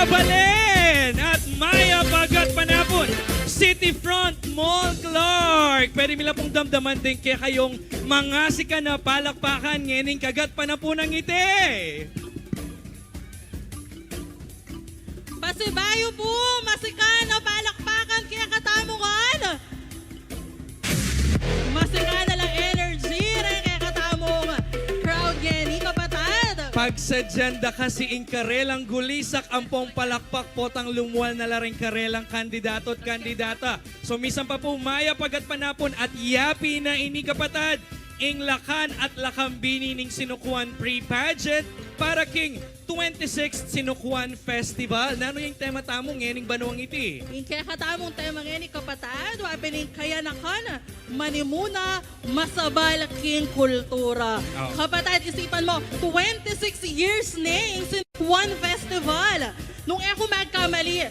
Balen at Maya Pagat Panapon, City Front Mall Clark. Pwede nila pong damdaman din kaya kayong mga sika na palakpakan ngening kagat panapon ng ngiti. Pasibayo po, masikan na palakpakan kaya katamungan. Masikan na lang energy rin kaya katamong crowd geni kapatad. Pag sa agenda kasi in karelang gulisak ang pong palakpak potang lumuwal na laring karelang kandidato at kandidata. So misan pa po Maya Pagat Panapon at yapi na ini kapatad. Ing lakan at lakambini ning sinukuan pre-pageant para king 26th Sinukuan Festival. Nano yung tema tamong ngening banuang iti? Yung kaya katamong tema ngeni kapatad, wapining kaya nakan, manimuna, masabal king kultura. Oh. Kapatad, isipan mo, 26 years na yung Sinukuan Festival. Nung ako magkamali,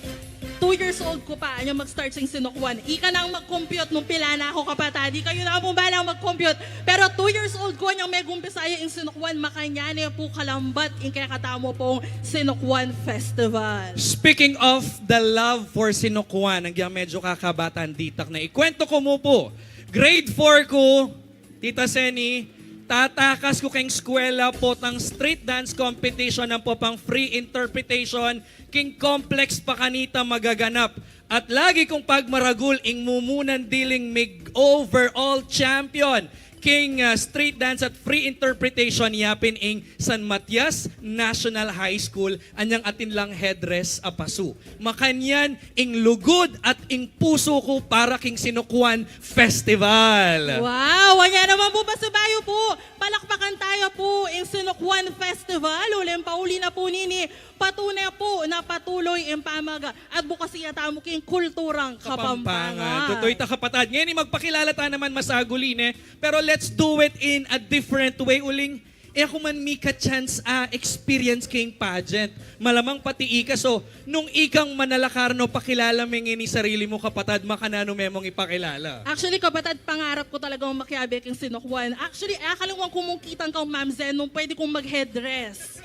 2 years old ko pa, yung mag-start sing Sinukuan. Ika nang mag-compute nung pila na ako kapatad. Di kayo na po balang mag-compute. Pero 2 years old ko, yung may gumpisaya yung Sinukuan, makanyani po kalambat yung kaya katamo pong Sinukuan Festival. Speaking of the love for Sinukuan, hanggang medyo kakabatan ditak na ikwento ko mo po. Grade 4 ko, Tita Seni, tatakas ko keng eskwela po tang street dance competition ng po pang free interpretation king complex pa kanita magaganap. At lagi kong pagmaragul ing mumunan diling mig overall champion king street dance at free interpretation yapin ing San Matias National High School anyang atin lang headdress apasu. Makanyan ing lugod at ing puso ko para king Sinukuan Festival. Wow! Wanya naman po pasibayo po. Palakpakan tayo po yung Sinukuan Festival. Ulim pauli na po nini. Patunay po na patuloy ang pamaga at bukasiya tamo king kulturang Kapampangan. Tutoy ta kapatad. Ngayon magpakilala ta naman masagulin pero let's do it in a different way uling. Ako man mika chance experience king pageant. Malamang pati ika. So, nung ikang manalakarno, pakilala mo ni sarili mo kapatad, makanano memong ipakilala. Actually, kapatad, pangarap ko talagang makiabi king Sinukuan. Actually, akaluwang kumungkitan kang Ma'am Zen nung pwede kong mag-headdress.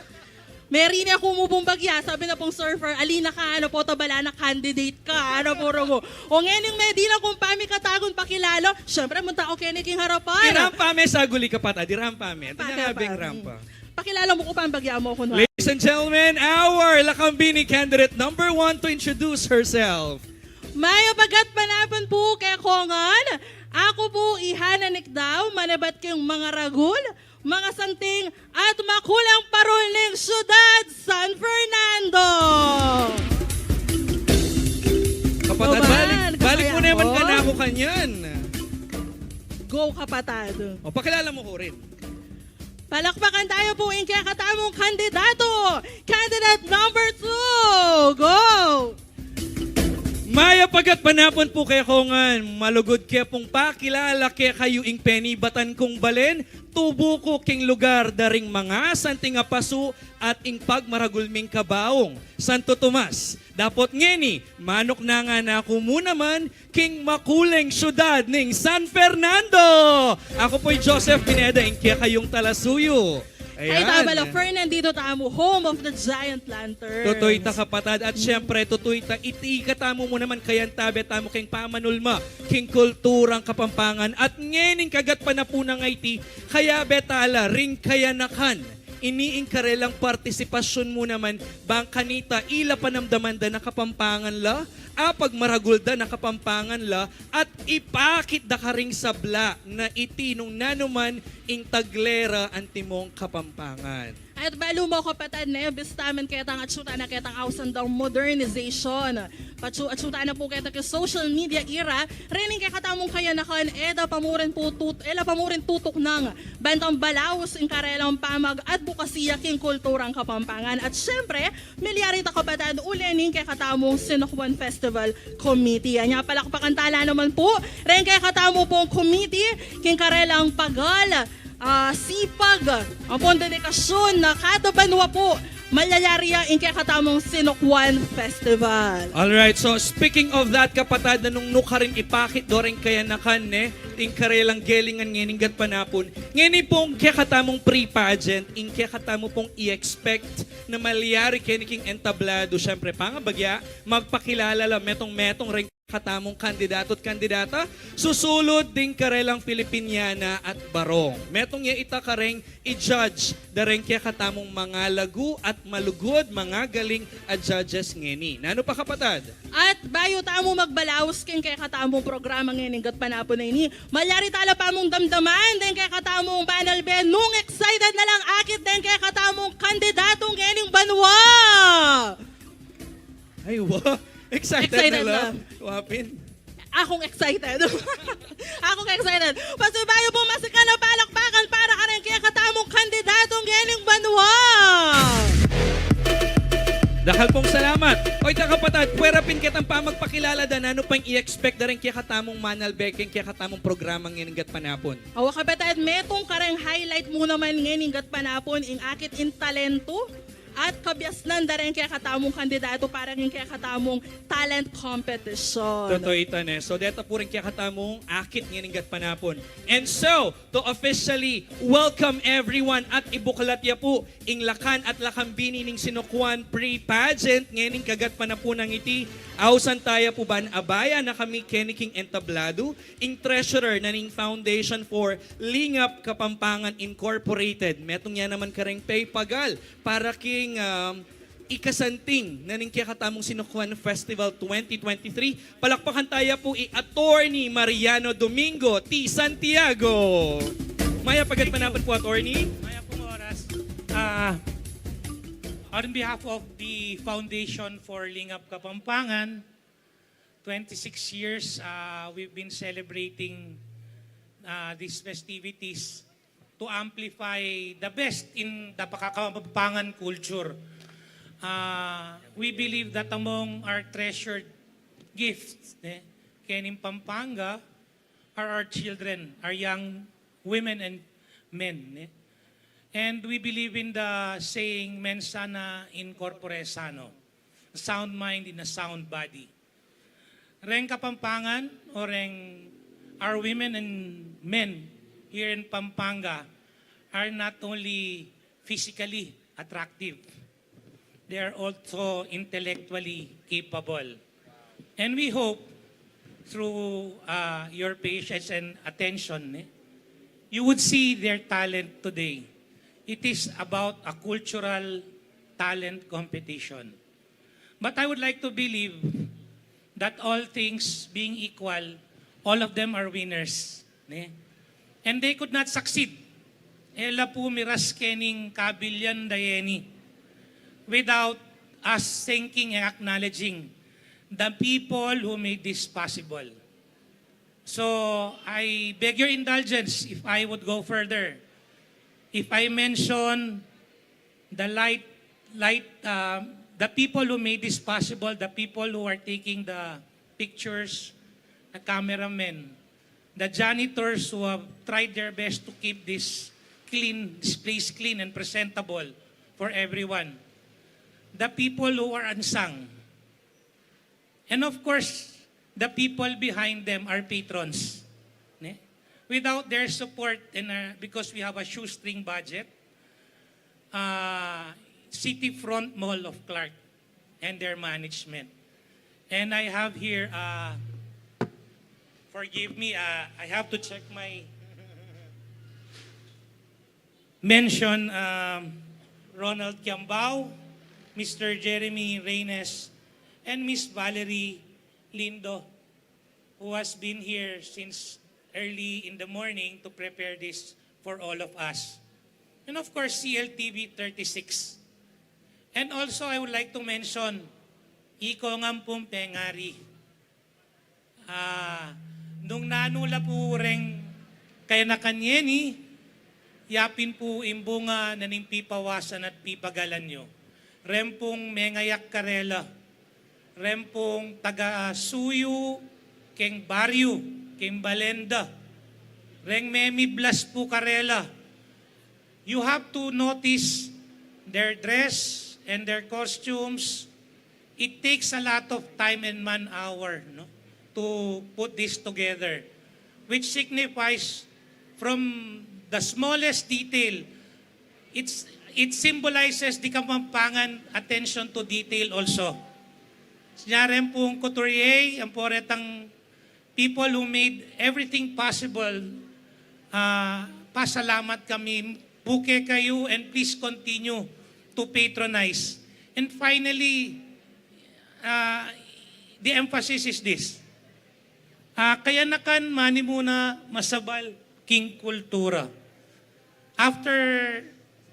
Meron na kumubong bagya, sabi na pong surfer, alina ka, ano po, tabala na candidate ka, ano po mo. O ngayon yung medina kung pami katagon pakilalo, syempre munta okay na king harapan. Irampame saguli kapatad, irampame. Ito na nga rampa. Pakilala mo ko pa ang bagya mo kunwari. Ladies and gentlemen, our Lakambini candidate number 1 to introduce herself. Maya Pagat Panapon po kay Kongan. Ako po ihananik daw, manabat kayong mga ragul, mga santing at makulang parol ng syudad San Fernando. Kapatad, balik mo naman ako? ka na ako kanyan. Go kapatad. O, pakilala mo ko rin. Palakpakan tayo po yung kaya katamong kandidato. Candidate number 2. Go! Maya Pagat Panapon po kay Kongan, malugod kaya pong pakilala kaya kayo ing penibatan kong balen, tubo ko king lugar daring mga santing apasu at ing pagmaragulming kabaong. Santo Tomas, dapot ngeni, manok na nga na ako muna man king makuleng syudad ning San Fernando. Ako po'y Joseph Pineda, ing kaya kayong talasuyo. Ay tabala, Fernandito tamo, home of the giant lantern. Tutoy ta kapatad at syempre tutoy ta itikatamo mo naman kayan tabi tamo king pamanulma king kulturang Kapampangan at ngening kagat pa na po ng IT kaya betala ring kaya nakan iniing karelang partisipasyon mo naman bang kanita ila panamdaman da na Kapampangan la apag maragulda na Kapampangan la at ipakit da karing sabla na iti nung nanuman ing taglera antimong Kapampangan. At balo mo kapatad na bistaman kaya tang atsuta na kaya tang ausan daw modernization. Atsuta na po kaya tang social media era. Rening kaya katamong kaya nakan ela pamurin tutok ng bantang balaos in karelang pamag at bukasiya king kulturang Kapampangan. At syempre, milyari ta kapatad ulening kaya katamong Sinukuan Festival Committee. Anya palakpakan tala naman po. Rening kaya katamo pong committee king karelang pagal. Sipag, ang pong dedikasyon na kada banwa po malayariya in kaya katamong Sinokwan Festival. Alright, so speaking of that, kapatad, na nung nukarin ipakit doring kaya nakan, ting karelang gelingan ngayon gat panapon. Ngayon pong kaya katamong pre-pageant, in kaya katamo pong i-expect na malyari keniking entablado. Siyempre, pangabagya, magpakilala lang metong ring katamong kandidato at kandidata, susulod ding karelang Filipiniana at barong. Metong ya ita kareng i-judge dareng kaya katamong mga lagu at malugod mga galing at judges ngeni. Nano pa kapatad? At bayo tamo magbalaos king kaya katamong programa ngayon gat panapon na ini. Malyari tala pa mong damdaman din kaya katamong panel be. Nung excited na lang akit din kaya katamong kandidatong ngayon banwa. Ay, wow. Excited Excited na lang. na. Wapin. Akong excited. Akong excited. Pasubayo po masika na palakpakan para ka rin kaya katamong kandidatong ngayon banwa. Dahil pong salamat. Oy, kapatad, pwerapin kitang pa magpakilala dan ano pang i-expect na rin kaya katamong Manal Beking, kaya katamong programang ngayon panapon. Awa kapatid, metong kareng highlight mo naman ngayon panapon ing akit in talento. At kabyasnan da rin kaya katamong kandidato para rin kaya katamong talent competition. Totoo ito, ne. So, dito po rin kaya katamong akit ngayon panapon. And so, to officially welcome everyone at ibuklat ya po ing lakan at lakambini ning Sinokwan pre-pageant ngayon kagat panapunang iti. Ausan tayo po ban abaya na kami keniking entablado ing treasurer na ning Foundation for Lingap Kapampangan Incorporated. Metong yan naman kareng pay pagal para king ikasanting na ning kaya katamong Sinokwan Festival 2023. Palakpakan tayo po Attorney Mariano Domingo T. Santiago. Maya pagat panapan po, Attorney. Maya pong oras. On behalf of the Foundation for Lingap Kapampangan, 26 years we've been celebrating these festivities to amplify the best in the Kapampangan culture. We believe that among our treasured gifts, Kenin Pampanga, are our children, our young women and men. And we believe in the saying, mens sana in corpore sano, a sound mind in a sound body. Reng Kapampangan, o reng our women and men here in Pampanga are not only physically attractive, they are also intellectually capable. And we hope through your patience and attention, you would see their talent today. It is about a cultural talent competition. But I would like to believe that all things being equal, all of them are winners. And they could not succeed. Ela po miras kening kabilyan dayeni without us thinking and acknowledging the people who made this possible. So I beg your indulgence if I would go further. If I mention the the people who made this possible, the people who are taking the pictures, the cameramen, the janitors who have tried their best to keep this place clean and presentable for everyone, the people who are unsung, and of course, the people behind them are patrons. Without their support, and because we have a shoestring budget, City Front Mall of Clark and their management. And I have here, forgive me, I have to check my mention, Ronald Kiambao, Mr. Jeremy Reynes, and Miss Valerie Lindo, who has been here since early in the morning to prepare this for all of us. And of course, CLTV 36. And also, I would like to mention Iko Ngampong Pengari. Nung nanula po rin kaya na kanyeni, yapin po imbunga na ning pipawasan at pipagalan nyo. Rempong mengayak karela. Rempong taga-suyo, keng baryo, Kimbalenda, Reng Memi Blas po Karela. You have to notice their dress, and their costumes. It takes a lot of time and man-hour, no, to put this together, which signifies from the smallest detail, it symbolizes the Kapampangan attention to detail also. Sinyaren pong couturier, ang poretang people who made everything possible. Pasalamat kami. Buke kayo and please continue to patronize. And finally, the emphasis is this. Kaya nakan mani muna masabal king kultura. After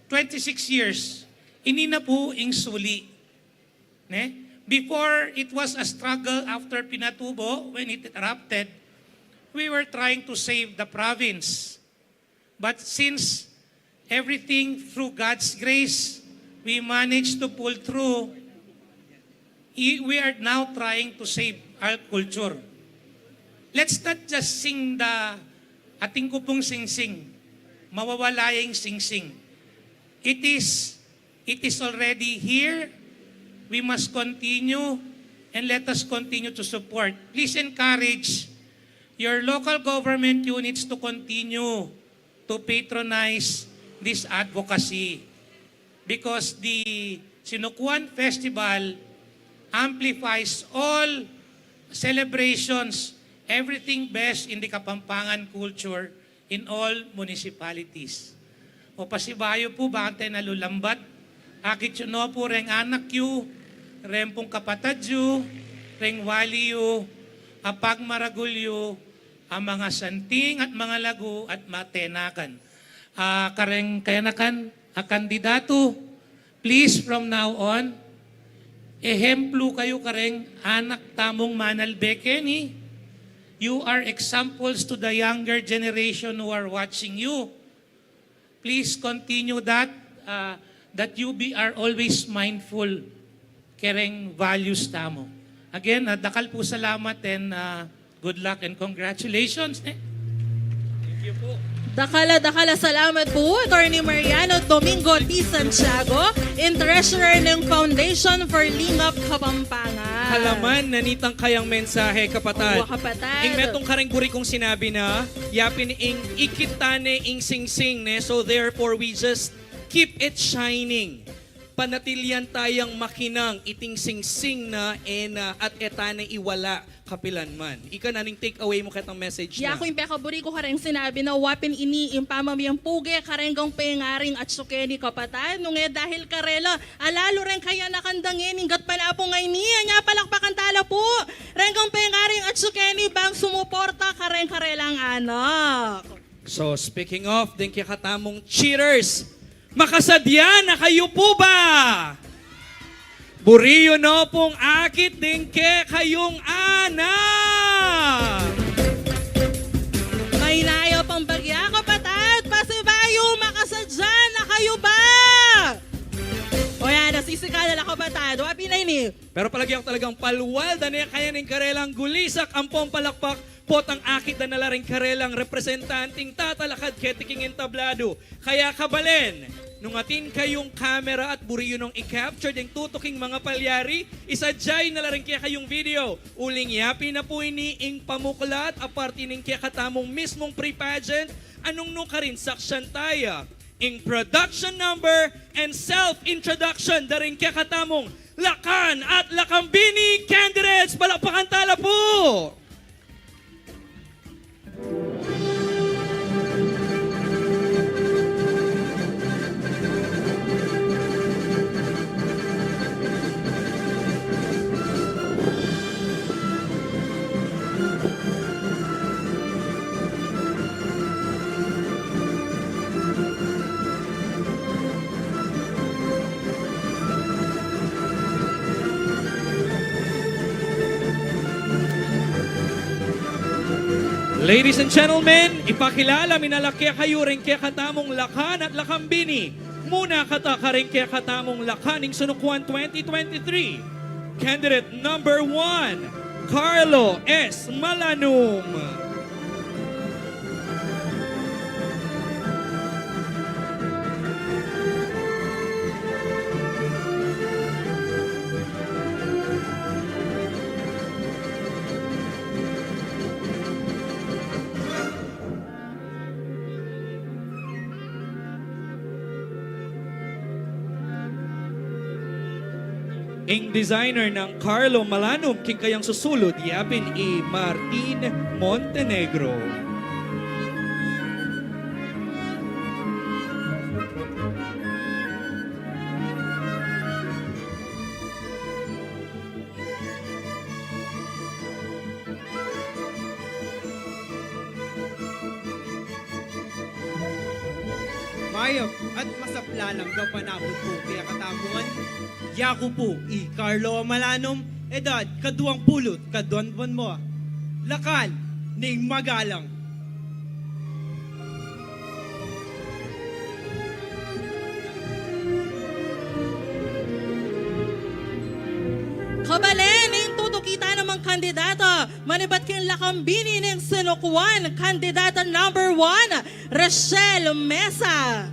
26 years, ini na po ing suli. Ne? Before, it was a struggle after Pinatubo, when it erupted, we were trying to save the province. But since everything through God's grace, we managed to pull through, we are now trying to save our culture. Let's not just sing the ating kupong sing-sing, mawawalayang sing-sing. It is already here. We must continue and let us continue to support. Please encourage your local government units to continue to patronize this advocacy because the Sinukuan Festival amplifies all celebrations, everything best in the Kapampangan culture in all municipalities. O pasibayo po, bakit nalulambat? Akit yun po reng anak yu, reng pong kapatad yu, reng wali yu, apag maragulyo, ang mga santing at mga lagu at matenakan. Kareng kayanakan, kandidato, please from now on, ehemplo kayo kareng anak tamong manalbeke ni. You are examples to the younger generation who are watching you. Please continue that, that you are always mindful kereng values tamo. Again, dakal po salamat and good luck and congratulations. Thank you po. Dakala salamat po, Attorney Mariano Domingo T. Santiago, in Treasurer ng Foundation for Lingap Kapampangan. Halaman, nanitang kayang mensahe, kapatad. Oo, kapatad. Ing metong kareng buri kong sinabi na, yapin ing ikitane ing sing-sing, ne? So therefore, we just keep it shining. Panatilyan tayang makinang iting sing-sing na at etane iwala kapilan man. Ika na ning take away mo katang message na. Ya ko yung pekaburi ko kareng sinabi na wapin ini impamamiyang puge karenggong pengaring at sukeni kapatad. Nung dahil karela, alalo rin kaya nakandangin ingat pala po ngay niya. Nya palakpakan tala po. Renggong pengaring at sukeni bang sumuporta karelang anak. So speaking of, din kaya katamong cheaters, makasadya na kayo po ba? Buriyo no pong akit din ke kayong anak. May layo pang bagya kapatad, pasibayo makasadya na kayo ba? O yan, nasisikala na kapatad, wapi na ini. Pero palagi ako talagang palwal, dani kaya ning karelang gulisak, ampong palakpak, pot ang akit na nalaring karelang representanting tatalakad ketiking entablado. Kaya kabalen, nung atin kayong camera at buriyo nung i-capture yung tutuking mga palyari, isadjay na rin kaya kayong video. Uling yapi na po ini ing pamuklat, aparte ning kaya katamong mismong pre-pageant, anong nung ka rin saksyan tayo. In production number and self-introduction, daring kaya katamong Lakan at Lakambini candidates, palakpakan tala po! Ladies and gentlemen, ipakilala minalakya kayo rin kaya katamong Lakan at Lakambini. Muna kata ka rin kaya katamong Lakaning Sunukuan 2023. Candidate number 1, Carlo S. Malanum. Ang designer ng Carlo Malanum, king kayang susulod, yapin Martin Montenegro. Mayop at masapla lang daw panabot po kaya katabungan. Yaku po, Carlo Malanom, edad, kaduang pulot, kaduan buwan mo. Lakal, ning magalang. Kabalen, yung tutukita namang kandidato. Manibat king lakambini ng Sinukwan. Kandidata number 1, Rachel Mesa.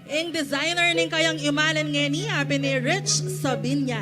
Ang designer ning kayang imalan nga niya, ni Rich Sabinya.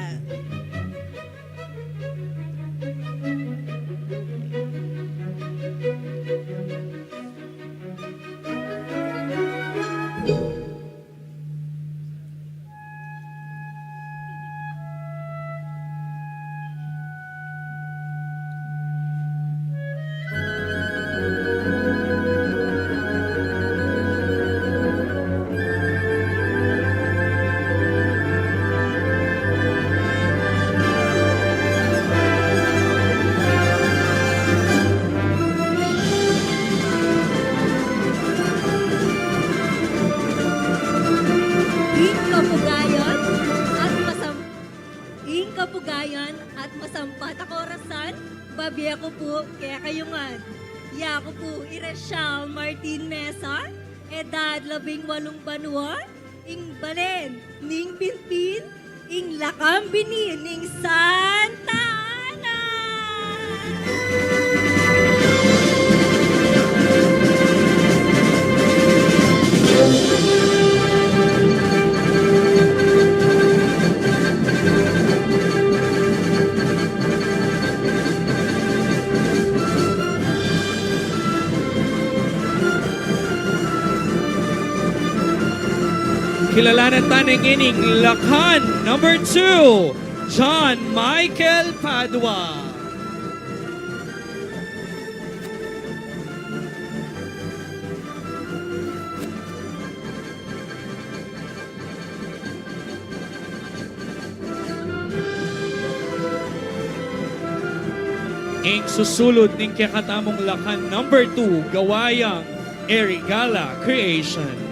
Ing kapugayon at masampat ako orasan, babi ako po, kaya kayungan. Ya ako po, Irashal Martin Mesa, edad 18 banwa, ing balen, ning pinpin, ing lakambini, ning Santa Ana. Kilalanan taning ining Lakan number 2, John Michael Padua. Ing susulod ning kakatamong Lakan number 2, Gawayang Erigala Creation.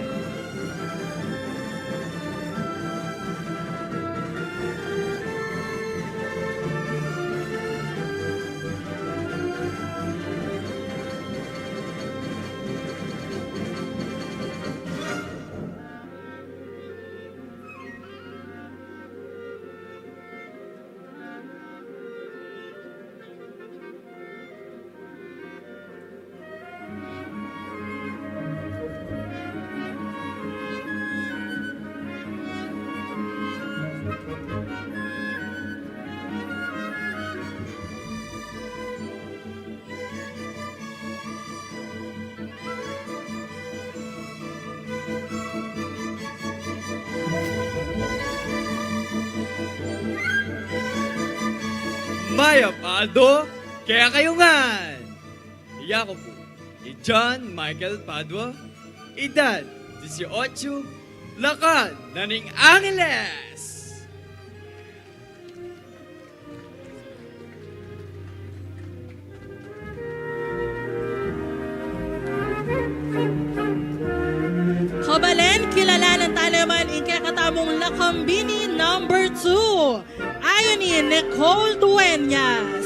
Maya Paldo, kaya kayungan. Yaku po, John Michael Padua, edad 18, lakad na ning Angeles. Kabalen, kilalanan tayo naman ang kakatamong lakambini number 2. Ayon ni Nicole Dueñas.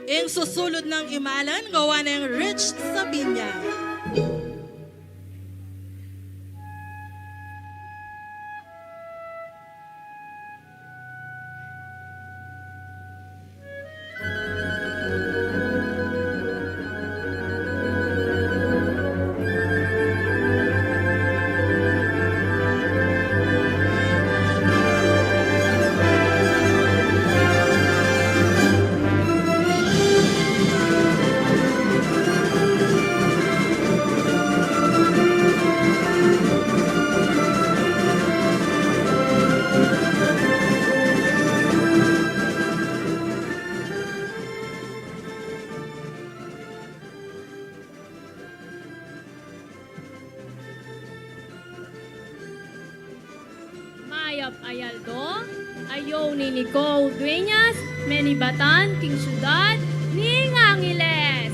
Ang susulod ng imalan, gawa ng Rich Sabinya. Aldo, ayaw ni Nicole Dueñas, Menibatan, King Ciudad, Ning Angeles.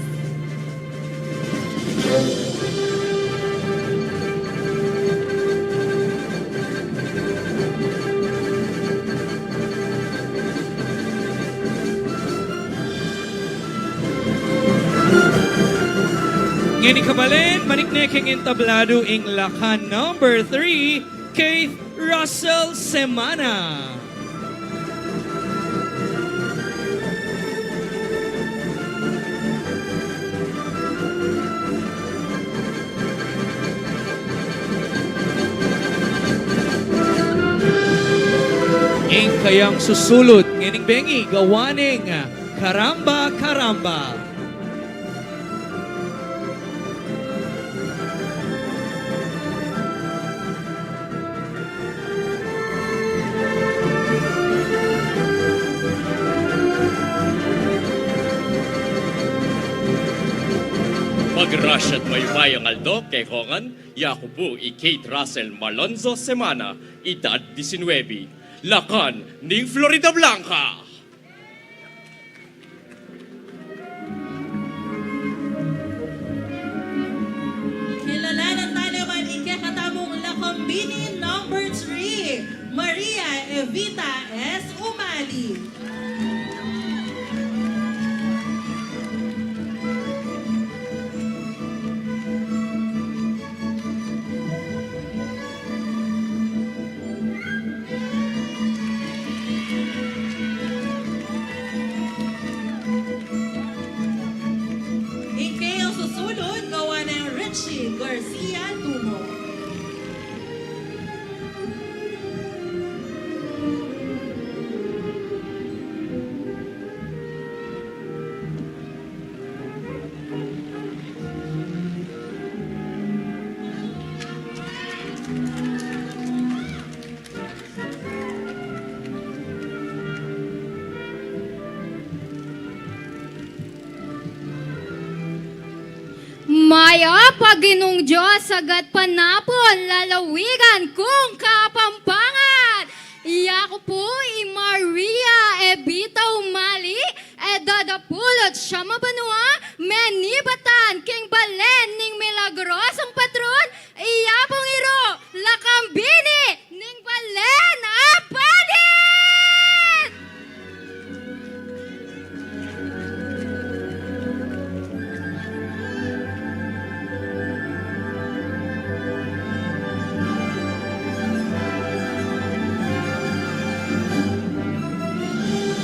Ngini kabalen, manikneking entablado ing lakan number 3, Keith Russell Semana. Ing kayang susulod, ngining bengi, gawaning Karamba Karamba. Mag-rush at maymayang Aldo, kay Kongan, Yakubu, Kate Russell Malonzo Semana, edad 19, Lakan, ning Florida Blanca. Kilalanan tayo naman ikakatamong Lakambini number 3, Maria Evita S. Umali. Ike ang susunod, gawa ng Richie Garcia Tumo. Maya paginong Diyos sagat panapon lalawigan kung kapampangan. Iya ko po Maria Evita Umali, edadapulot siya mabanua, menibatan king balen ning milagrosong patron, iya pong iro, Lakambini ning balen apadit!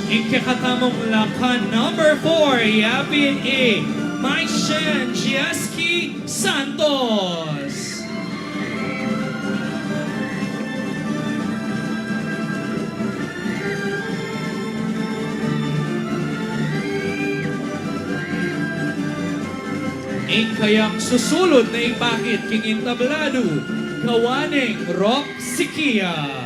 Ikakatamong lakan number 4, Yapin A. Maishen Giaski Santos. Ing kayang susulod na ipakit king entablado, kawaning Rock Sikia.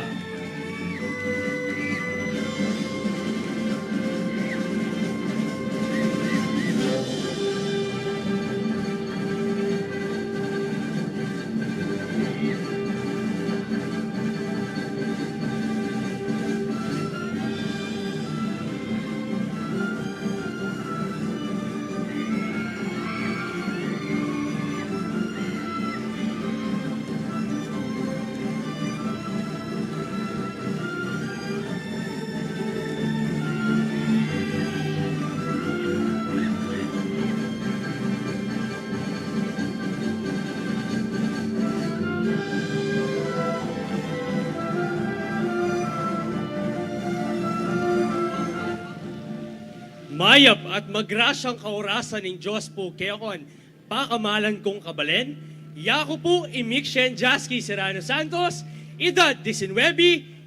Mayap at magrasyang kaurasan ng Diyos po kayakon, pakamalan kong kabalen, Yako po Imikshen Jaski Serrano Santos, edad 19,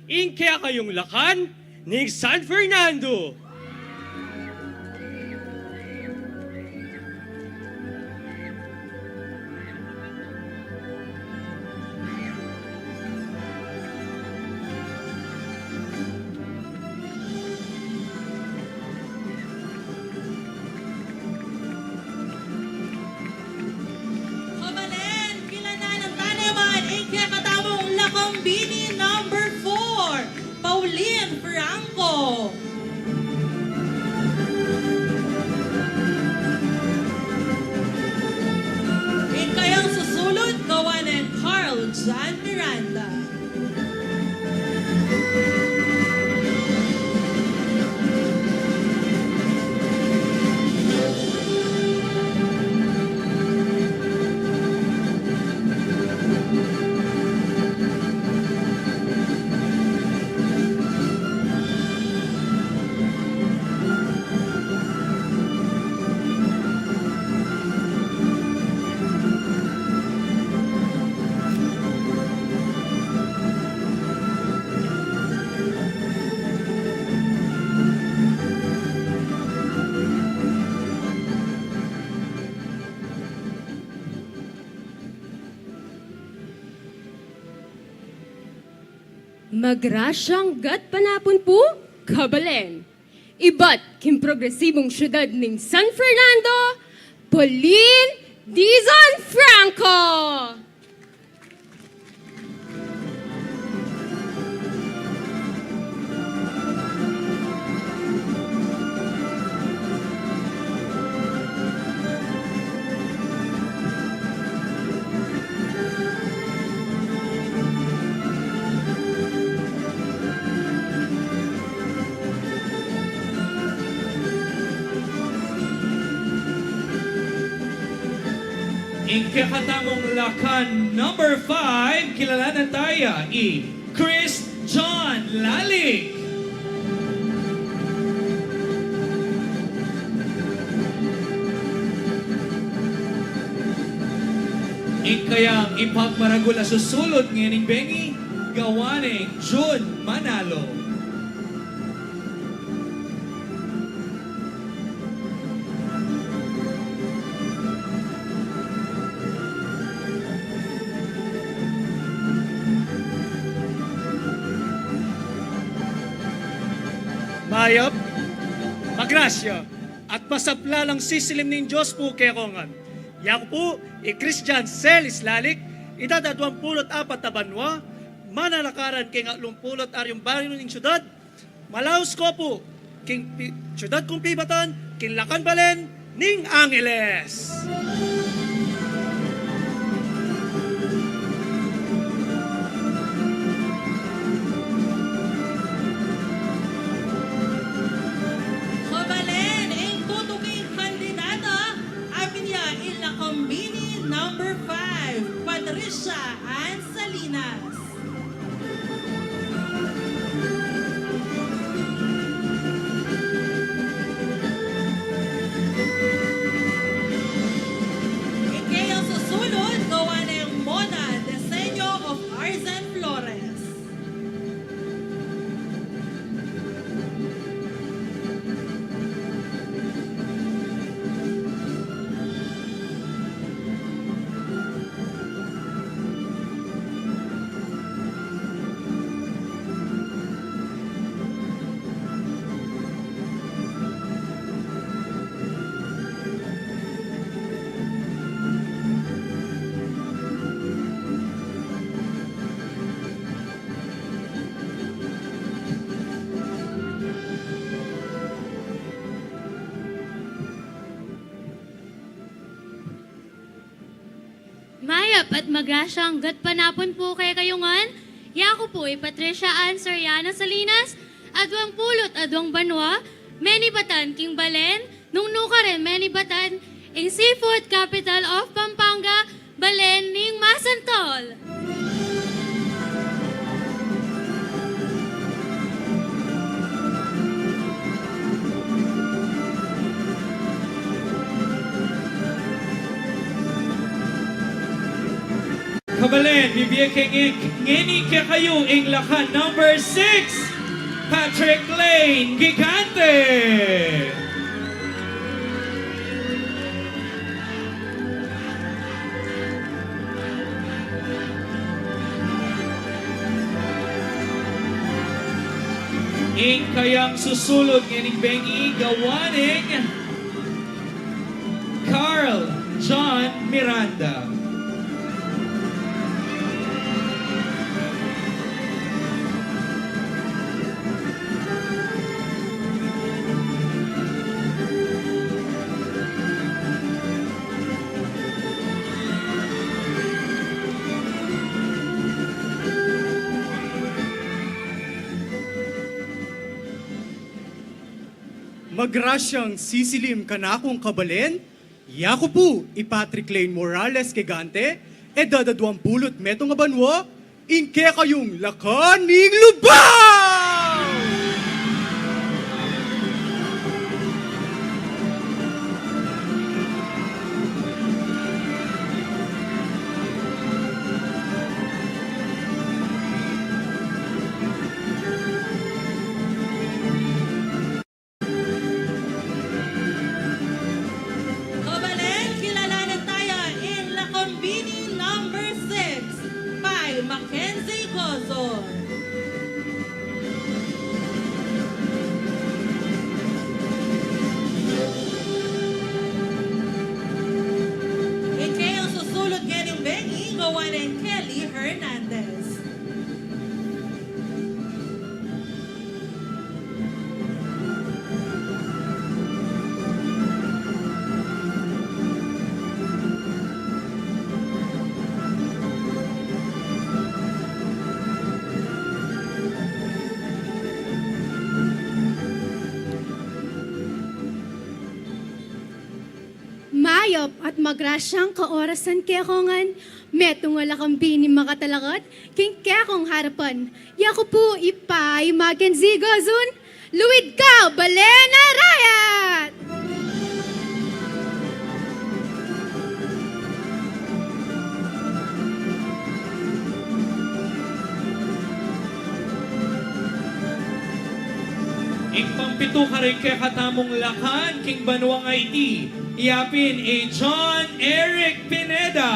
ing kaya kayong lakan ng San Fernando. Kabalen, kilalanan tayo naman ikakatamong Lakambini number 4, Annalyn Franco. Ikayang susulod, gawa ng Carl John Miranda. Magrasyang gat panapon po, kabalen. Iba't kim progresibong syudad ng San Fernando, Pauline Dizon Franco. Ikakatamong lakan number 5, kilalanan tayo Chris John Lalig. Ikayang ipagmaragula susulod ngayon bengi, gawaning June Manalo. Mayap, magrasya, at masaplalang sisilim ng Diyos po kekongan. Yako po, Christian Celis Lalik, edad 24 na banwa, manalakaran king 80 aryong baryo ng syudad, malaos ko po, king syudad kong pibatan, king lakan balen, ning Angeles. Kabalen, ang tutuking kandidata, Apinya Ilacambini number 5, Patricia Ann Salinas. Ikayang susunod, gawa ng Mona Diseño of Arzen Flores. Mayap at magrasyang gat panapon po kay kayungan. Yako po Patricia Ann Soriano Salinas, adwang pulot adwang banwa, many batan king balen, nung nukaren many batan, ing seafood capital of Pampanga, balen ning Masantol. Kabalen, bibigyan kay ngini kay kayo ing lakan number 6, Patrick Lane Gigante. Ing kayang susulod ngayon bengi gawaning Carl John Miranda. Magrasyang sisilim ka na akong kabalen, yako po, Patrick Lane Morales Kegante, edad 20 metong abanwa, inke kayong lakaning lubang! Kabalen, kilalanin tayo in Lacombini number 6 by Mackenzie Cozon. Ike ang susulot ngayon Benny, gawa ng Kelly Hernandez. Mayop at magrasyang kaorasan kekongan, metong wala kang bini makatalakat, king kekong harapan. Yako po ipay Mackenzie Gozon, luwid ka, Balena Rayat! Ing pampito ka rin kaya katamong lakan, king Banuang IT, iyapin John Eric Pineda.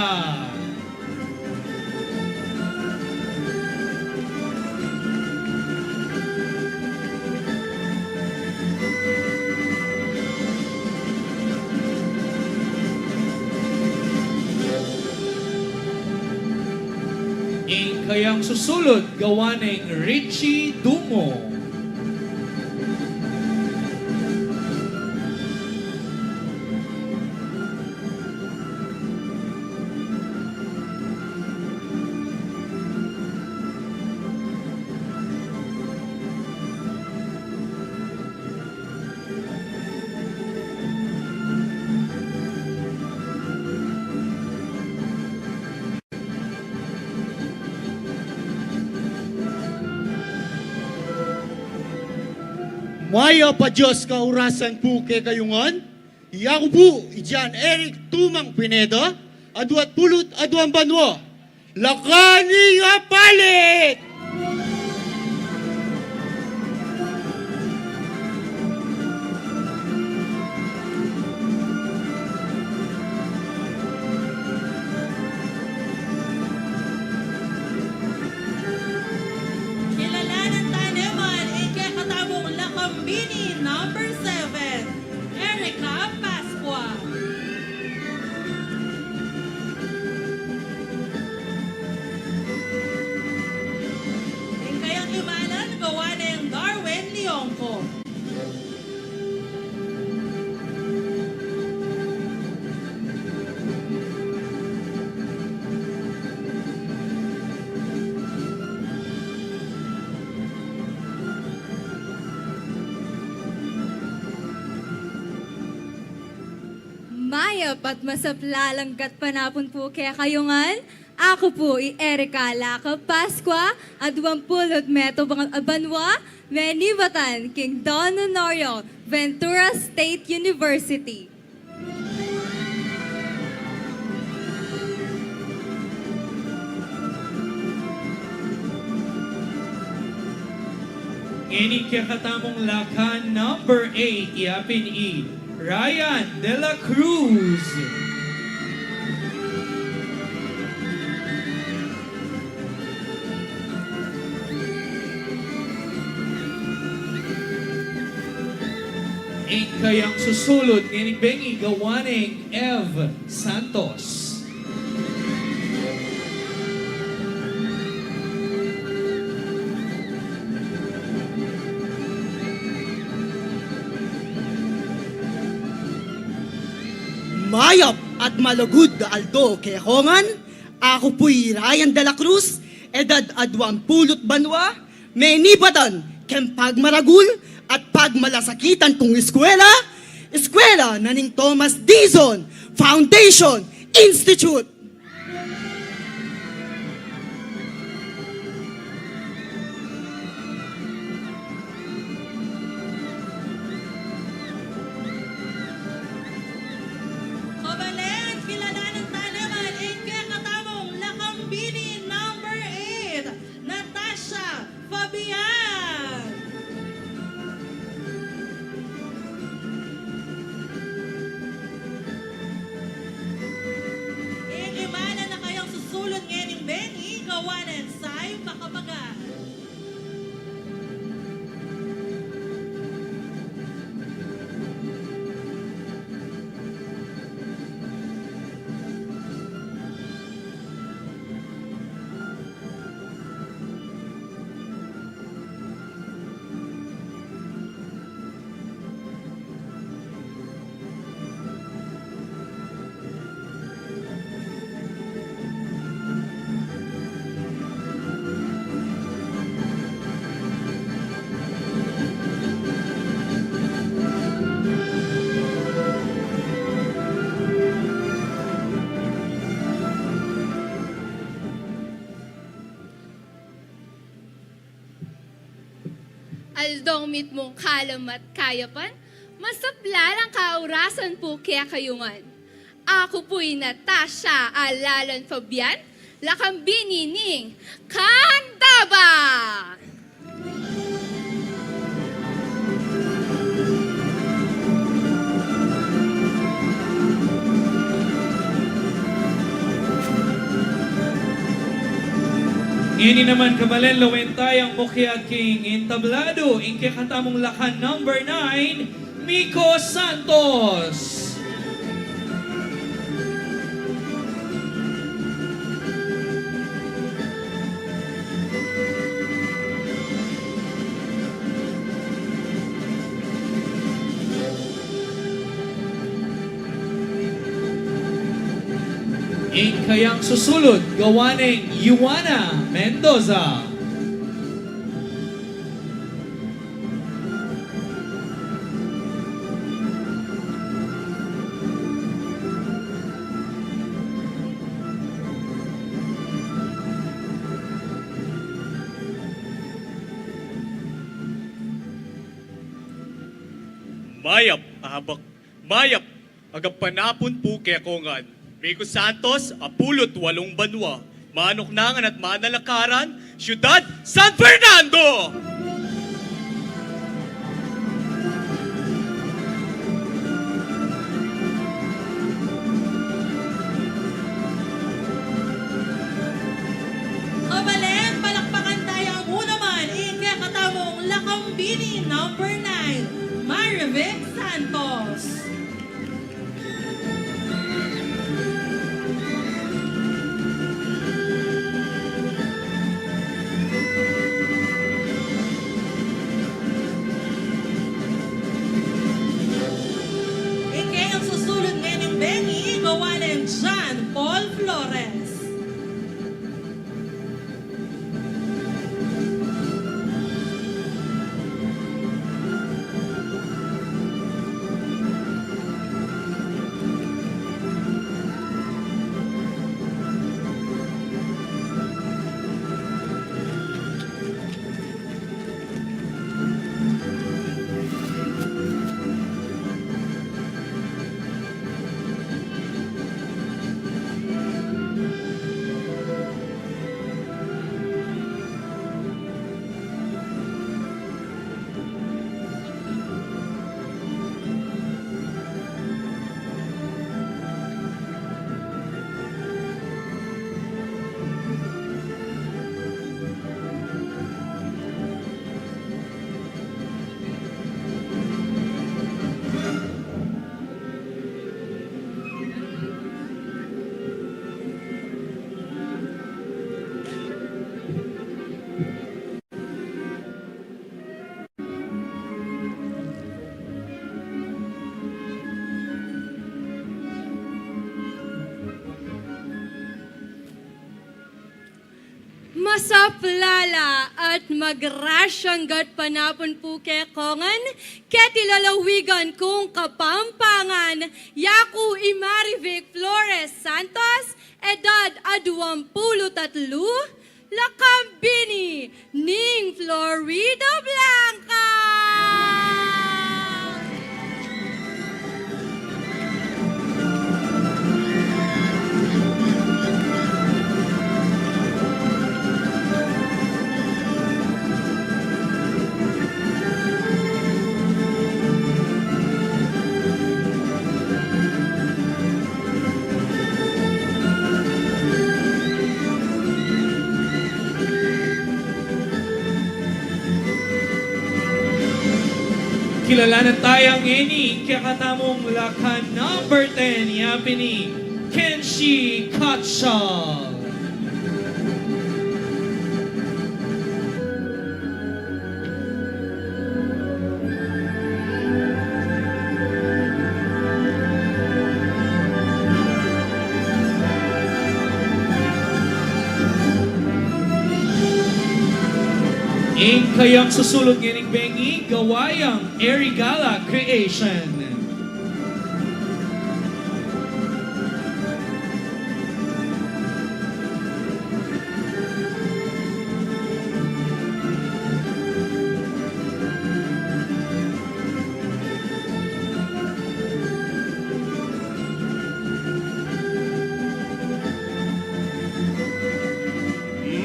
Ing kayang susulod, gawa ng Richie Dumo. Maya pa Diyos kaurasan po kay kayungan. Iyaku po, John Eric Tumang Pineda, aduat pulot aduang banwa. Lakani nga palit! Kilalanin tayo naman, ike katamong Lacombini number 7, Erica Pascua. Ing kayang limanan, gawa ng Darwin Leonco. Mayap at masaplalanggat panapon po kaya kayungan. Ako po Erika Laca Pascua, at 20 metro Abanwa, Menibatan, King Don Honorio, Ventura State University. Ini kaya katamong lakan number 8, iyapin Ryan De La Cruz. Ing kayang susulod ngayon bengi gawaning Ev Santos. Mayap at malugod da aldo kehongan, ako po'y Ryan De La Cruz, edad 20 banwa, Menibatan, Kempag Maragul, at pagmalasakitan kong eskwela, eskwela na ning Thomas Dizon Foundation Institute. Kabalen, kilalanan tanaman, ingke katamong lakambini number 8, Natasha Fabian. Ingimana na kayong susulod ngayon Benny, gawanan sa'yo kakabagan. Aldong mit mong kalam at kayapan, masapla ang kaurasan po kaya kayungan. Ako po'y Natasha Alalan Fabian, lakambini ning Kandaba! Ini naman kabalen lawentay ang Mukhya King entablado ingke katamong lakan number 9, Miko Santos. Ingkayang susulod gawaning Yuana Mendoza. Mayap, agapanapon po kaya kongan. Miko Santos, Apulot, Walong Banwa, Manoknangan at Manalakaran, Siyudad San Fernando! Kabalen, palakpakan tayo ang unaman, ingke katamong lakambini number 9, Marivic Santos. Ingke ang susulod ngayon Benny, gawanin John Paul Flores. masaplala at magrasyang gat panapon po kay kongan, ketilalawigan kong kapampangan, yaku Imarivic Flores Santos, edad 23, Lakambini, ning Florida Blanca! Kilala na tayang ini, kakatamong lakan number 10, yapi ni Kenshi Kachal. Ing kayang susulod ngayon bengi, gawayang Erigala Creation.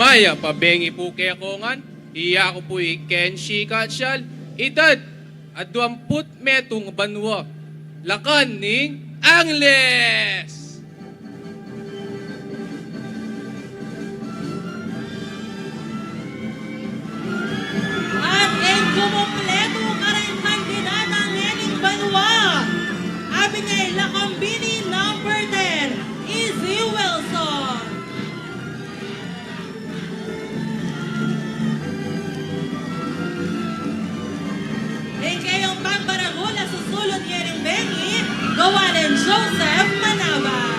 Maya pabengi po kay kongan, iya ko po Kenshi Kachal, edad at 20 metong banwa, lakan ning Angles! At ang kumumpleto ka rin kandidata ng Ening Banwa. Abi ngay Lakambini number 10, Izzy Wilson. Ang kayong pagbaragula susulod ngayon bengi, gawalan Joseph Manaba.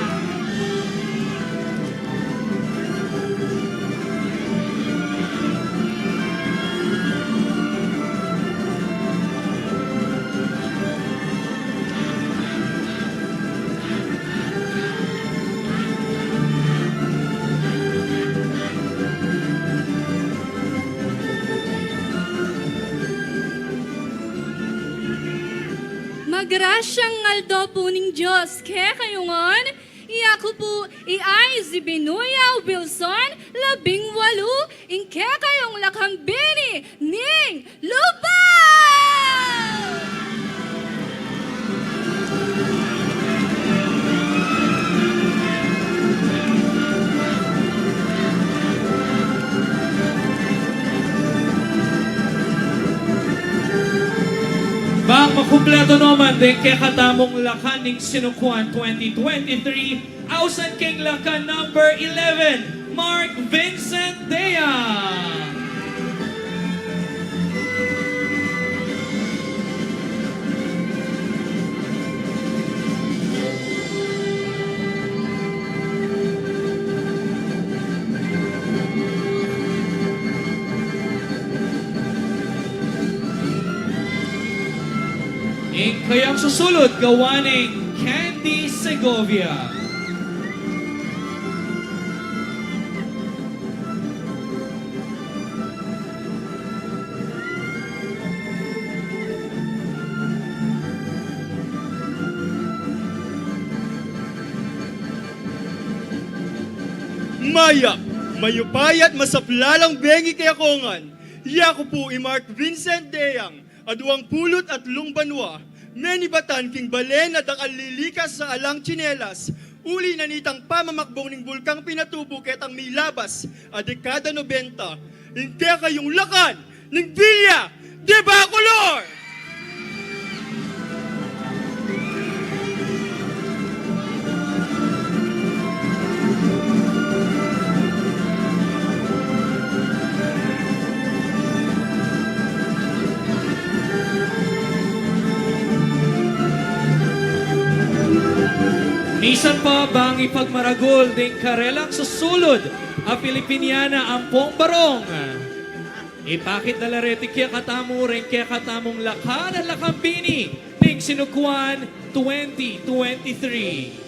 Magrasyang ngaldo po ning Diyos, kaya kayungan, iako po iay si Binuya Wilson, 18, ing kaya kayong lakambini ning Lubao! Bang makumpleto naman din kay katamong lakan ning Sinukuan 2023, Ausan King lakan number 11, Mark Vincent Dea. Ing kayang susulod gawaning Candy Segovia. Maya, mayupay at masaplalang bengi kay kongan. Iya ko po Mark Vincent Deyang, aduang pulot at lungbanwa, menibatan king balen at akalilikas sa alang tsinelas, uli na nitang pamamakbong ning bulkang pinatubo ketang milabas, a dekada 90, inte kayong lakan, ning Villa de Bacolor! Misan pa bang ipagmaragol ding karelang susulod a Filipiniana Ampong Barong. Ipakit na larete kaya katamu rin kaya katamong lakan at lakambini ning Sinukuan 2023.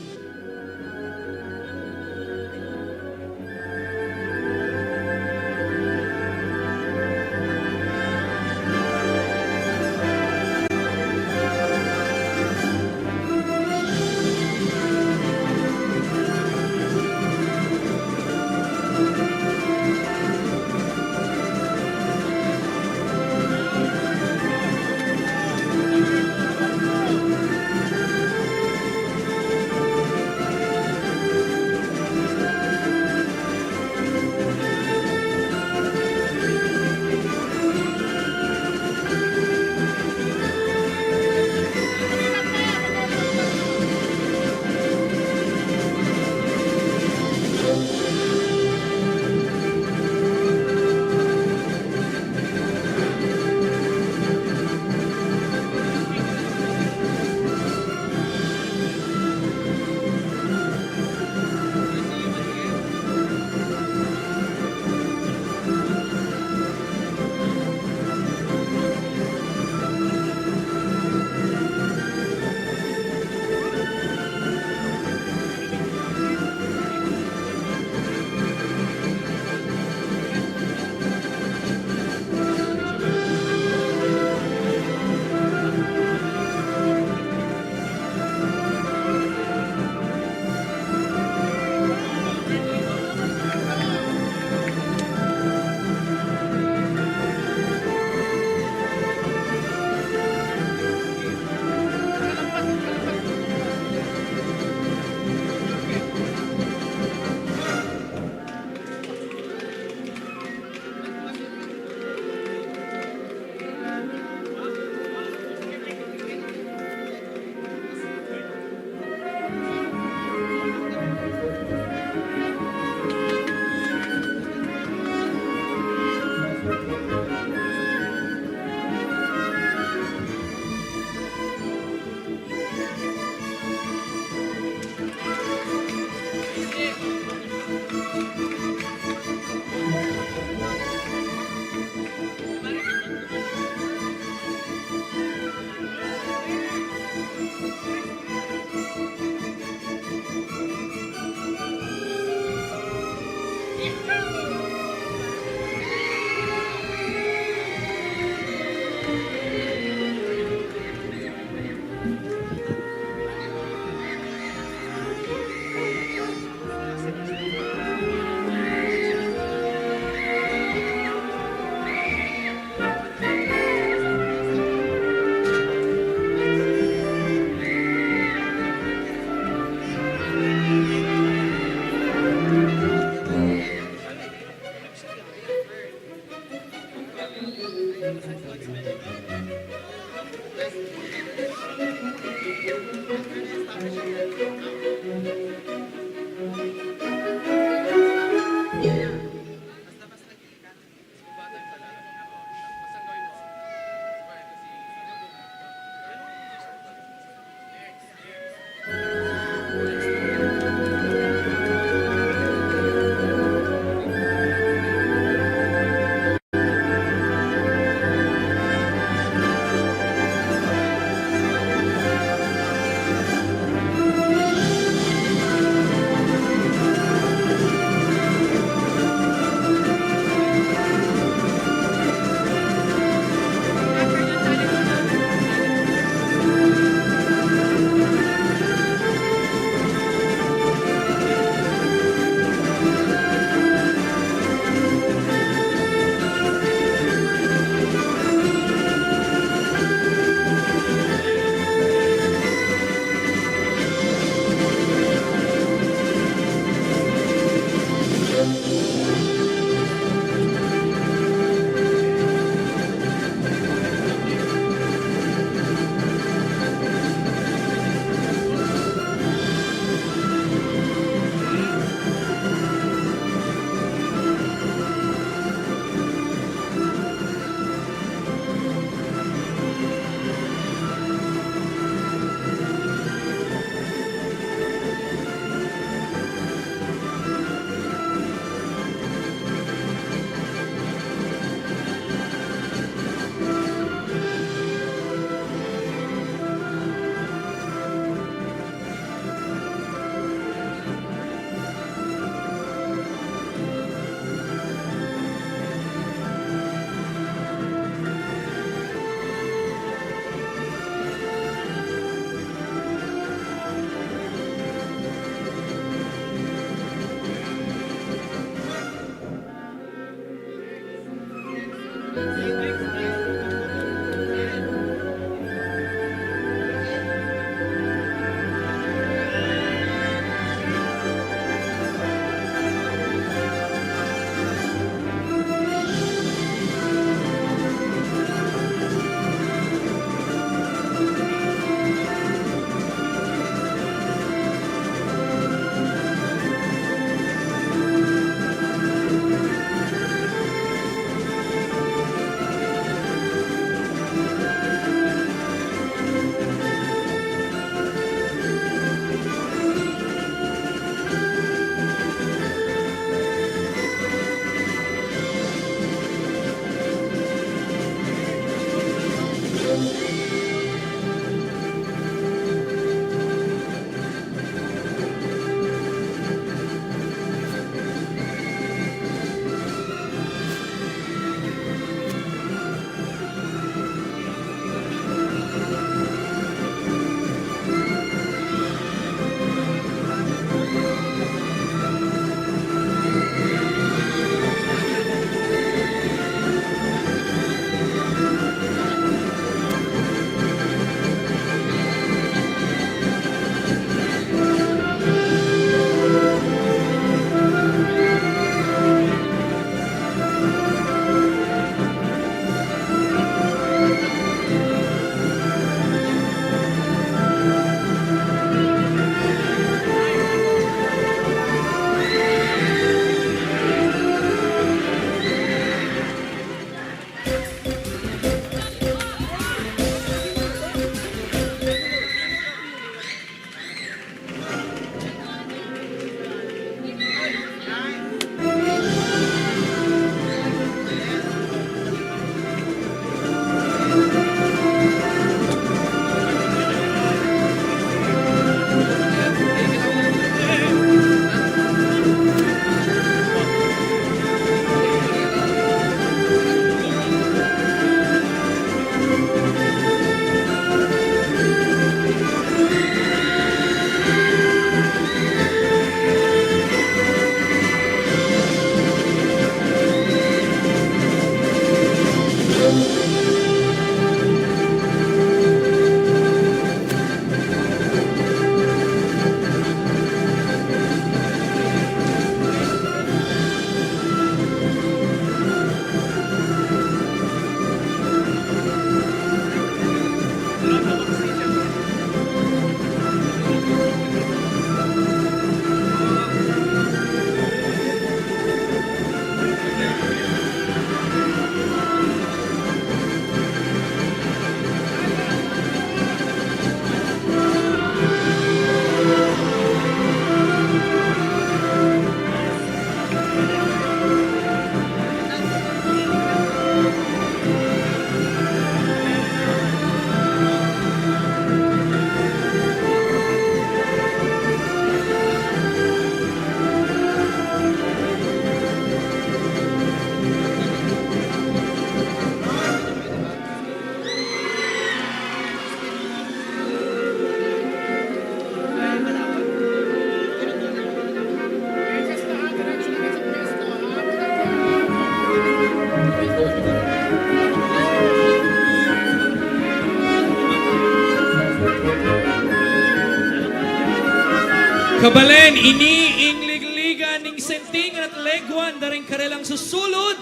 Kabalen, iniingligliga ning senting at legwan daring karelang susulod,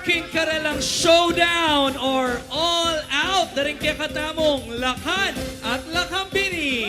king karelang showdown or all out daring kaya katamong lakan at lakambini.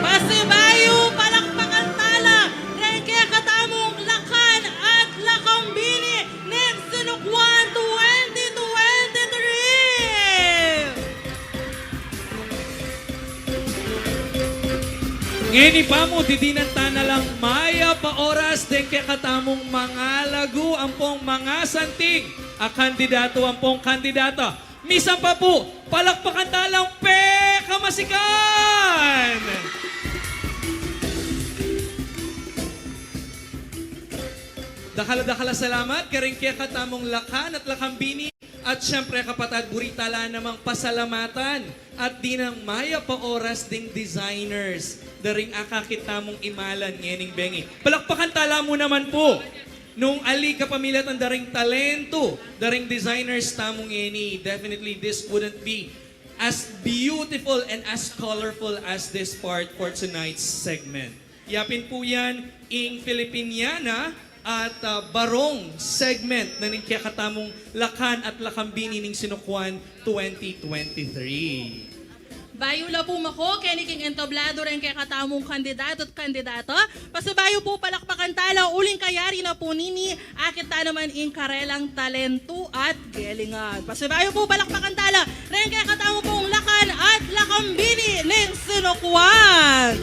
Pasibayo, palakpakan tala, rin kaya katamong lakan at lakambini ng Sinukwan 2023! Ngeni pa mo, didinanta na lang maya pa oras din kaya katamong mga lagu, ampong mga santing, a kandidato, ampong kandidata. Misan pa po, palakpakan talang kamasikan! Dakala-dakala salamat, karing kaya katamong lakan at lakambini. At syempre kapatid, buritala namang pasalamatan at di nang maya pa oras ding designers. Daring akakitamong imalan ngening bengi. Palakpakan tala mo naman po. Nung ali ka pamilat ang daring talento, daring designers tamong ngeni, definitely this wouldn't be as beautiful and as colorful as this part for tonight's segment. Yapin po yan, ing Filipiniana, at barong segment na ning kaya katamong lakan at lakambini ning Sinukwan 2023. Bayula po mako, keniking entablado rin kaya katamong kandidato at kandidata. Pasibayo po palakpakan tala, uling kayari na po nini, akit ta naman in karelang talento at gelingan. Pasibayo po palakpakan tala, rin kaya katamong pong lakan at lakambini ng Sinukwan.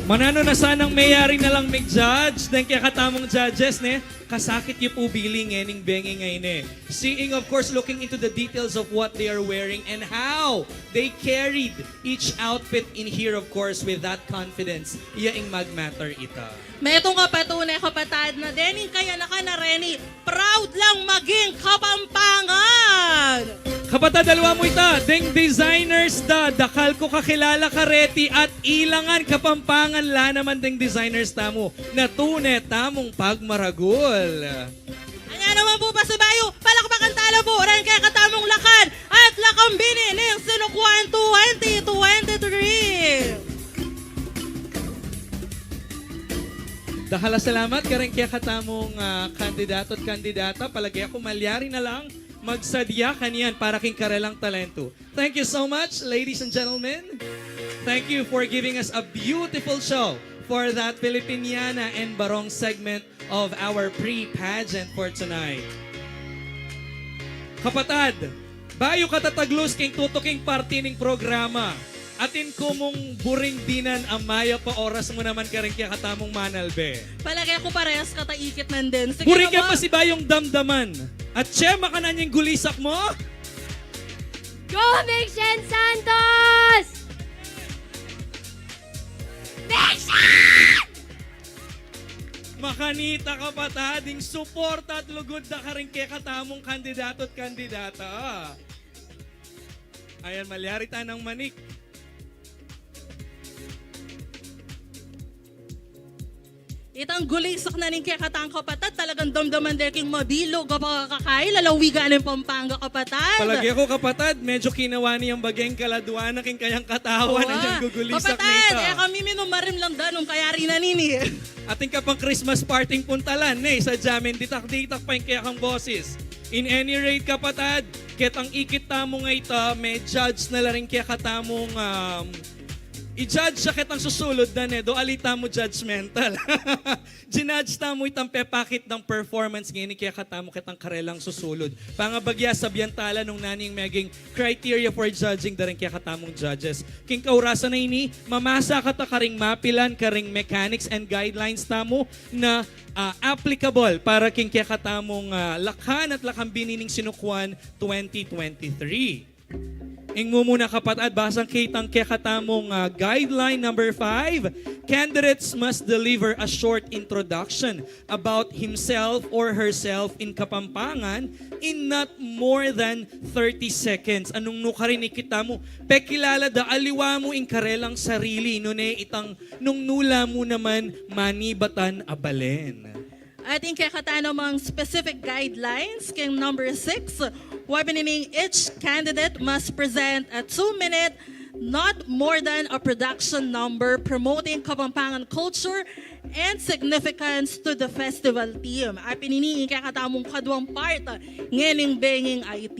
Manano na sanang mayari na lang mag-judge dahil kaya katamong judges, ne? Kasakit yung po biling ning bengi ngayon, eh. Seeing, of course, looking into the details of what they are wearing and how they carried each outfit in here, of course, with that confidence. Iyaing mag-matter ita. Metong kapatunay kapatad na dening kaya na ka na Reni, proud lang maging Kapampangan! Kapatid, dalawa mo ita, ding designers da, dakal ko kakilala ka reti at ilangan kapampangan la naman ding designers tamo, na tunay tamong pagmaragol. Anya naman po pasibayo, palakpakan tala po, rin kaya katamong lakan at lakambini ng Sinukwan 2023! Dahala salamat, karing kaya katamong kandidato at kandidata, palagi ako malyari na lang, magsadya kanyan para king karelang talento. Thank you so much, ladies and gentlemen. Thank you for giving us a beautiful show for that Filipiniana and Barong segment of our pre-pageant for tonight. Kapatad, bayo katataglos king tutuking party ning programa. Atin ko mong buring dinan ang maya pa oras mo naman karing kaya katamong manalbe. Palagay ko parehas kataikit nandun. Sige Buring na ka pa si Bayong damdaman. At siya, makanan yung gulisak mo? Go, Mixen Santos! Makanita ka pa tading suporta at lugod na ka rin kaya katamong kandidato at kandidata. Ayan, malyari ta ng manik. Itang gulisak na ning kaya katang kapatad, talagang damdaman deking mabilog kapag kakay, lalawigan ng Pampanga kapatad. Palagi ko kapatad, medyo kinawa niyang bageng kaladuan na king kayang katawan na niyang gugulisak na kapatad, ita. kami minumarim lang danong kaya rin na nini. Ating kapang Christmas parting puntalan, sa jamin ditak-ditak pa yung kaya kang boses. In any rate kapatad, ketang ikit tamo nga ita, may judge na laring kaya katamong i-judge siya kitang susulod na do alita mo judgmental. Ginudge tamo itang pepakit ng performance ngayon kaya katamo kitang karelang susulod. Pangabagya sa biyantala nung naning maging criteria for judging da rin kaya katamong judges. King kaurasan na ini, mamasa kata karing mapilan, karing mechanics and guidelines tamo na applicable para king kaya katamong lakhan at lakambini ning Sinukwan 2023. Ing mo muna kapatid, basang kitang kekatamong guideline number 5. Candidates must deliver a short introduction about himself or herself in Kapampangan in not more than 30 seconds. Anong nukarin kita mo? Pekilala da aliwa mo in karelang sarili. Itang nung nula mo naman manibatan abalen. Ating kaya namang specific guidelines, king number 6, wabinining each candidate must present a 2-minute, not more than a production number promoting Kapampangan culture and significance to the festival team. Ay pininiing kaya katamong kadwang part, ngening benging IT.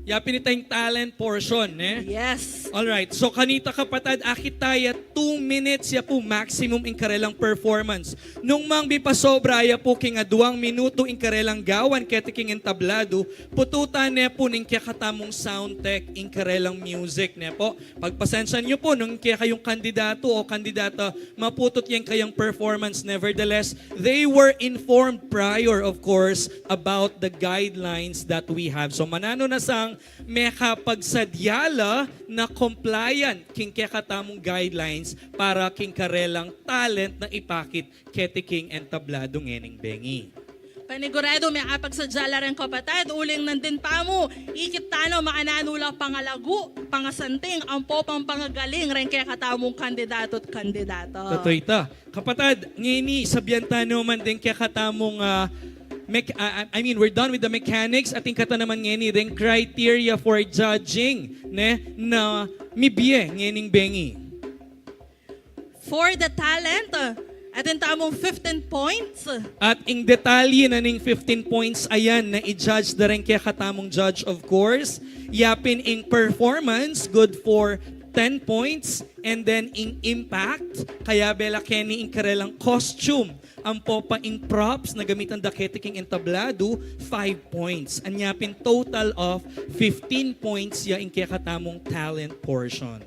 Yapin itang talent portion, Yes. Alright, so kanita kapatid, akit tayo 2 minutes ya po maximum in karelang performance. Nung mang bipasobra ya po king 2 minuto in karelang gawan ketiking entablado, pututan ne po ning kaya katamong sound tech in karelang music ne po. Pagpasensyan nyo po nung kaya kayong kandidato o kandidata, maputot yung kayang performance. Nevertheless, they were informed prior, of course, about the guidelines that we have. So manano na sang may kapagsadyala na compliant king kekatamong guidelines para king karelang talent na ipakit ketiking entablado ngening bengi. Panigurado may kapagsadyala rin kapatid, uling nandin pa mo, ikit tano makananula pangalagu, pangasanting, ang popang pangagaling rin kaya katamong kandidato at kandidato. Tatoy ta. Kapatid, ngini, sabyan tano man din kaya katamong we're done with the mechanics. Ating kata naman ngeni rin criteria for judging na mibye ngening bengi. For the talent, atin tamong 15 points. At ing detalye na ning 15 points ayan na i-judge na rin kaya katamong judge of course. Yapin ing performance, good for 10 points. And then ing impact, kaya bela keni ing karelang costume. Ang popa ing props na gamitan da ketiking entablado, 5 points. Anyapin total of 15 points ya ing kaya katamong talent portion.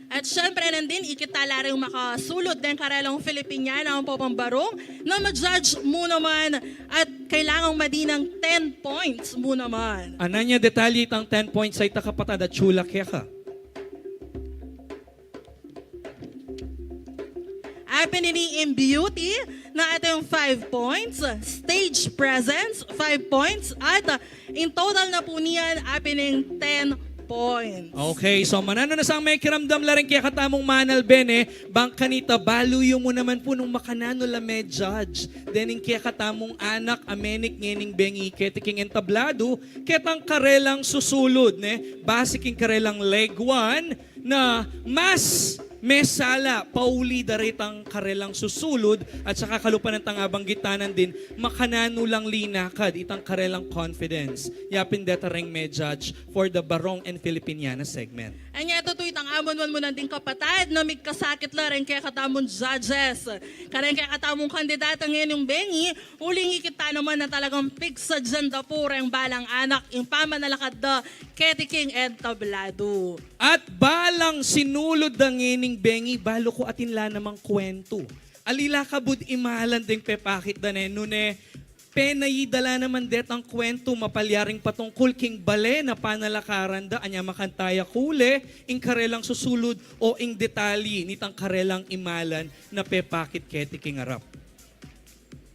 At syempre nandin, ikitala rin makasulod din karelang Filipiniana ang popang barong na ma-judge mo naman at kailangang madinang 10 points mo naman. Ananya detalye itang 10 points ay takapatada chula kaya ka. Happening in beauty na ating 5 points, stage presence 5 points, at in total na po niyan happening 10 points. Okay, so manano na sang may kiramdam la rin kaya katamong manal bene, bang kanita baluyo mo naman po nung makanano la may judge. Dening kaya katamong anak, amenik ngening bengi, ketiking entablado, ketang karelang susulod, basiking karelang leg 1, na mas mesala, pauli daritang karelang susulod at saka kalupan ng tangabang gitanan din, makanano lang linakad itang karelang confidence. Yapin deta ring may judge for the Barong and Filipiniana segment. Anya ito itang amon mo nanding kapatid na may kasakit la rin kaya katamong judges. Karen kaya katamong kandidata ngayon yung bengi, uling ikita naman na talagang pig sa agenda po rin balang anak, yung pamanalakad da ketiking entablado. At balang sinulod ng ngening bengi, balo ko atinla namang kwento. Alila kabud imahalan ding pepakit da nune, penayidala naman det ang kwento mapalyaring patungkol king bale na panalakaran da, anya makantaya kule, ing karelang susulod o ing detalye nitang karelang imalan na pepakit keti king arap.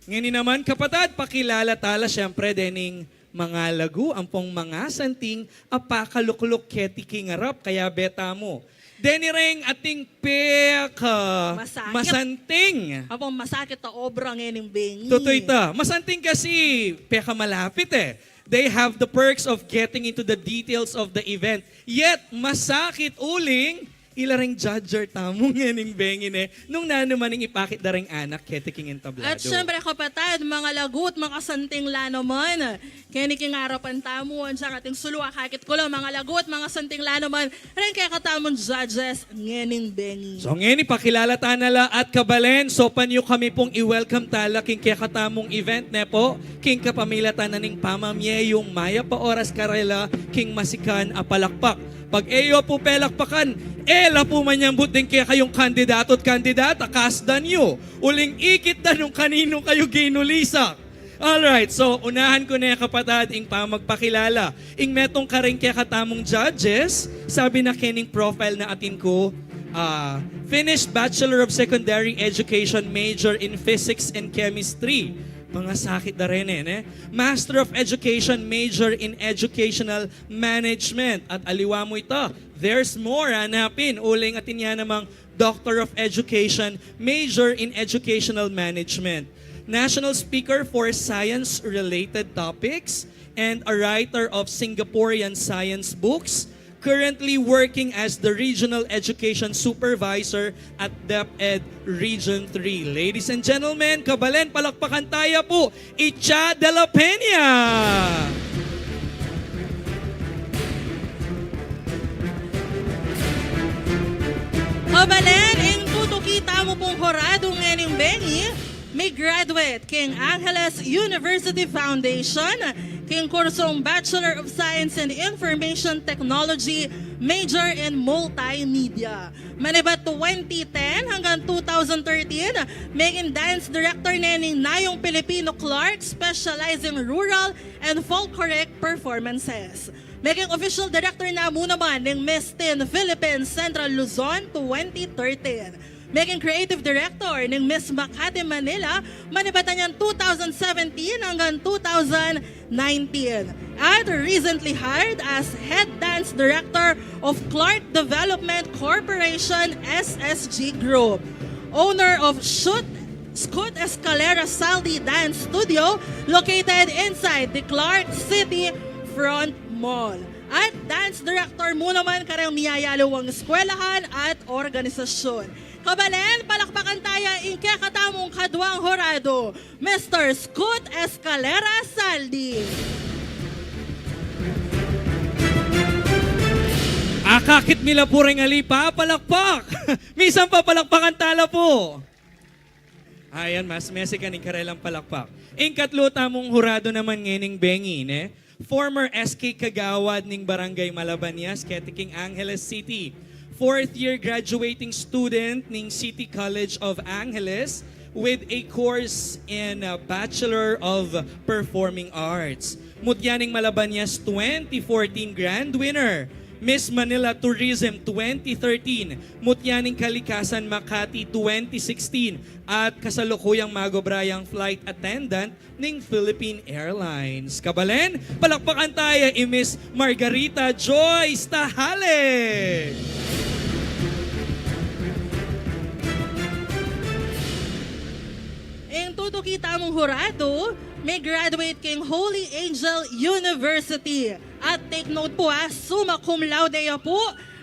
Ngayon naman kapatid, pakilala tala syempre dening mga lagu, ang pong mga santing apakalukluk keti king arap, kaya beta mo. Deni Reng ating peka. Masakit. Masanting. Apong masakit na obra ngayon bengi. Totoo ito. Masanting kasi peka malapit eh. They have the perks of getting into the details of the event. Yet, masakit uling ilaring judger tamong nganing bengin eh. Nung nanumaning ipakit da ring anak, ketiking entablado. At syempre kapatid, mga lagut, mga santing lanoman. Keniking arapan tamuan sa ating sulwa kakit ko lang, mga lagut, mga santing lanoman. Rin kaya katamon judges, nganing bengi. So ngayon, ipakilala ta nala at kabalen. So panyo kami pong i-welcome tala king kaya katamong event ne po. King kapamila tananing pamamye yung Maya pa oras karela king masikan apalakpak. Pag eyo po pelakpakan, ela po manyambut din kaya kayong kandidato at kandidata, kasdan nyo. Uling ikit na nung kanino kayo ginulisak. Alright, so unahan ko na yung kapatid ing pamagpakilala. Ing metong karing kaya katamong judges, sabi na kening profile na atin ko, finished Bachelor of Secondary Education major in Physics and Chemistry. Mga sakit na rin eh. Master of Education major in Educational Management. At aliwa mo ito, there's more, hanapin. Uling atin yan namang Doctor of Education major in Educational Management. National Speaker for Science-related topics and a writer of Singaporean science books. Currently working as the Regional Education Supervisor at DepEd Region 3. Ladies and gentlemen, kabalen, palakpakan tayo po, Icha de la Peña! Kabalen, ing tutukita mo pong horado ngayon bengi, may graduate king Angeles University Foundation, king kursong Bachelor of Science in Information Technology, major in Multimedia. Manibat 2010 hanggang 2013, maging dance director nening Nayong Filipino Clark, specializing rural and folkloric performances. Maging official director na muna naman ng Miss Teen Philippines Central Luzon 2013. Maging creative director ng Miss Makati Manila, manibatan niyan 2017 hanggang 2019. At recently hired as head dance director of Clark Development Corporation SSG Group. Owner of Scoot Escalera Saldi Dance Studio located inside the Clark City Front Mall. At dance director mo naman karang niyayalawang eskwelahan at organisasyon. Kabalen, palakpakan tayo in kakatamong kadwang horado, Mr. Scoot Escalera Saldi. Akakit mila po rin alipa, palakpak! Minsan pa palakpakan tala po! Ayan, mas mesi ka ni karelang palakpak. Ing katlo tamong hurado naman nganing bengi, ne? Former SK Kagawad ning Barangay Malabanyas, Ketiking Angeles City. Fourth year graduating student ning City College of Angeles with a course in Bachelor of Performing Arts. Mutyaning Malabanyas 2014 Grand Winner. Miss Manila Tourism 2013, Mutyaning Kalikasan Makati 2016, at kasalukuyang magobrayang flight attendant ng Philippine Airlines. Kabalen, palakpakan tayo Miss Margarita Joyce Tahale. Ing tutukita mong hurado, may graduate king Holy Angel University. At take note po summa cum laude po.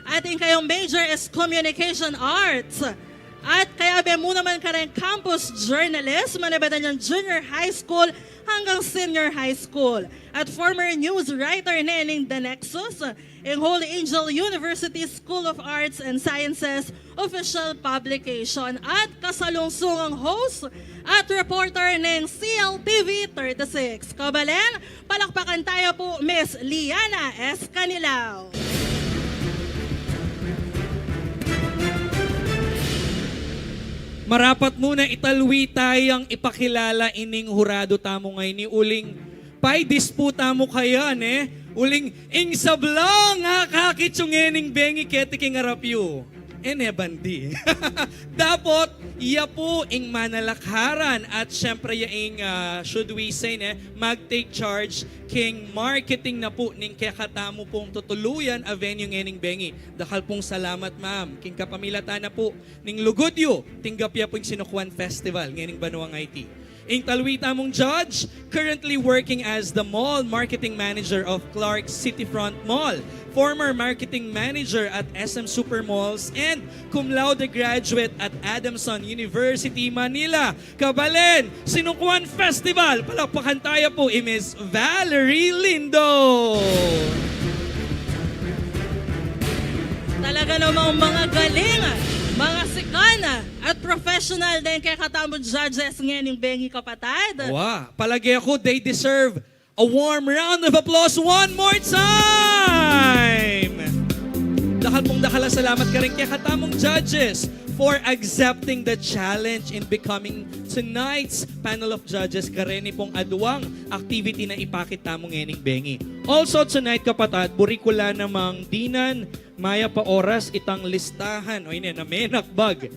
Ating kayong major is Communication Arts. At kaya be mo naman ka rin campus journalist, manibatan niyang junior high school hanggang senior high school. At former news writer nening The Nexus, in Holy Angel University School of Arts and Sciences official publication. At kasalungsungang host at reporter ng CLTV 36. Kabalen, palakpakan tayo po Miss Liana S. Canilao. Marapat muna italwi tayong ipakilala ining hurado tamo ngay ni uling pay disputa mo kaya ne uling ing sablang kakakitsungening bengi ketiking arapyo. Bandi. Dapot, iya po ing manalakaran at syempre ing, should we say, mag-take charge king marketing na po ning kakatamo pong tutuluyan a venue ngening bengi. Dakal pong salamat ma'am. King kapamilata na po ning lugudyo, tinggapya po yung Sinukuan Festival ngening Banuang IT. Ing talwita mong judge, currently working as the mall marketing manager of Clark Cityfront Mall, former marketing manager at SM Supermalls, and cum laude graduate at Adamson University, Manila. Kabalen, Sinukuan Festival, palakpakan tayo po Miss Valerie Lindo. Talaga namang mga galing, mga sikana at professional din kay katamo judges ngayon yung bengi kapatid. Wow, palagi ako, they deserve a warm round of applause one more time! Dakal pong dakala, salamat ka rin kay katamong judges for accepting the challenge in becoming tonight's panel of judges. Kareni pong aduang activity na ipakita mo ngening bengi. Also tonight kapatid, burikula namang dinan, maya pa oras itang listahan. O yun na menakbag.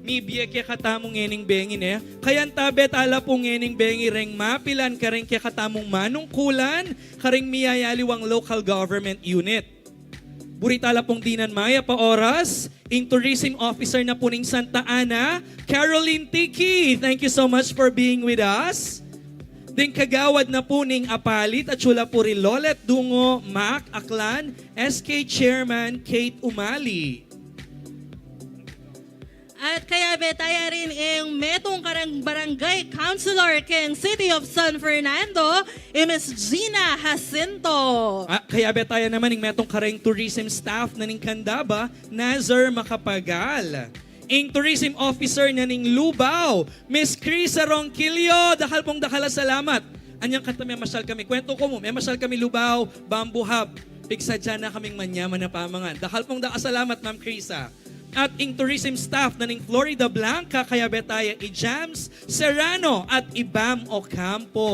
Mi biye katamong ngening bengi ne. Kayan tabe tala po ngening bengi reng mapilan ka rin katamong manungkulan, karing miyayaliwang local government unit. Buritala pong dinan maya pa oras, ing tourism officer na po ning Santa Ana, Caroline Tiki. Thank you so much for being with us. Ding kagawad na po ning Apalit at Chula Puri Lolet Dungo, Mac Aklan, SK Chairman Kate Umali. At kaya betaya rin ang metong karang barangay councilor keng City of San Fernando, Miss Gina Jacinto. Kaya betaya naman ning metong kareng tourism staff na ning Candaba, Nazar Makapagal. Ing tourism officer na ning Lubao, Miss Crisa Ronquillo. Dakal pong dakala salamat. Anyang kanta may masyal kami. Kwento ko mo, may masyal kami Lubao, Bamboo Hub. Pigsadya na kaming manyaman na pamangan. Dakal pong dakasalamat, Ma'am Crisa. At ing tourism staff na ning Florida Blanca, kaya betaya i-Jams Serrano at Ibam Ocampo.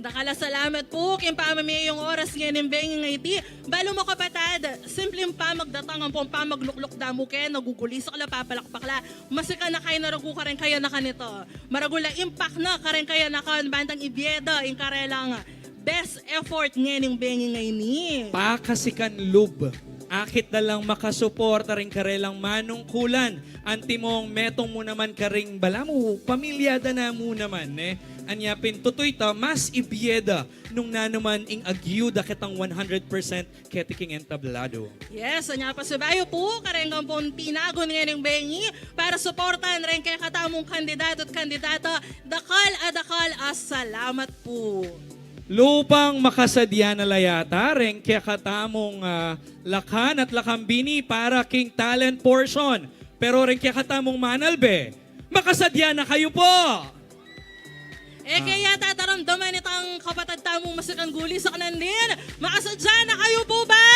Dakala salamat po kung pamamaya yung oras ngayon ng bengi ngayti. Balo mo kapatid, simpleng pamagdatangan po, pamaglukluk damo kayo, naguguli sa kala, papalakpakla. Masika na kayo naragu ka rin kaya na kanito. Maragula impact na ka rin kaya na kan, bandang ibieda, yung karelang best effort ngayon ng bengi ngayon. Pakasikan lub. Akit na lang makasuporta rin karelang manungkulan. Antimong metong mo naman karing bala mo, pamilyada na mo naman. Anyapin tutoy ta, mas ibieda nung nanuman ing agyuda kitang 100% ketiking entablado. Yes, anya pa sabayo po, karenggang pong tinagon ngayon ng bengi para suportan rin kay katamong kandidato at kandidata. Dakal salamat po. Lupang makasadya na layata rin kaya katamong lakan at lakambini para king talent portion. Pero rin kaya katamong manalbe, makasadya na kayo po! Kaya tataramdaman itang kapatid tamong masikan guli sa kanan din. Makasadya na kayo po ba?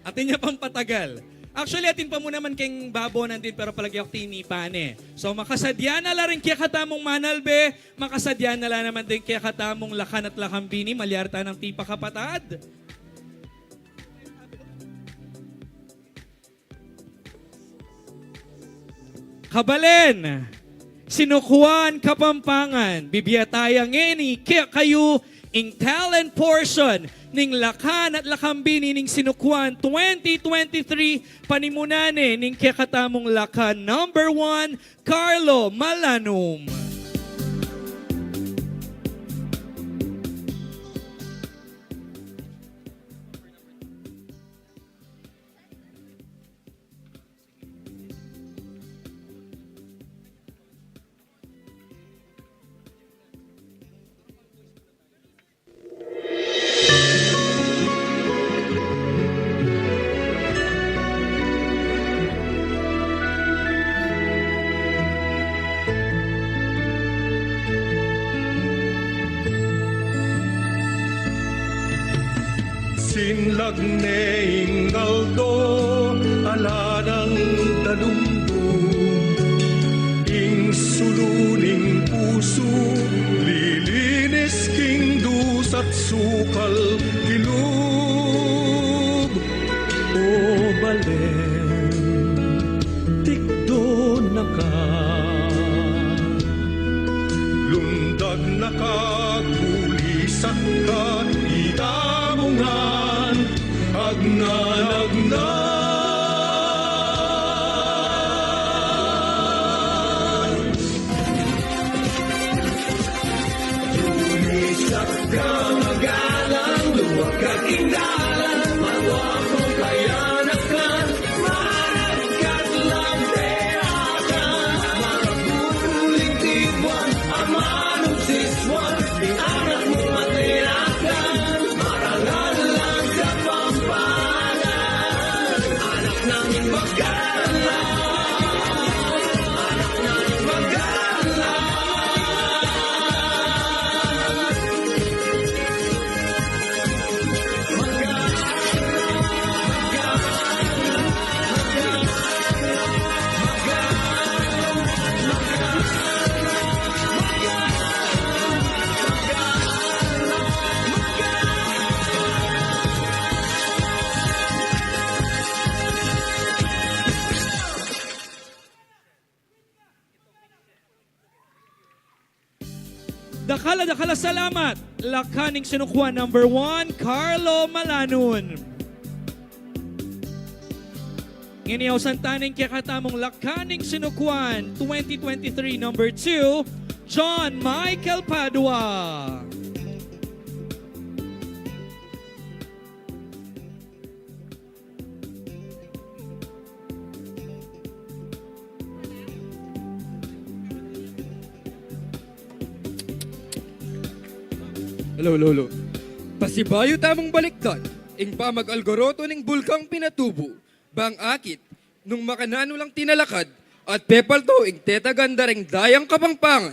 Atin niya pang patagal. Actually, atin pa mo naman keng babo nandin pero palagi ako tinipan So, makasadya na la rin kaya katamong manalbe, makasadya na la naman din kaya katamong lakan at lakambini, malyarta ng tipa kapatad. Kabalen, Sinukuan Kapampangan, bibiyataya ngeni kaya kayo ing talent portion ning lakan at lakambini ning Sinukuan 2023 panimunane ning kaya katamong lakan number 1, Carlo Malanum. Sinlag neing galdo, alanang dalumdum, ing suluning puso, lilinis king du sa at sukal kilub. O balen, tikdo na ka, lundag na ka, kulisan ka, itamungan, agnanagnan. Dakala, salamat. Lakaning Sinukwan number 1, Carlo Malanon. Nginiyaw santaning kaya katamong Lakaning Sinukwan 2023 number 2, John Michael Padua. Lolo. Pasibayo tamang baliktad, ing pamag-algoroto ning bulkang pinatubo, bang akit, nung makanano lang tinalakad, at pepalto ing tetaganda ring dayang kapangpangan.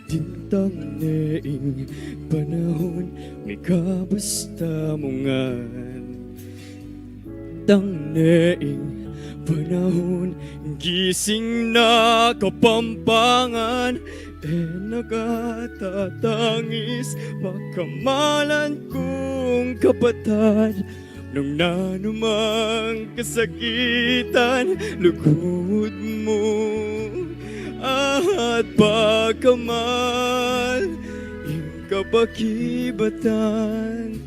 Dintang neing panahon, may kabasta mongan. Tang neing panahon, gising na kapampangan, nagatatangis, pakamalan kong kapatid. Nung nanumang kasakitan, lugod mo, at pagkamal, ing kapakibatan.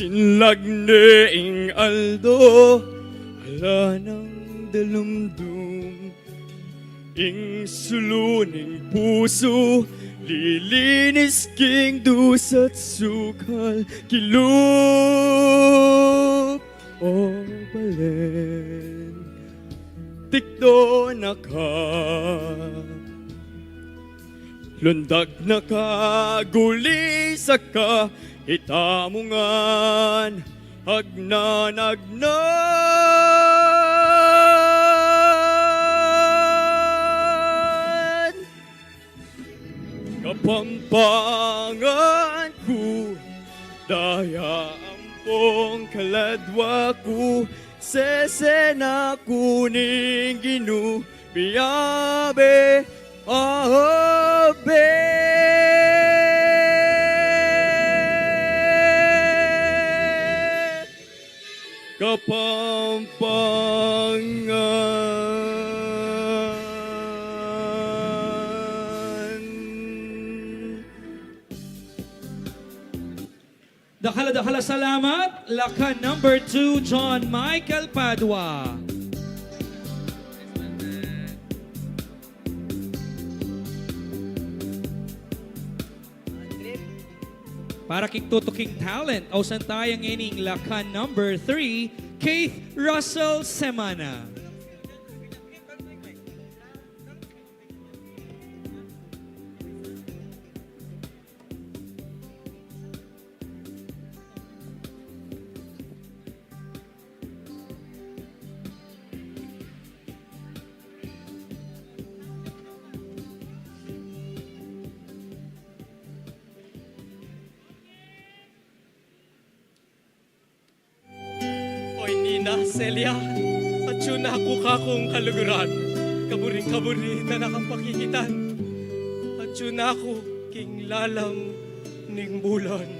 Sinlagneing aldo, ala ng dalumdum, ing suluning puso, lilinis king dusat sukal, kilup o balen, tikdo na ka, lundag na ka, gulisa ka, itamungan, agnanagnan. Kapampangan ko, daya ampong kaladwa ko, sesena kuning ginu, biyabe, ahabe. Kapampangan. Dakala, salamat. Lakan number 2, John Michael Padua. Para king tutuking talent, o santayang ining Lakan number 3, Keith Russell Semana. da Celia, at yun ako kakong kaluguran, kaburing-kaburi na nakapakikitan, at yun ako king lalam ning bulan.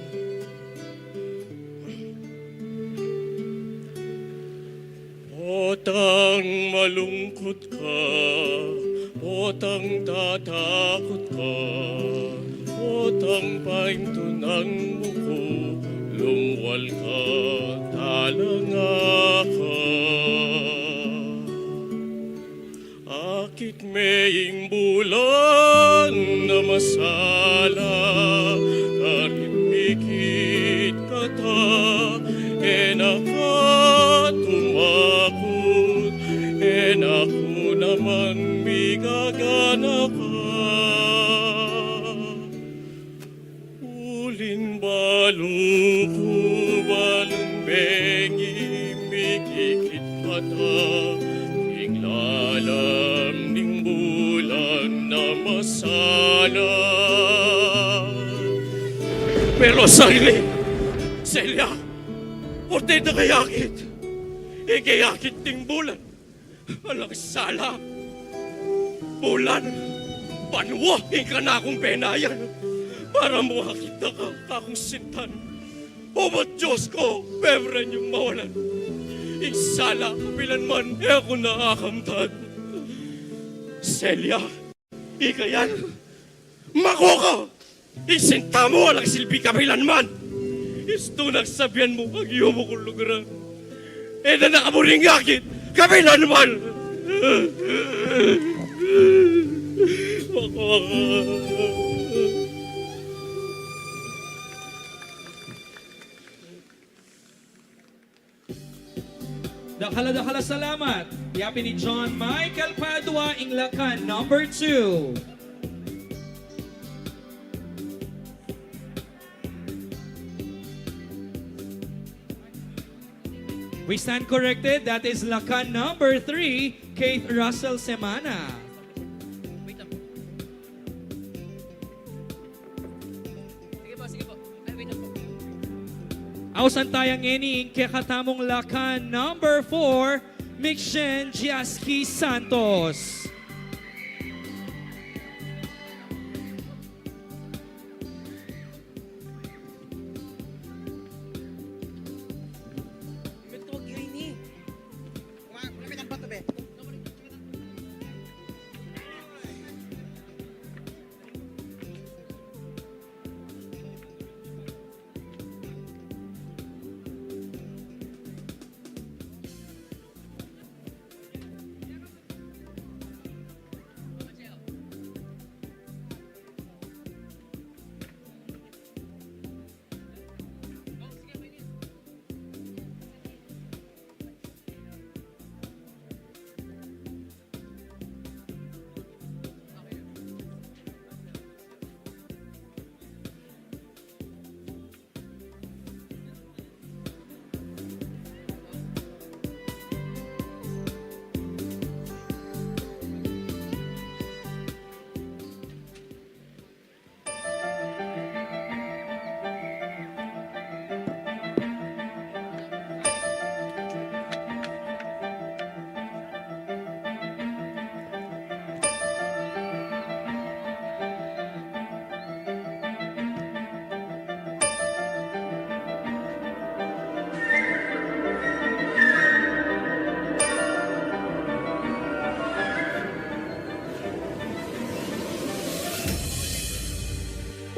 Otang malungkot ka, otang tatakot ka, otang paimtunang muko, lumwal ka, talanga ka. Akit maying bulan na masala, kahit mikit ka ta, tumakot, ako naman migagana ka. Ulin baluko, balon bengi, mikikit ka ta, tinglalam ning bulan na masala. Pero sarili, Celia, orte na kayakit, ikayakit ting bulan, alang sala, bulan, panuwahin ka na akong penayan, para muhakit na ka akong sintan. O ba't Diyos ko, pebren yung mawalan, iksala, kapilan man, ako nakakamtan. Celia, ikayan, mako ka, isinta mo, alang silbi kapilan man. Isto nagsabihan mo ang iyo mo kong lugaran. E na nakamuring yakit, kami na naman! Dakhala salamat. Yapi ni John Michael Padua, Inglacan, number 2. We stand corrected. That is Lacan number 3, Keith Russell Semana. Ausan tayang ini kekatamong Lacan number 4, Mixen Jiaski Santos.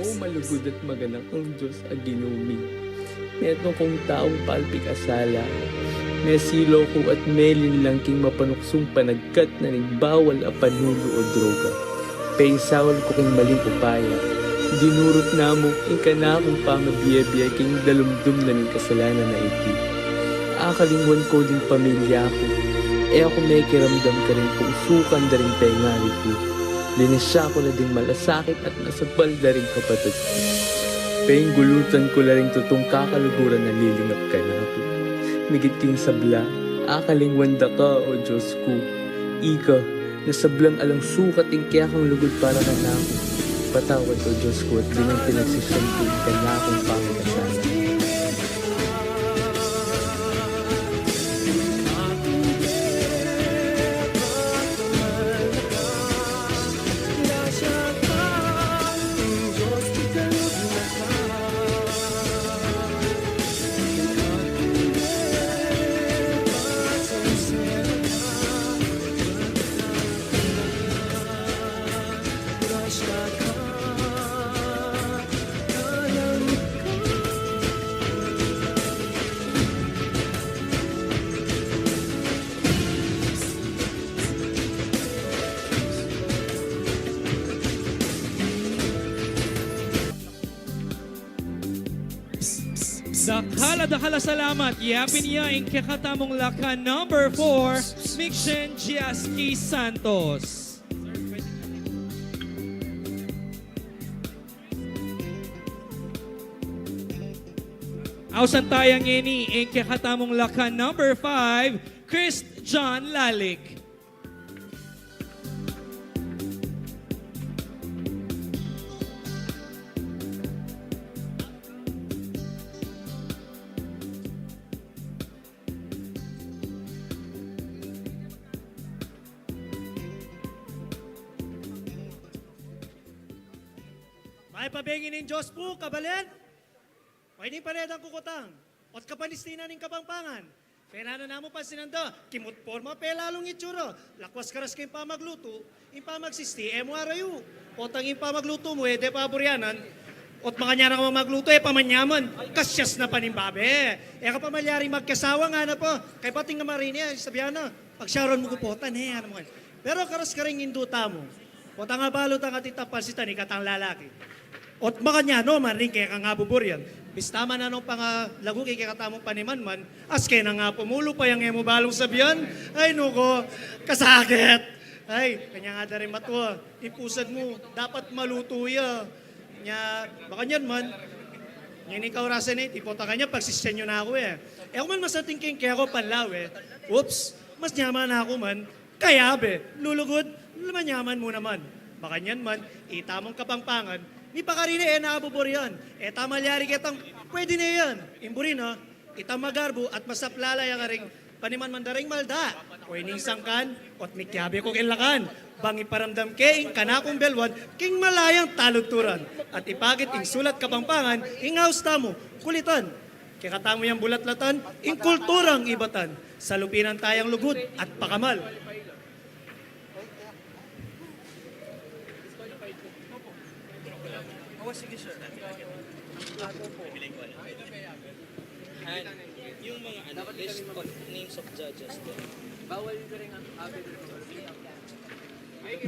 O malugod at maganak ang Diyos aginumi. Netong kong taong palpik asala, may silo ko at melin lang king mapanuksong panagkat na ning bawal a panulo o droga. Paisawal ko king maling upaya, dinurot na mo king kanakong pamabiyabiyay king dalumdum na ning kasalanan na iti. Akalingwan ko ding pamilya ko, ako may kiramdam ka rin kung sukan da rin pengali ko. Linisya ko na din malasakit at nasabal na rin kapatid ko. Painggulutan ko na rin tutong kakaluguran na lilingap ka na ako. Migit king sabla, akalingwanda ka o Diyos ko. Ika, nasablang alang sukat ing kaya kang lugod para ka na ako. Patawad o Diyos ko at din ang pinagsisyon ko ka na akong pangalasan. Dakhala salamat. Yapin niya ang kakatamong lakan number 4, Mixen Giaski Santos. Ausan tayang ini ang kakatamong lakan number 5, Chris John Lalik. May pabengin ng Diyos po, kabalen. May paredang kukutang. Ot kapalistina ng kabangpangan. Perano namo pa sinando, kimot forma pelalong itsuro. Lakwas karas kayong pamagluto, yung pamagsisti, mo arayo. Otang yung pamagluto mo, de paboryanan. Ot makanyara ka magluto, pamanyaman. Kasyas na panimbabe. Kapamalyari magkasawa nga na po. Kay pating nga marinia, sabihan na, pagsyaron mo kupotan, ano mo. Pero karas ka rin induta mo. Otang nga balot ang atitapalsitan, ikatang lalaki. Ot makanyano, maring kaya ka nga buburyan. Bistama na nung pangalago kay katamong paniman as kaya na nga pumulo pa yung emo balong sabihan. Ay nuko, kasakit. Ay, kanya nga darin matwa. Ipusad mo, dapat maluto ya. Nya, baka nyan man, yan ikaw rasa na ipota kanya, pagsisyan nyo na ako eh. Ako man masatingking kaya ako panlaw eh. Oops, mas nyaman na ako man. Kaya be, lulugod, lumanyaman mo naman. Baka nyan man, itamong kapangpangan, ni pakarine naabubor yan. Tamalyari kitang, pwede na yan. Imburin ha, itamagarbo at masaplalay ang aring paniman mandaring malda. Pwedeng sangkan, at mikyabe ko kilakan. Bangi paramdam ing kanakong belwan, king malayang talugturan. At ipagit ing sulat kapangpangan, ing hausta mo, kulitan. Kikatamo yung bulatlatan, ing kulturang ibatan. Sa lupinan tayang lugod at pakamal. Yung mga list of names of judges.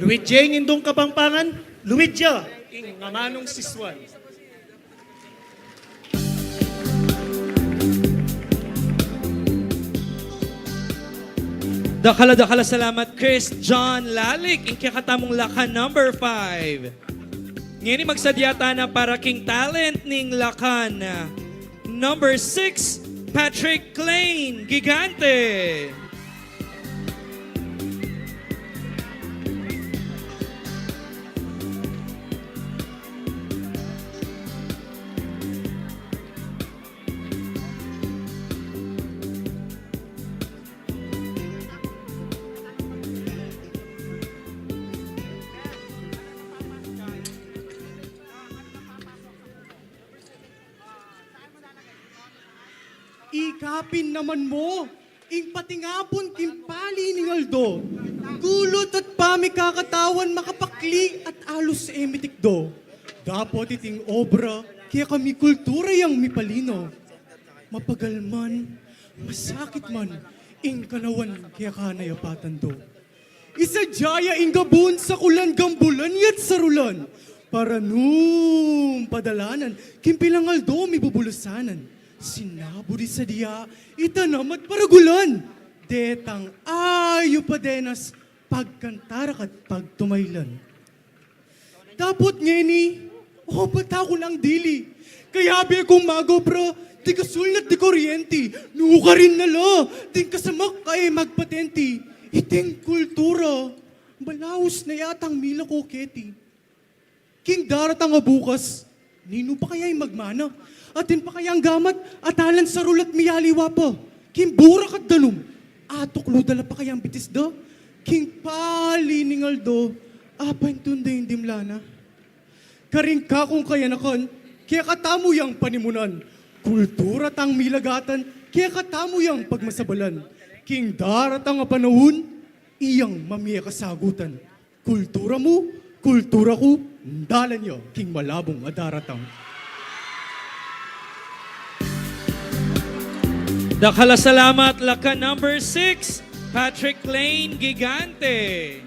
Luwid J. Indong Kapangpangan, Luwid J. Ing Mamanong Siswan. Dakhala salamat, Chris John Lalik. Ang kakatamong lakan number 5. Ngayon magsadyata na para king talent ning lakan. Number 6, Patrick Klein, Gigante. Ikapin naman mo, ing patingapon kimpali ni Aldo. Gulot at pamikakatawan makapakli at alus emitikdo. Dapat iting obra, kaya kami kultura yang mipalino. Mapagalman, masakit man, ing kanawan kaya kanayapatan do. Isa jaya ing gabun sa kulan gambulan yat sarulan. Para nung padalanan, kimpilang Aldo mibubulusanan. Sinaburi sa diya, itanam at paragulan. Detang ayo pa denas, pagkantarak at pagtumaylan. Dapat ngeni, patakon ang dili. Kaya bi akong magobra, di kasulnat di kuryente. Nuka rin nala, ting kasamak kay magpatenti. Iting kultura, balaos na yatang mila ko keti. King daratang nga bukas, nino pa kaya'y magmana? Atin pa kayang gamat, atalan sa rulat miyaliwa pa. King burak at danum, atok ludala pa kayang bitis do. King pali ning Aldo, apan tunday hindi mlana. Karing ka kung kaya nakon, kaya katamo yang panimunan. Kultura tang milagatan, kaya katamo yang pagmasabalan. King darat ang panahon, iyang mamiya kasagutan. Kultura mo, kultura ko, dalan nyo, king malabong adaratang. Dakhala salamat, lakan number 6, Patrick Klein, Gigante.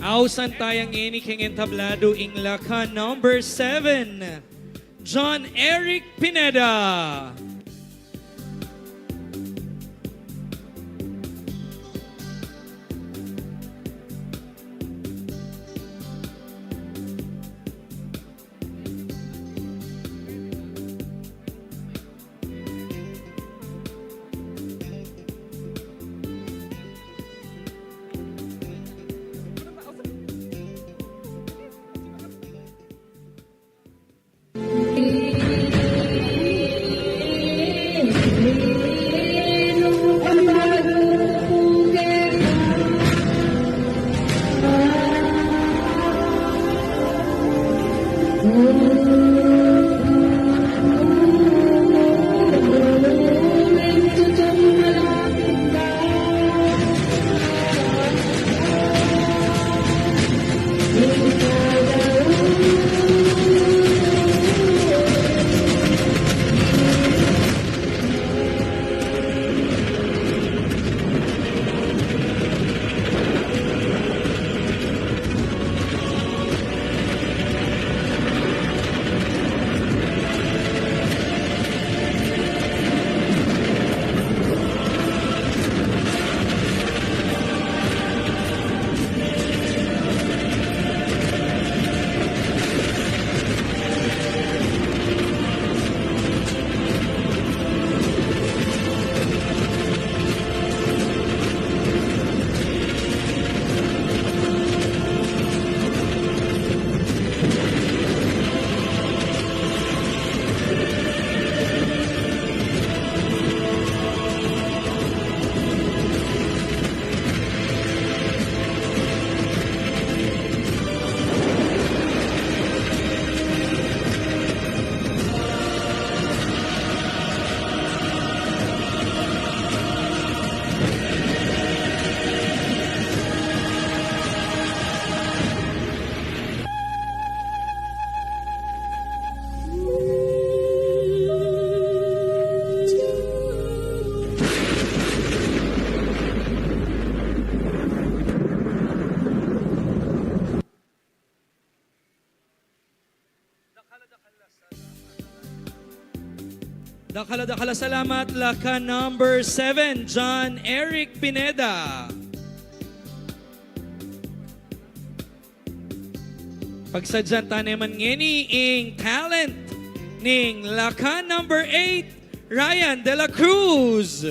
Ausan tayang ini king entablado ing lakan number 7, John Eric Pineda. Dakala salamat lakan number 7, John Eric Pineda. Pagsadyan taneman ngeni ing talent ning lakan number 8, Ryan De La Cruz.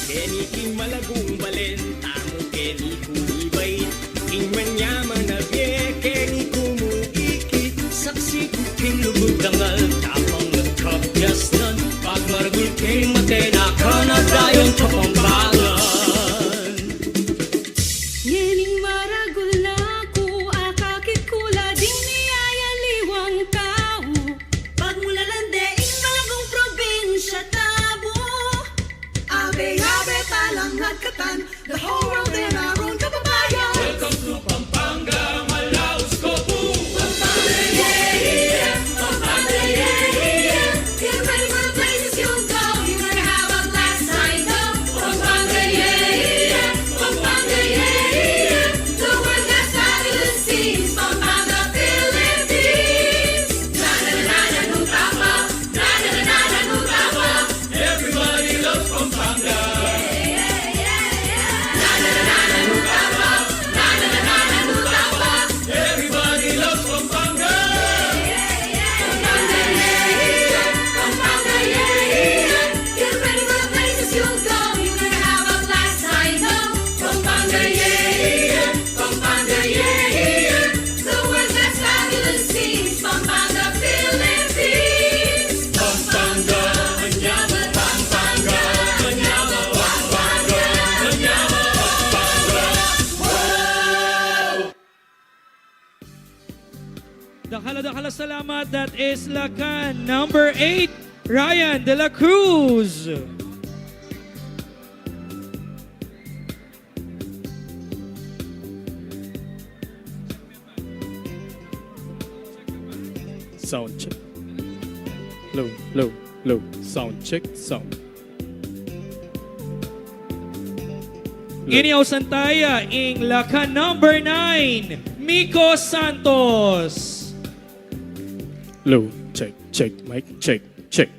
Kenny king malagong balen, tamo Kenny kumibay, king manyaman na bie, Kenny kumuikit, saksi king lubog dangal, tapang nagkapyas nun, pag maragul king matena, kanagayon kapambangan. Yening maragul na ko, akakit kula ding niyayaliwang tao. Pag mula lande, ing malagong probinsya tabo. Abe-abe talang nagkatan, the whole world in our own kababayan. Welcome to Pampanga, Malaus, Cebu. Pampanga, yeah, yeah. Pampanga, yeah, yeah. Get ready for the places you'll go. You're gonna have a blast, I know. Pampanga, yeah, yeah. Pampanga, yeah, yeah. The world has fabulous scenes. Pampanga, Philippines. Na-na-na-na, nutapa. Na-na-na-na, nutapa. Everybody loves Pampanga. Na-na-na-na, Dakala salamat. That is Lakan number 8, Ryan De La Cruz. Sound check. Low, low, low. Sound check, sound. Iniaw Santaya, ing Lakan number 9, Miko Santos. Low, check, check, mic, check, check.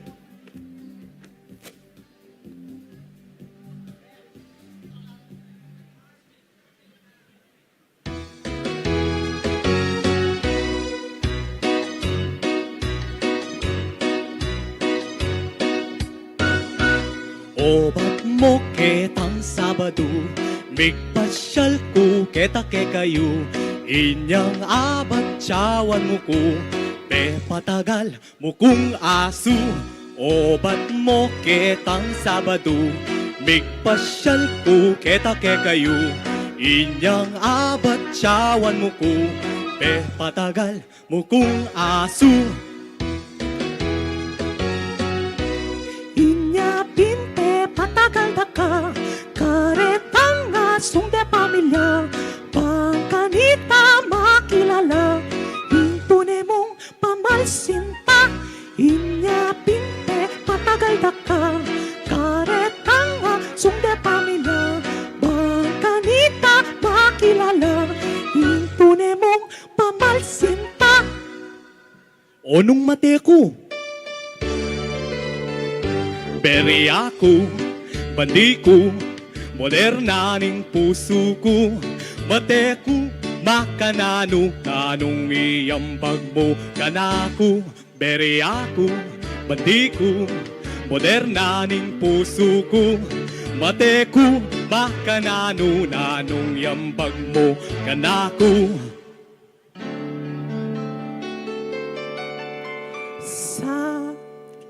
Obat mo ketang Sabado, migpasyal ko keta ke kayo, inyang abat tiyawan mo ko, pe patagal mo kung aso. Obat mo ketang Sabado, migpasyal ko keta ke kayo, inyang abat tiyawan mo ko, pe patagal mo kung aso. Inya pinte patagal da ka, karetang asong de pamilya, pangkanita makilala, intune mong pamalsinta. Inya pinte patagal da ka, karetang asong de pamilya, pangkanita makilala, intune mong pamalsinta. Onong mate ko? Beri ako, bandi ko, moderna ning puso ko, mate ko, makanano, kanong iyambag mo, kanako. Beri ako, bandi ko, moderna ning puso ko, mate ko, makanano, nanong iyambag mo, kanako. Sa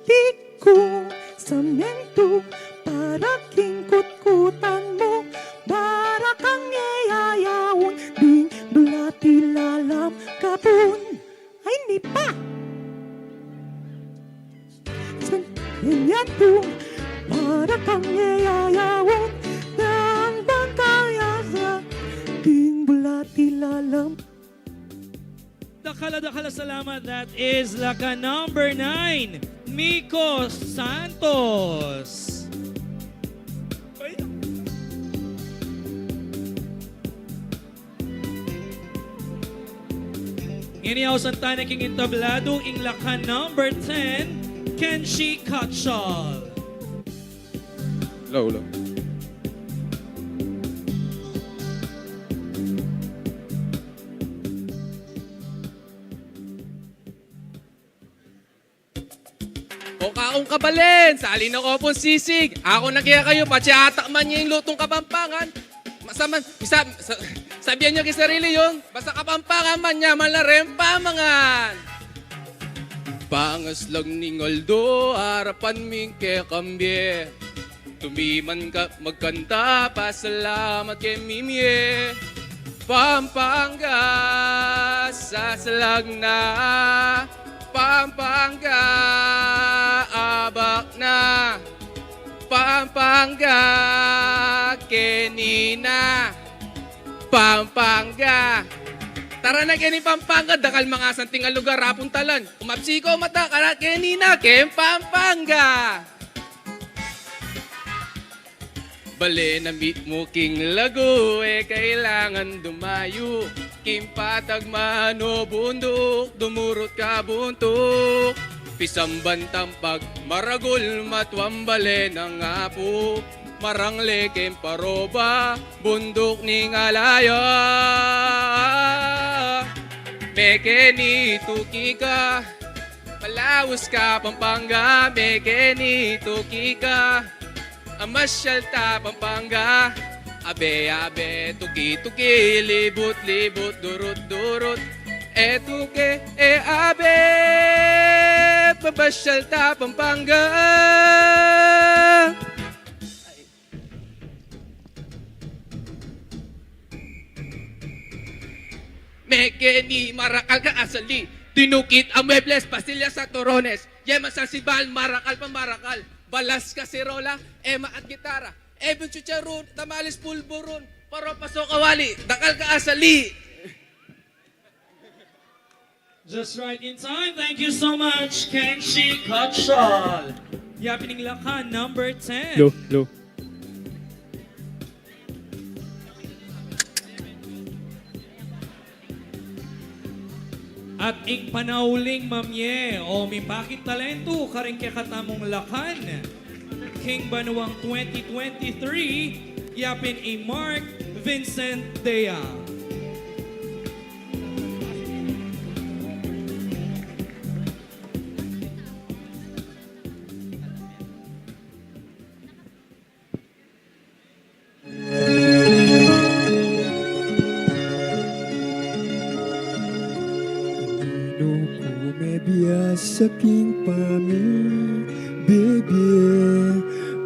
liko samento, para kingkut-kutan mo, para kang yayayawon, ding belati lalam kapun. Ay, ni pa! San kanya to, para kang yayayawon, dang bangkaya sa ding belati lalam. Dakala salamat. That is Lakan number 9, Miko Santos. Iniaw Santana king entablado, ing Lakan number 10, Kenshi Kachal. Low, low. O kaong kabalen, sali na ko pong sisig. Ako nagyaya kayo, patsiatak man niya yung lutong Kapampangan. Masaman, sabihan niyo kay sarili yun. Basta Kapampangan man niya, malarem pamangan. Pangas lang ni Ngoldo, harapan ming kay Kambye. Tumiman ka magkanta, pasalamat kay Mimye. Pampanga, sasalag na. Pampanga, abak na. Pampanga, kenina. Pampanga. Tara na kini Pampanga, dakal mga santing ang lugar, rapuntalan. Umapsiko mata, kara kenina, ken Pampanga. Bale na meet mo king lago, kailangan dumayo. Kimpatag mano bundok, dumurot ka buntok. Pisamban tampag, maragol matwambale ng apo. Marangle kemparoba, bundok ning alaya. Meke ni tukika, Palawas ka Pampanga, Meke ni tukika. Amasyal ta Pampanga, abe-abe, tuki-tuki, libot-libot, durot-durot. Etuke, abe, pabasyal ta Pampanga. Meke ni marakal ka asali, Dinukit ang Muebles, Pasillas at Torones, Yema sa Sibal, Marakal pa Marakal, Balas Kasirola, Ema at Gitara, Eben Chucharon, Tamales Pulburon, Paro Paso Kawali, Dakal ka Asali. Just right in time. Thank you so much, Kenshi Kachal. Yapining Lakan, number 10. Low. At ing panauling mamye o mipakit talento karing kakatamong lakan. King Banuang 2023, yapin a Mark Vincent Dea. Sa aking pamibigay,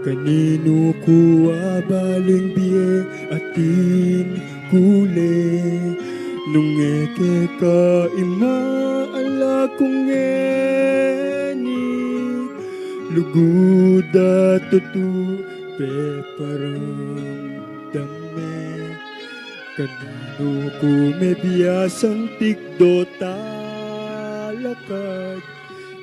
kanino ko abaling biye atin kule, nung eke ka imaala kong eni, lugod at tutu pe parang dame, kanino ko may biyasang tikdo talakad,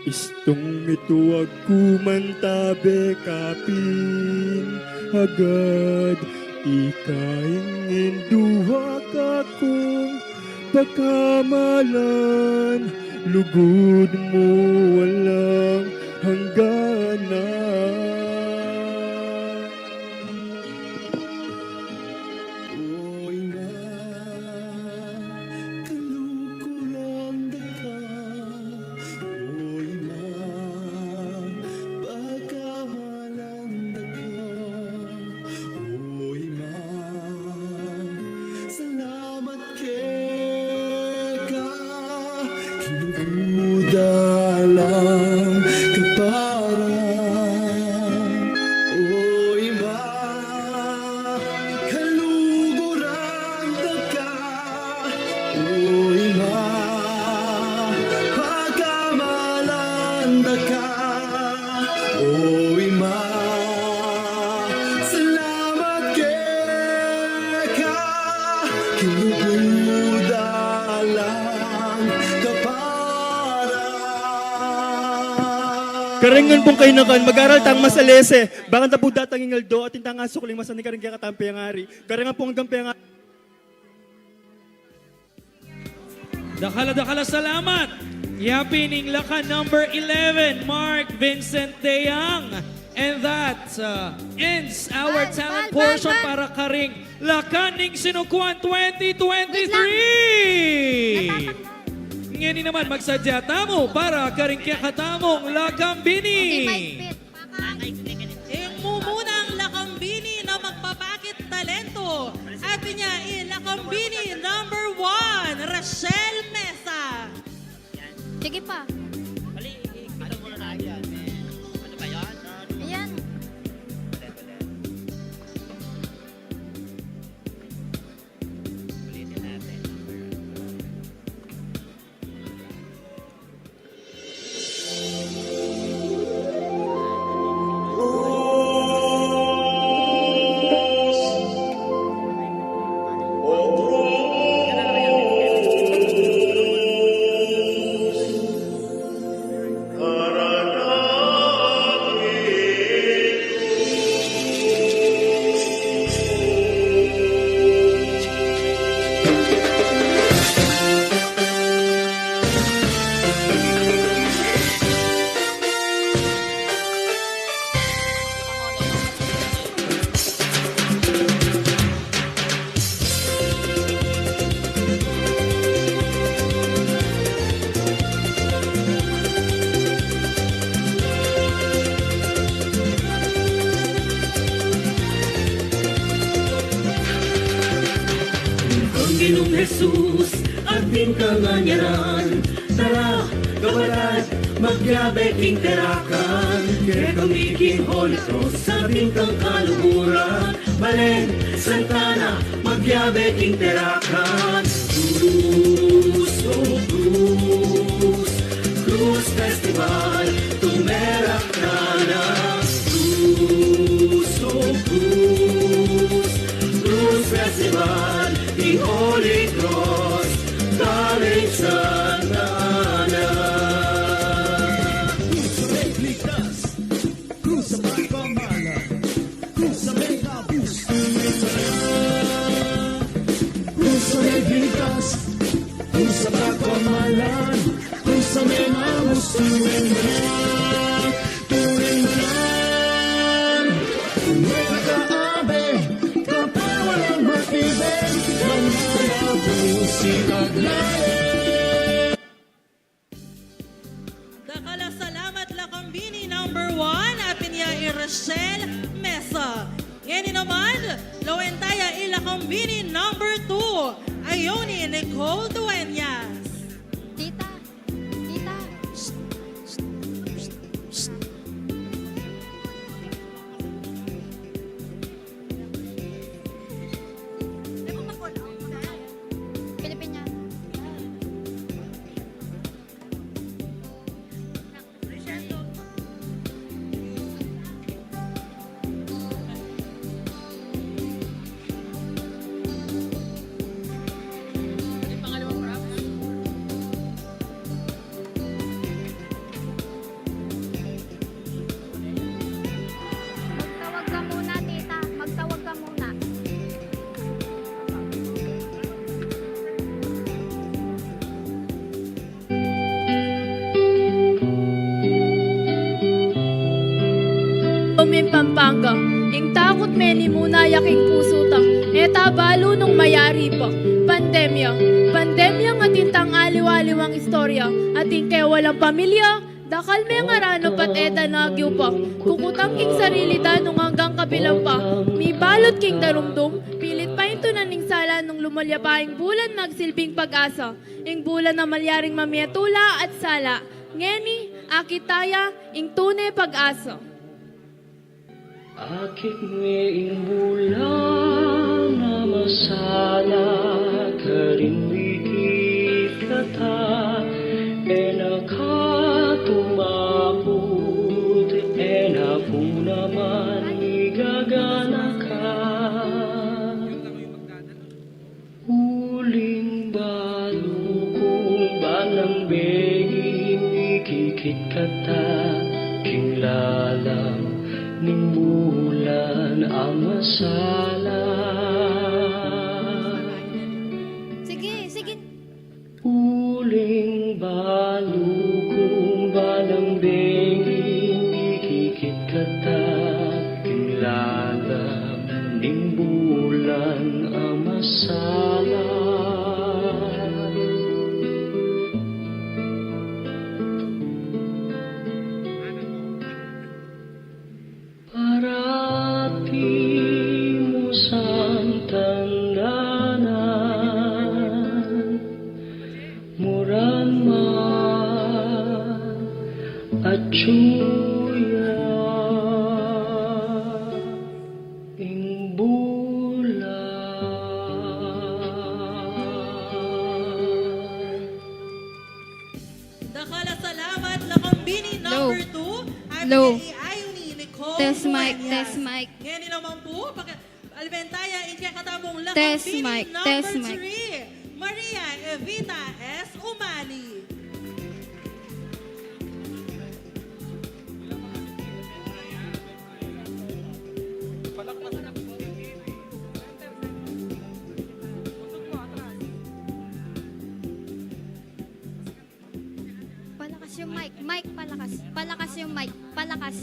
istong mituwag kumantabe kapin agad, ikaingin duha ka kong pagkamalan, lugod mo walang hangganan. Oy na, kalukulang daka, oy na, pagkamalang daka, oy na, salamat keka, kinudalang kaparang, oy ma, kalugurang daka, oy ma, pagkamalang daka, oy ma, salamat keka, kinudalang kaparang. Karengan pong kayo nakan, mag-aral tang masalese, bakang tapo datang ingaldo, at intang asukling masani karing kaya katampi ang ari. Karengan pong hanggang piyang ari. Dakala salamat. Yapining Lakan, number 11, Mark Vincent Deyang. And that ends our talent portion para karing Lakaning Sinukuan 2023. Ngayon naman magsadya tamo para karing kakatamong Lakambini. Mumunang Lakambini na magpapakit talento. At niya Lakambini number 1, Rachel Mesa. Sige pa. Ayan. Panginoong Jesus, ating kanganyaran, tara, kabalat, magyabe king terakan, kaya kami king Holy Cross, ating kang kaluguran, Balen, Santana, magyabe king terakan, Cruz, oh Cruz, Festival, tumerak na ng puso, Blues Festival, the Holy Cross, galing sa nanan. Cruz sa may ligtas, Cruz sa pagpamalan, Cruz sa may labus, Cruz sa may ligtas, Cruz sa pagpamalan, Cruz sa may labus, tuwingan, may nakaabay, kapal walang matibig, manalabos si Aglae. Dakala salamat Lakambini number 1 at Pinyai Rachel Mesa. Ngayon naman, Lawentaya Ilakambini number 2, Ayoni Nicole Dueñas. Tita, tita. Pilipinyana. Magtawag ka muna, tita. Magtawag ka muna. Umin Pampanga, ing takot meni muna yaking puso ta, eta balo nung mayari pa. Pandemya, pandemya nga tintang aliw-aliwang istorya, ating kaya walang pamilya, dakal may ngarano pat eta nagyo pa. Kukutang king sarili danong hanggang kabilang pa, mi balot king darumdum, pilit pa ito na ning sala nung lumalya pa ing bulan nagsilbing pag-asa, ing bulan na malyaring mamiatula at sala. Ngeni, akitaya, ing tunay pag-asa. Akit ngayong bulan na masala karinwikit kata tumaput po naman igagana ka Uling balukong banang benging ikikit kata kinglalang ning bulan ang masala. Sige, sige. Uling balukong balang benging ikikit kata kinglalang ning bulan ang masala. Parati mo sang tangganan, Muranma at Chuya, ing bulan. Dakala salamat Lakambini number 2 at Low. Ayoni Nicole Test mic, Dueñas. test mic. Ngayon naman po, Alventaya, ikakatamong Test Lakambini mic, number test mic. 3, Maria Evita S. Umali. Palakas yung mic. Mic, palakas. Palakas yung mic. Palakas.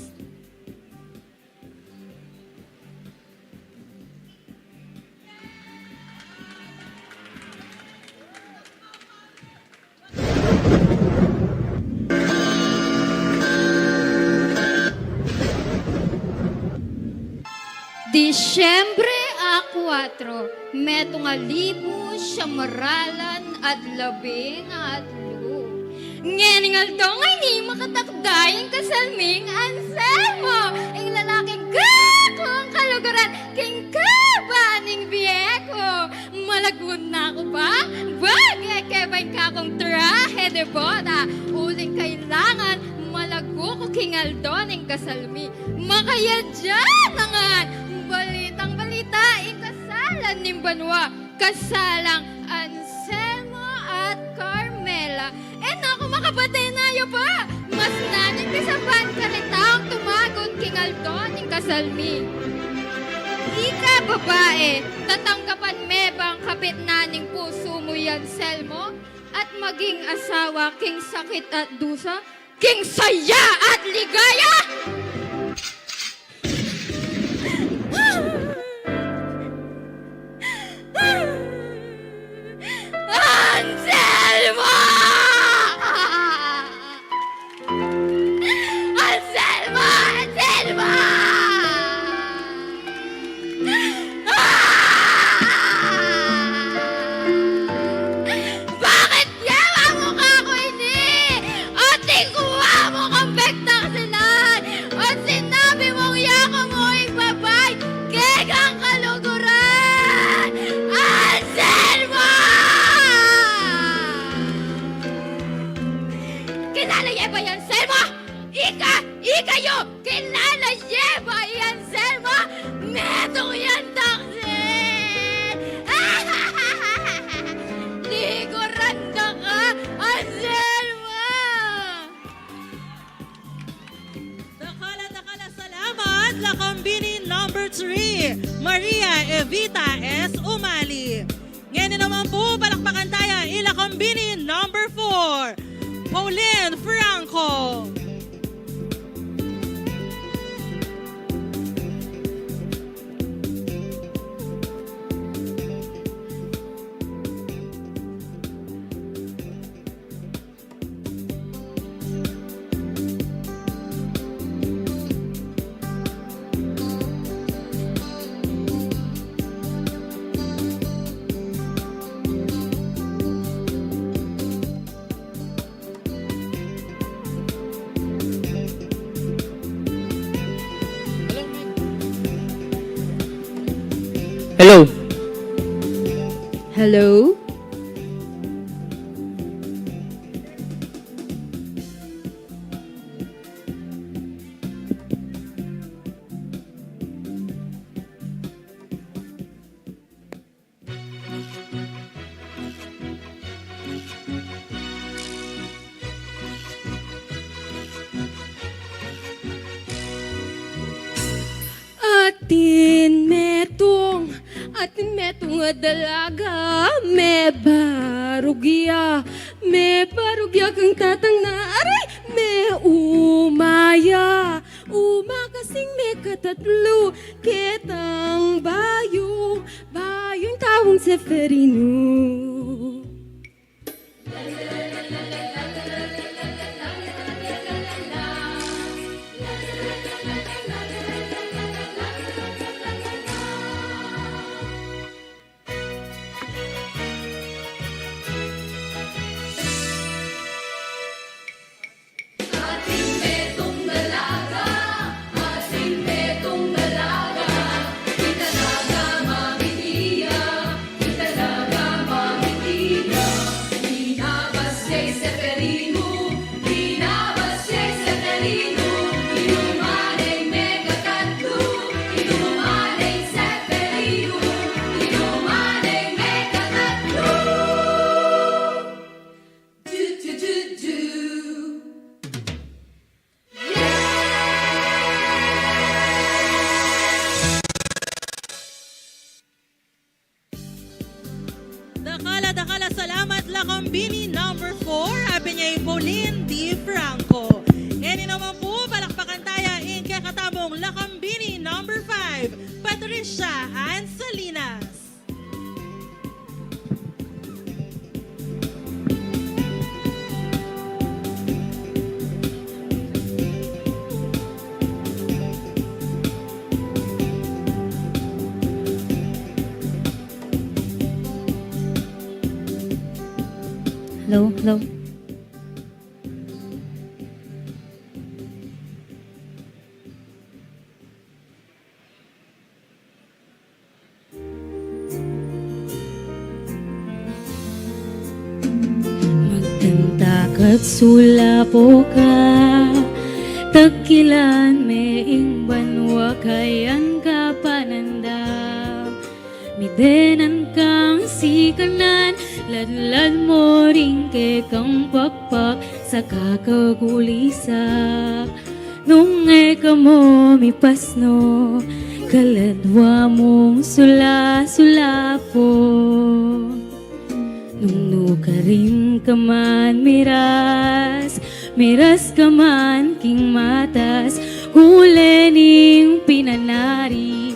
Disyembre a 4, metong 1,000 at 12. Ngening aldong ay ni makatakdayang kasalming Anselmo, ang lalaking gako ang kalugaran, king kabaning biyeko. Malagod na ako ba? Bagay kay akong trahe de boda. Uling kailangan, malago ko kingaldo ng kasalmi. Makayadyan nangan, balitang balita, ikasalan ni Banwa. Kasalang Anselmo at Carmela. Naku, makapatay na yun pa! Mas nanipisapan ka rin taong tumagon kingaldo ng kasalmi. Ika, babae, tatanggapan me bang kapit naning puso mo yan, Selmo? At maging asawa, king sakit at dusa, king saya at ligaya! Anselmo! Anselmo! Anselmo! Bakit yan ang mukha ko ini? At ikuha mo kang bektang silan. At sinabi mong yako mo ibabay. Kegang kaluguran. Anselmo! Kilala yeba yan, Selmo? Ikayo! Kilala yeba yan, Selmo? Metong yan, taksin! Liguranda ka, Anselmo! Dakala, salamat! Lakambini number 3, Maria Evita S. Umali. Ngayon naman po, palakpakan tayo, Ilakambini number 4, Pauline Franco. Hello? Hello? Atin metong dalaga, me barugya kang tatang na, aray, me umaya, umakasing me katatlo, ketang bayong tawang Seferino. Dakala, salamat Lakambini number 4, happy niya Pauline D. Franco. Ngayon naman po, palakpakan tayo in kakatabong Lakambini number 5, Patricia Ann Salinas. Hello? kat sulapo ka. Tagkilan meing banwa kayan ka pananda. Midenan kang sikanan, ladlad mo rin ke kang pakpak sa kakagulisak. Nung eka mo mipasno, kaladwa mong sula-sulapo. Nung ka rin ka man miras, miras ka man king matas, huli ning pinanari,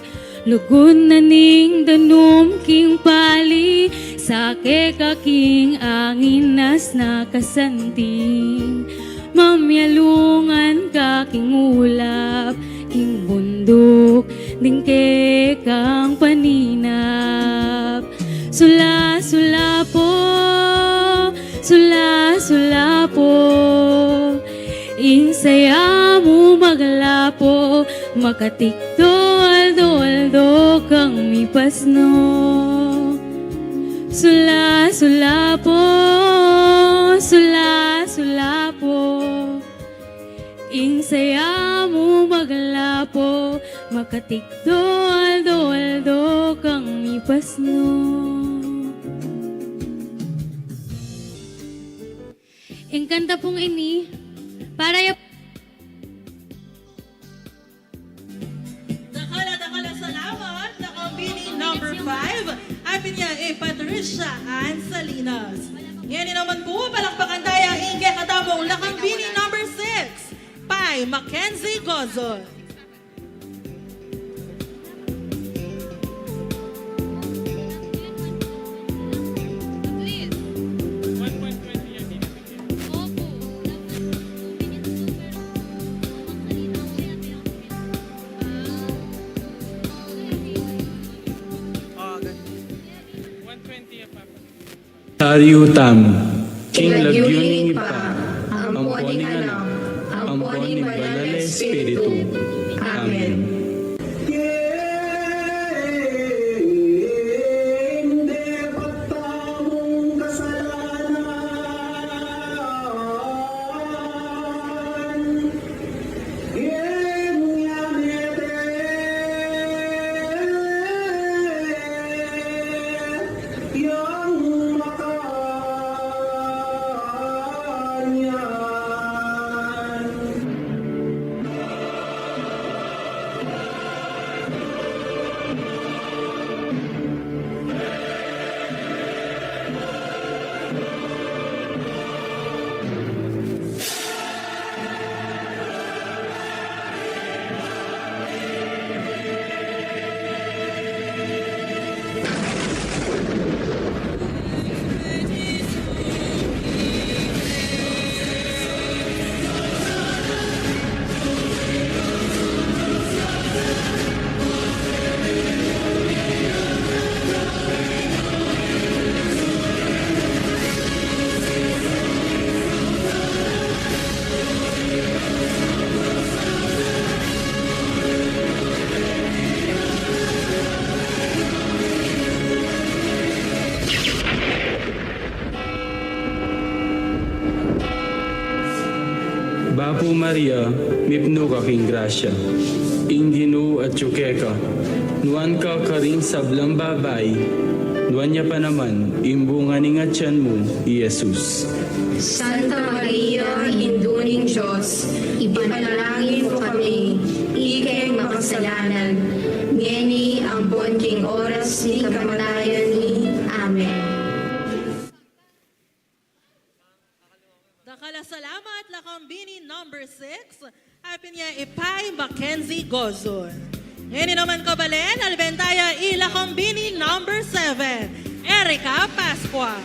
lugun na ning danum king pali, sake ka king angin nas nakasanting. Mamyalungan ka king ulap, king bundok, dingke kang paninap. Sula-sulapo, sula-sulapo, insaya mo maglapo, makatikto aldo-aldo kang mipasno. Sula-sulapo, sula-sulapo, insaya mo maglapo, makatikdo aldo-aldo kang mipasno. Ang kanta pong ini, para yung Dakala salamat. Nakambini number 5. Apin niya Patricia Ann Salinas. Ngayon naman po, palakpakan tayo ang ingke katabong Lakambini number 6. Pai Mackenzie Gozon. Tariutam, King Lagyuning Ipa, Amponing Anak, Amponing Banal na Espiritu. Amen. Bapo Maria, mipno ka king grasya. Inginu at tsukeka, nuan ka karing sablang babay, nuan niya pa naman, imbunga ni nga tiyan mo, Jesus. Santa Maria, Induning Diyos, ipanalangin mo kami, ikeng makasalanan, ngeni ang bonking oras ni kamatayan ni. Amen. Dakala salamat. Lakambini number 6. Apin niya Pai Mackenzie Gozon. Ngayon naman kabalen, Albentaya Lakambini number 7. Erica Pascua.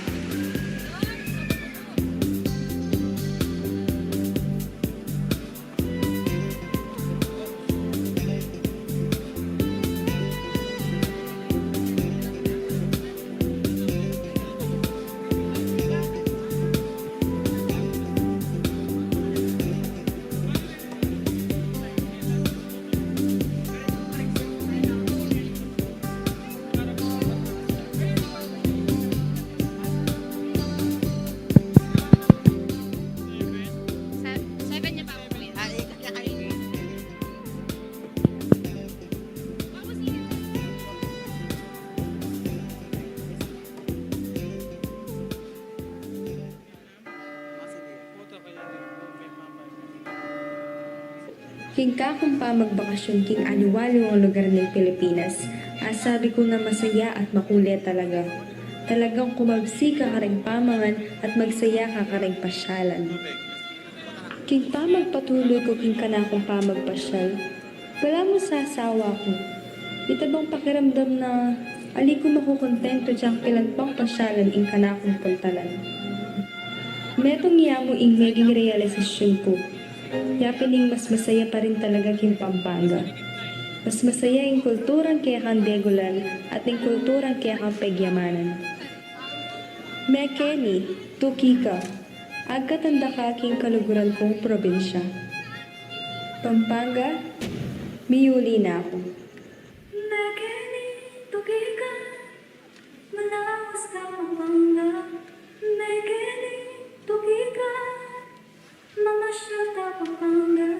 King kakumpa magbakasyon king aliwaliw ang lugar ng Pilipinas. Sabi ko na masaya at makulit talaga. Talagang kumabsi ka karing pamangan at magsaya ka karing pasyalan. King pa magpatuloy ko king kanakong pa magpasyal. Wala mo sasawa ko. Itabang pakiramdam na ali ko makukontento diyang kilan pang pasyalan ing kanakong puntalan. Metong yamo ing maging realisasyon ko. Yapining mas masaya pa rin talaga king Pampanga. Mas masaya ing kulturang kaya kang degulan at ing kulturang kaya kang pegyamanan. Mekeni, Tukika, agkatanda ka king kaluguran kong probinsya. Pampanga, miyuli na ako. Mekeni, Tukika, malakas ka Pampanga. Mekeni, Tukika, mamasyal ta Pampanga.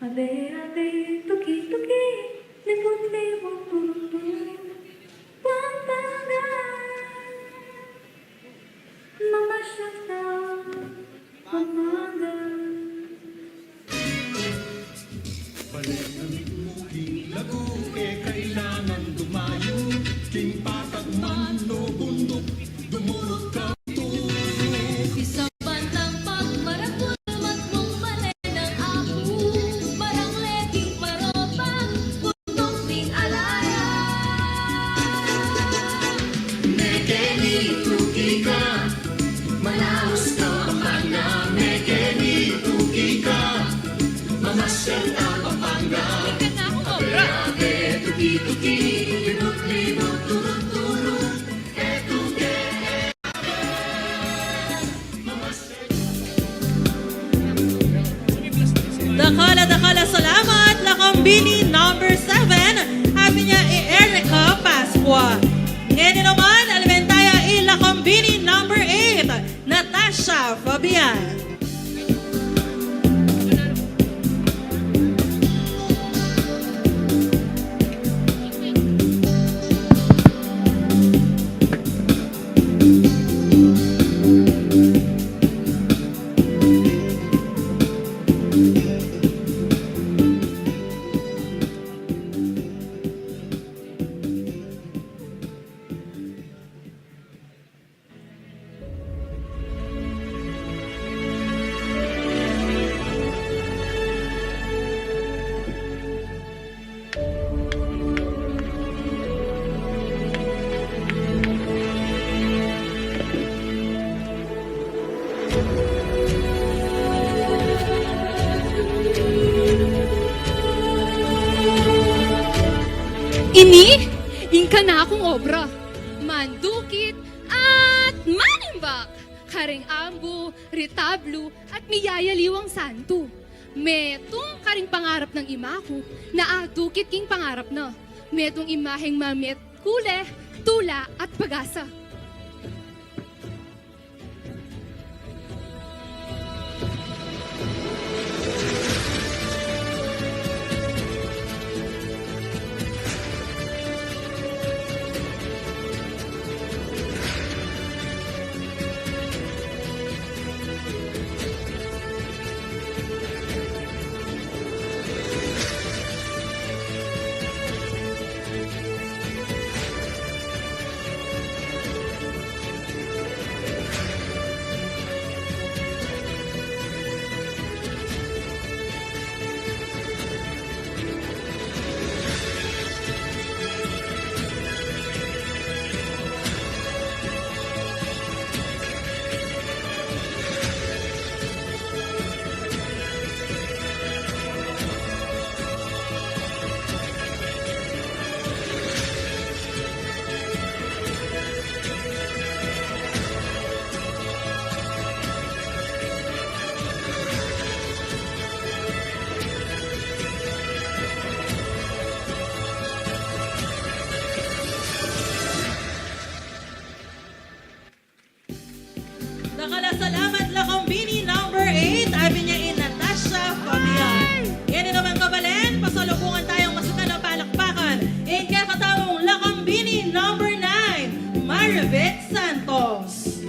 Abe, abe, tuki, tuki, libot-libot, turut-turut. Pampanga, mamasyal ta Pampanga. Isa bandang pagmaratol magmong malenang ako marang leking maropa bundok ding alaya. Mekeni Tukika, malaos ka Pampanga. Mekeni Tukika, mamasyal ka Pampanga. Abe, abe, tuki, tuki, libot, libot, turut, turut. Dakala, salamat! Lakambini number 7, habi niya Erica Pascua. Ngayon naman, Alimentaya Lakambini number 8, Natasha Fabian. Ini, ingka na akong obra. Mandukit at manimbak. Karing ambu, retablo, at miyayaliwang santo. Metong karing pangarap ng ima ko, na adukit king pangarap na. Metong imaheng mamet, kule, tula, at pag-asa. Salamat Lakambini number 8, habi niya Natasha Fabian. Yan naman kabalen, pasalubungan tayong masukan na palakpakan. In kakatawang Lakambini number 9, Maribeth Santos.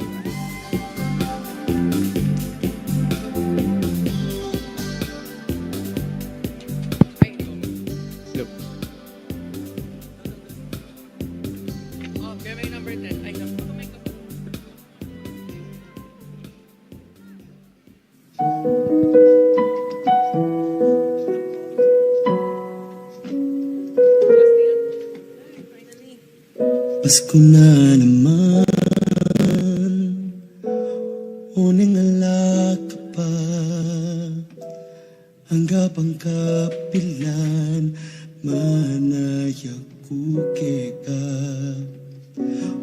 Pasko na naman, unang alak ka pa, hanggap ang kapilan, manaya kuke ka.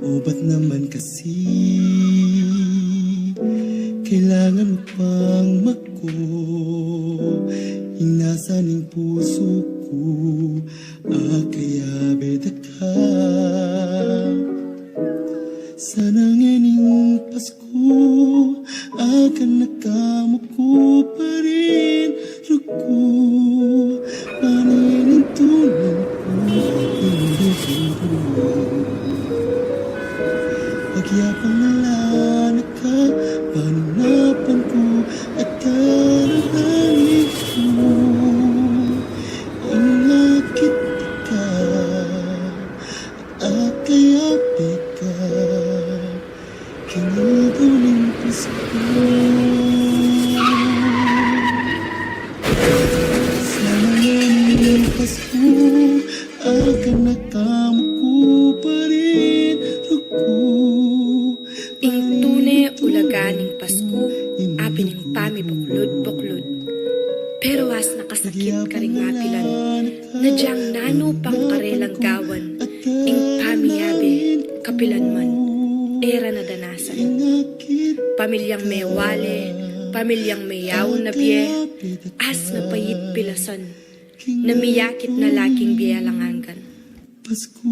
O ba't naman kasi, kailangan mo pang mako, inasan ang puso ko, kaya beda ka. Sana ngayon Pasko, akan nakamuko pa rin, ruko, panin ang tulong ko, hindi ko. Pagyapang nalana ka, pananapan ko, at kararangin ko. Inakit ka, at kaya ka, kiniduling Pasko. Sana ngayon Pasko, akan nakamuko pa rin, ruko. Ing tune ulaganing Pasko, apining pami buklod. Pero as nakasakit ka ring mapilan, nadyang nano pang karelang gawan, ing pamiyabe, kapilan man, era na danasan. Pamilyang may wale, pamilyang may yaw na biye, as napayit pilasan, namiyakit na laking biyalangangan. Pasko.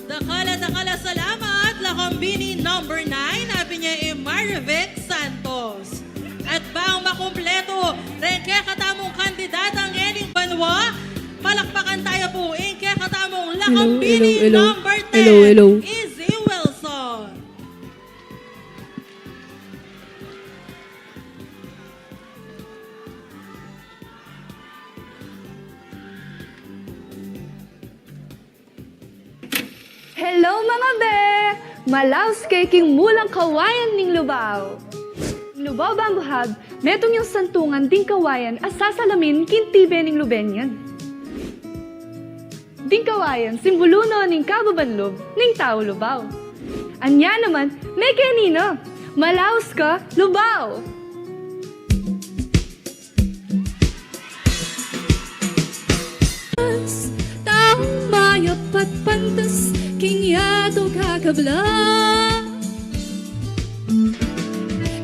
Dakala, salamat. Lakambini number 9, sabi niya Marvic Santos. At baong makumpleto, rin kaya katamong kandidatang Ening Banwa, palakpakan tayo po, kaya katamong Lakambini number 10, Izzy Wilson. Hello mga be! Malaos king mulang kawayan ning Lubao. Lubao bambuhag, metong yung santungan ding kawayan as sasalamin kintibe ning Lubenyan. Ding kawayan, simboluno ning kababanlob ning tao Lubao. Anya naman, may kanino, Malaos ka, Lubao! Taong mayap at pantas, king yato kakabla.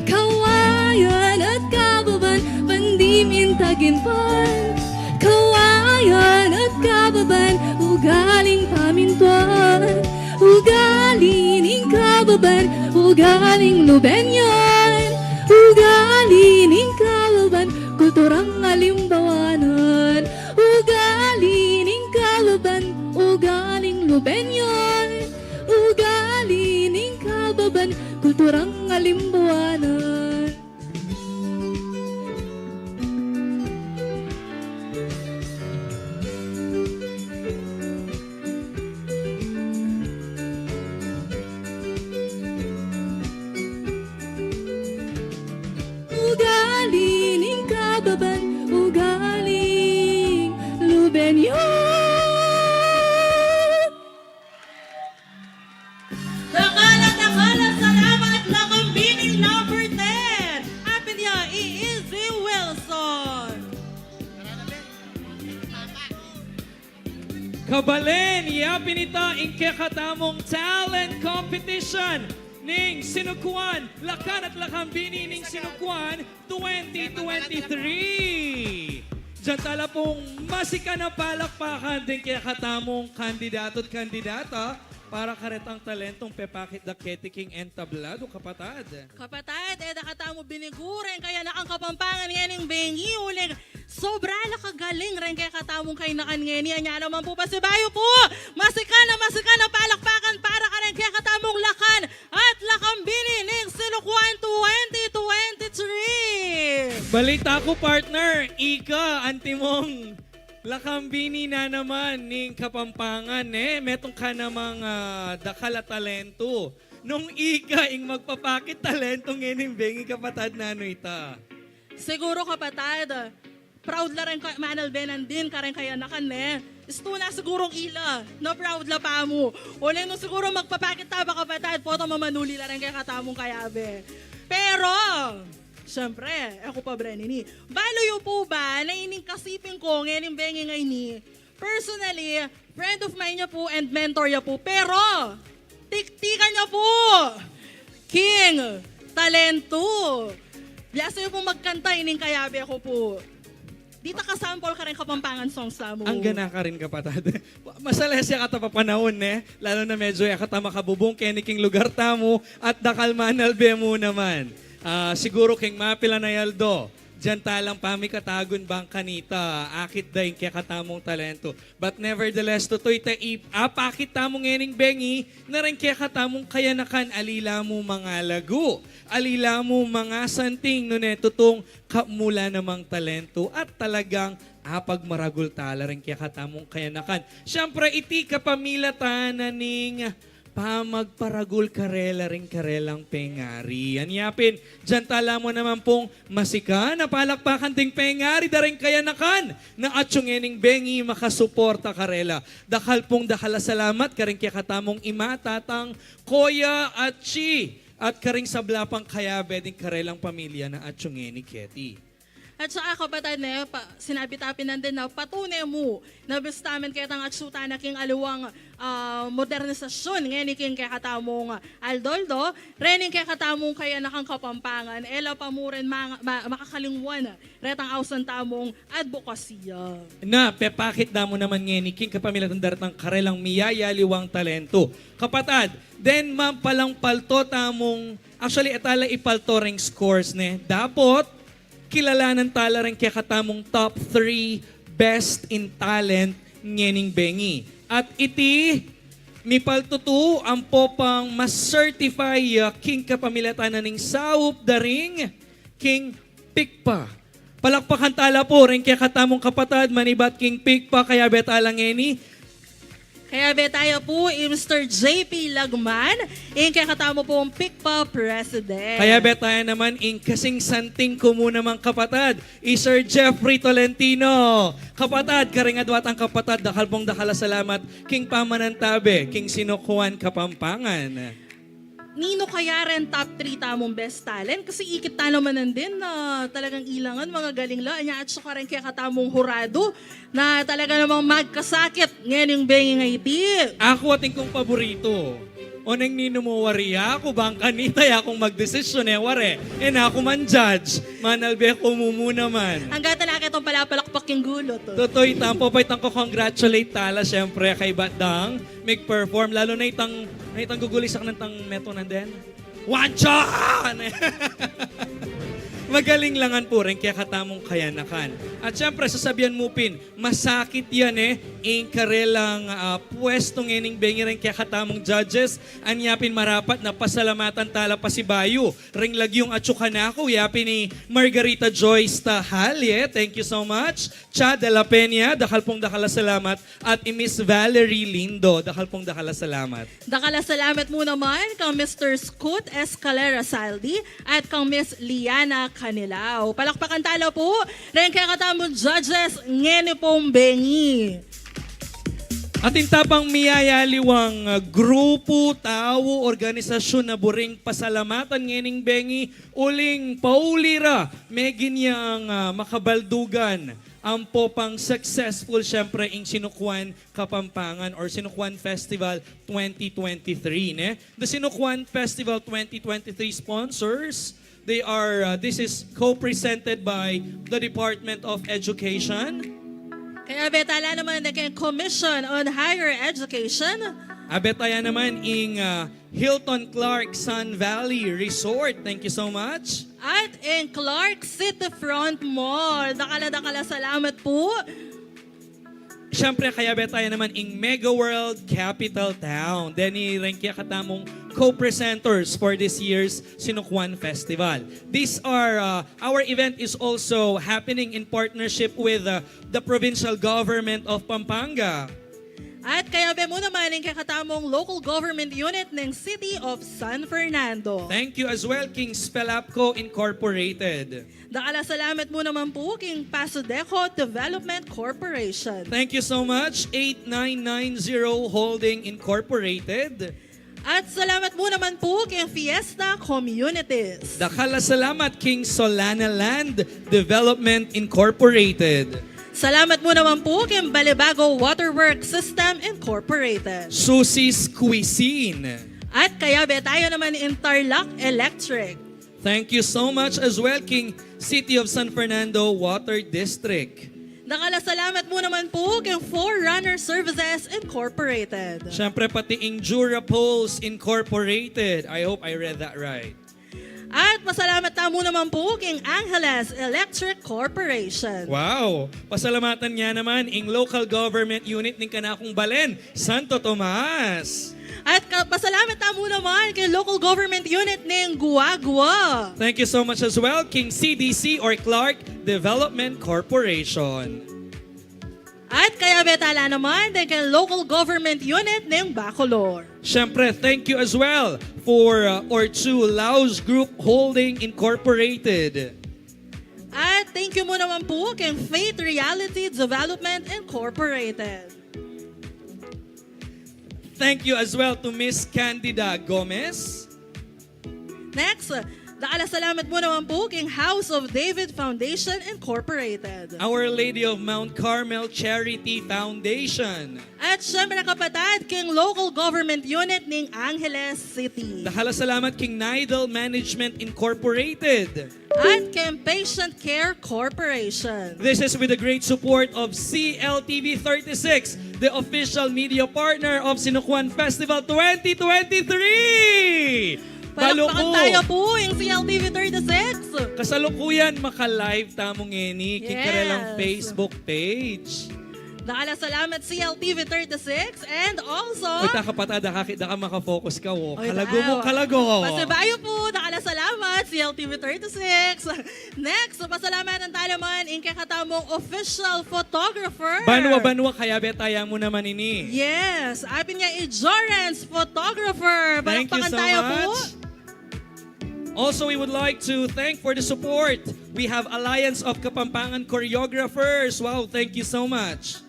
Kawayan at kababan, pandimin taginpan. Kawayan at kababan, ugaling pamintuan. Ugaling kababan, ugaling lubenyan. Ugaling kababan, kulturang alimbawanan. Ugaling kababan, ugaling lubenyan. Ugaling kababan, kulturang alimbawanan. Ugaling kababan, ugaling lubenyan. Dakala, salamat. Lakambini number 10, sabi niya Izzy Wilson. Kabalen, yapinita katamong talent competition ning Sinukuan, Lakan at Lakambini ning Sinukuan 2023. Diyan tala pong masika na palakpakan din katamong kandidato at kandidata para karetang talentong pepakit da ketiking entablado kapatad. Kapatad, nakatamo biniguren kaya nakang kapampangan yan ng bengi uling sobra na kagaling rin kaya katamong kay nakangeni. Anya naman po pa si Bayo po. Masika na palakpakan para ka rin kaya katamong Lakan at Lakambini ng Sinukuan 2023. Balita ko partner, Ika, antimong Lakambini na naman ning Kapampangan metong ka namang dakala talento. Nung Ika ing magpapakit talento ngayon bengi kapatad na ano ita. Siguro kapatad, proud la rin ka, Manal Benan din, karen kaya nakan Isto na sigurong ila, na proud la pa mo. Wala no siguro magpapakit taba kapatid, poto mamanuli la rin kaya katamong kayabe. Pero, syempre, ako pa Brenini. Balo yung po ba, na ining kasipin ko, ngayon bengi ngay ni, personally, friend of mine niya po and mentor niya po. Pero, tiktikan niya po, King, talento. Biasa niyo po magkanta, ining kayabe ako po. Dita ka-sample ka rin Kapampangan songs sa mo. Ang gana ka rin kapatid. Masales ya kata papanahon lalo na medyo ya kata makabubong keniking lugar tamo at dakal manalbe mo naman. Siguro king mapila na yaldo. Diyan talang pami katagon bang kanita, akit dahin kaya katamong talento. But nevertheless, tutoy taip, apakit tamong ening bengi, na rin kaya katamong kayanakan, alila mo mga lagu, alila mo mga santing, no netutong kamula namang talento, at talagang apag maragul tala rin kaya katamong kayanakan. Siyempre, iti kapamilatan na ning pamagparagul karela ring karelang pengari. Anyapin, dyan tala mo naman pong masika na palakpakan ding pengari daring kayanakan na atsyungening bengi makasuporta karela. Dakal pong dakala salamat karing kaya katamong imatatang Koya at Chi at karing sablapang kaya beding karelang pamilya na atsyungeni Keti. At saka kapatid sinabi tapin nandun na patunay mo na bistamin kaya tang atsuta na king aluwang modernisasyon ngayon king kaya katamong Aldoldo, rening kaya katamong kaya nakang Kapampangan, ela pa mo rin makakalingwan retang awsan tamong advokasya. Na, pepakit na mo naman ngayon king kapamilatan daratang karelang miyayaliwang talento. Kapatad, then ma'am palang palto tamong, actually etala ipalto ring scores Dapot, kilalanan tala rin kaya katamong top 3 best in talent ngening bengi. At iti, mipaltutu ang popang mas certify king kapamilatan ning saup daring king Pikpa. Palakpakan tala po rin kaya katamong kapatad manibat king Pikpa kaya betalang ngeni. Kaya tayo po, Mr. JP Lagman, yung kaya katamo po ang Pikpa President. Kaya tayo naman kasing santing ko muna mga kapatad, Sir Jeffrey Tolentino. Kapatad, karingadwat ang kapatad, dakalbong dakala salamat, King Pamanantabe, King Sinukuan Kapampangan. Nino kaya rin top 3 tamong best talent? Kasi ikit ta naman din na talagang ilangan, mga galing la. Anya at saka rin kaya katamong hurado na talaga namang magkasakit ngayon yung bengi nga iti. Ako ating kong paborito. O nang nino mo wariya ako bang kanita akong magdesisyon ware. Na ako man judge. Manalbe ko muna man. Ang gata na itong palapalakpak yung gulo to. Totoy tampo pa itang ko congratulate tala syempre kay Batdang mag-perform lalo na itang gugulisak ng tang meto nanden. Wanchan! Magaling langan po rin kaya katamong kayanakan. At syempre, sasabihan mo pin, masakit yan in karelang pwestong ening bengi rin kaya katamong judges. Anyapin marapat na pasalamatan tala pa si Bayo. Ring lagyong atsukanako, yapin ni Margarita Joyce Tahal. Thank you so much. Cha de la Peña, dakal pong dakala salamat. At Miss Valerie Lindo, dakal pong dakala salamat. Dakala salamat mo naman kang Mr. Scoot Escalera Saldi at kang Miss Liana Canilao. Palakpakan talo po, rin kaya katamong judges, ngeni pong bengi. Ating tapang miyayaliwang grupo, tao, organisasyon na buring pasalamatan ngening bengi, uling paulira, megin yang makabaldugan ang popang successful syempre in Sinukuan Kapampangan or Sinukuan Festival 2023. The Sinukuan Festival 2023 sponsors, they are, this is co-presented by the Department of Education. Kaya betala naman na Commission on Higher Education. Abetaya naman in Hilton Clark Sun Valley Resort. Thank you so much. At in Clark City Front Mall. Dakala salamat po. Siyempre, kaya betaya naman in Mega World Capital Town. Deni rin kaya katamong co-presenters for this year's Sinukuan Festival. These are, our event is also happening in partnership with the provincial government of Pampanga. At kaya be mo naman ang kakatamong local government unit ng City of San Fernando. Thank you as well, King Spelapco Incorporated. Dakala salamat mo naman po king Pasodeco Development Corporation. Thank you so much, 8990 Holding Incorporated. At salamat mo naman po king Fiesta Communities. Dakala salamat, King Solana Land Development Incorporated. Salamat mo naman po king Balibago Waterworks System Incorporated. Susie's Cuisine. At kaya be tayo naman Interlock Electric. Thank you so much as well, King City of San Fernando Water District. Nakala salamat mo naman po king Forerunner Services Incorporated. Siyempre pati Endura Poles Incorporated. I hope I read that right. At pasalamat na mo naman po king Angeles Electric Corporation. Wow! Pasalamatan niya naman ang local government unit ng Kanakong Balen, Santo Tomas. At pasalamat na mo naman kay local government unit ng Guagua. Thank you so much as well, King CDC or Clark Development Corporation. At kaya betala naman din kay local government unit ng Bacolor. Siyempre, thank you as well for Orchu Laos Group Holding Incorporated. At thank you mo naman po kay Faith Reality Development Incorporated. Thank you as well to Miss Candida Gomez. Next, nakala salamat mo naman po kay House of David Foundation Incorporated. Our Lady of Mount Carmel Charity Foundation. At syempre kapatid, king local government unit ng Angeles City. Dakala salamat, King Nidal Management Incorporated. At king Patient Care Corporation. This is with the great support of CLTV 36, the official media partner of Sinukuan Festival 2023. Palakpakan tayo po yung CLTV 36. Kasalukuyan maka-live tamong ngeni Yes. kikarelang Facebook page. Nakala salamat CLTV 36 and also... Uy, kapatada ka makafocus ka. Oh. Oy, Kalago mo, tayo. kalago. Pasibayo po, nakala salamat CLTV 36. Next, pasalamatan tayo naman yung kakatamong official photographer. Banwa kaya betaya mo naman ini. Yes, apin niya Jorance Photographer. Thank you Palakpakan so tayo po. much. Also, we would like to thank for the support. We have Alliance of Kapampangan Choreographers. Wow, thank you so much.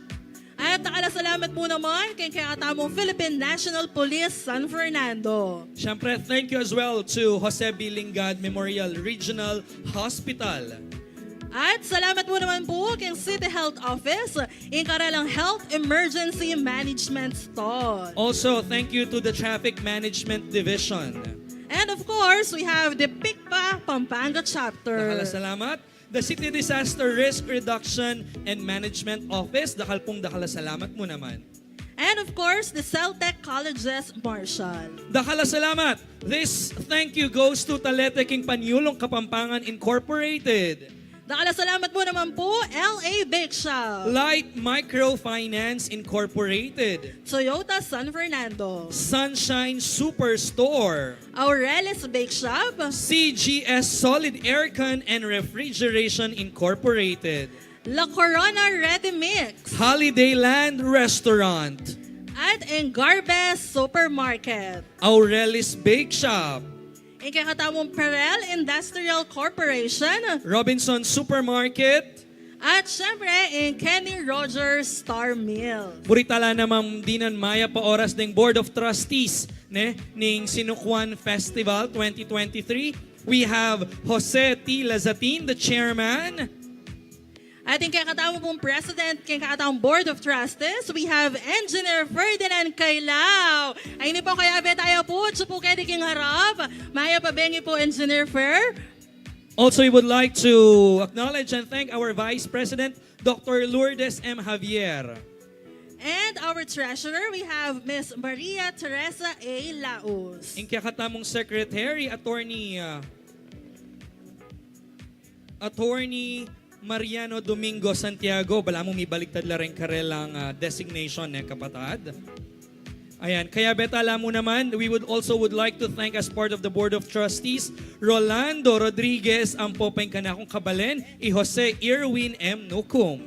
At nakala salamat po naman kay kakatamong Philippine National Police San Fernando. Siyempre, thank you as well to Jose B. Lingad Memorial Regional Hospital. At salamat po naman po kay City Health Office, yung karalang Health Emergency Management Stall. Also, thank you to the Traffic Management Division. And of course, we have the PICPA Pampanga chapter. Dakala salamat. The City Disaster Risk Reduction and Management Office. Dakala salamat mo naman. And of course, the CELTEC Colleges Marshall. Dakala salamat. This thank you goes to Talete King Panyulong Kapampangan Incorporated. Nakala salamat po naman po, LA Bake Shop, Light Microfinance Incorporated. Toyota San Fernando, Sunshine Superstore. Aurelis Bake Shop, CGS Solid Aircon and Refrigeration Incorporated. La Corona Ready Mix, Holiday Land Restaurant. at Engarbes Supermarket. Aurelis Bake Shop. Yung kakatamong Perel Industrial Corporation, Robinson Supermarket. at syempre, yung Kenny Rogers Star Mill. Buritala namang dinan maya pa oras ng Board of Trustees ning Sinukuan Festival 2023. We have Jose T. Lazatin, the chairman. At yung kakatawang pong President, yung kakatawang Board of Trustees, we have Engineer Ferdinand Kailao. Ay ni po kaya tayo po, po kaya king harap. Maya pa bengi po, Engineer Fer. Also, we would like to acknowledge and thank our Vice President, Dr. Lourdes M. Javier. And our Treasurer, we have Miss Maria Teresa A. Laos. Ang kakatamong Secretary, Attorney Mariano Domingo Santiago. Bala mo may baliktad la rin karelang designation kapatad. Ayan, kaya betala mo naman, we would like to thank as part of the Board of Trustees, Rolando Rodriguez, ang popeng kanakong kabalen, Jose Irwin M. Nukum.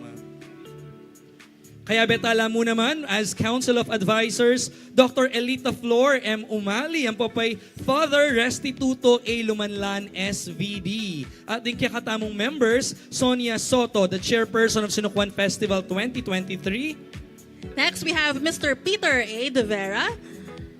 Kaya betala mo naman, as Council of Advisors, Dr. Elita Flor M. Umali, ang papay Father Restituto A. Lumanlan, SVD. At din kakatamong members, Sonia Soto, the Chairperson of Sinukuan Festival 2023. Next, we have Mr. Peter A. De Vera,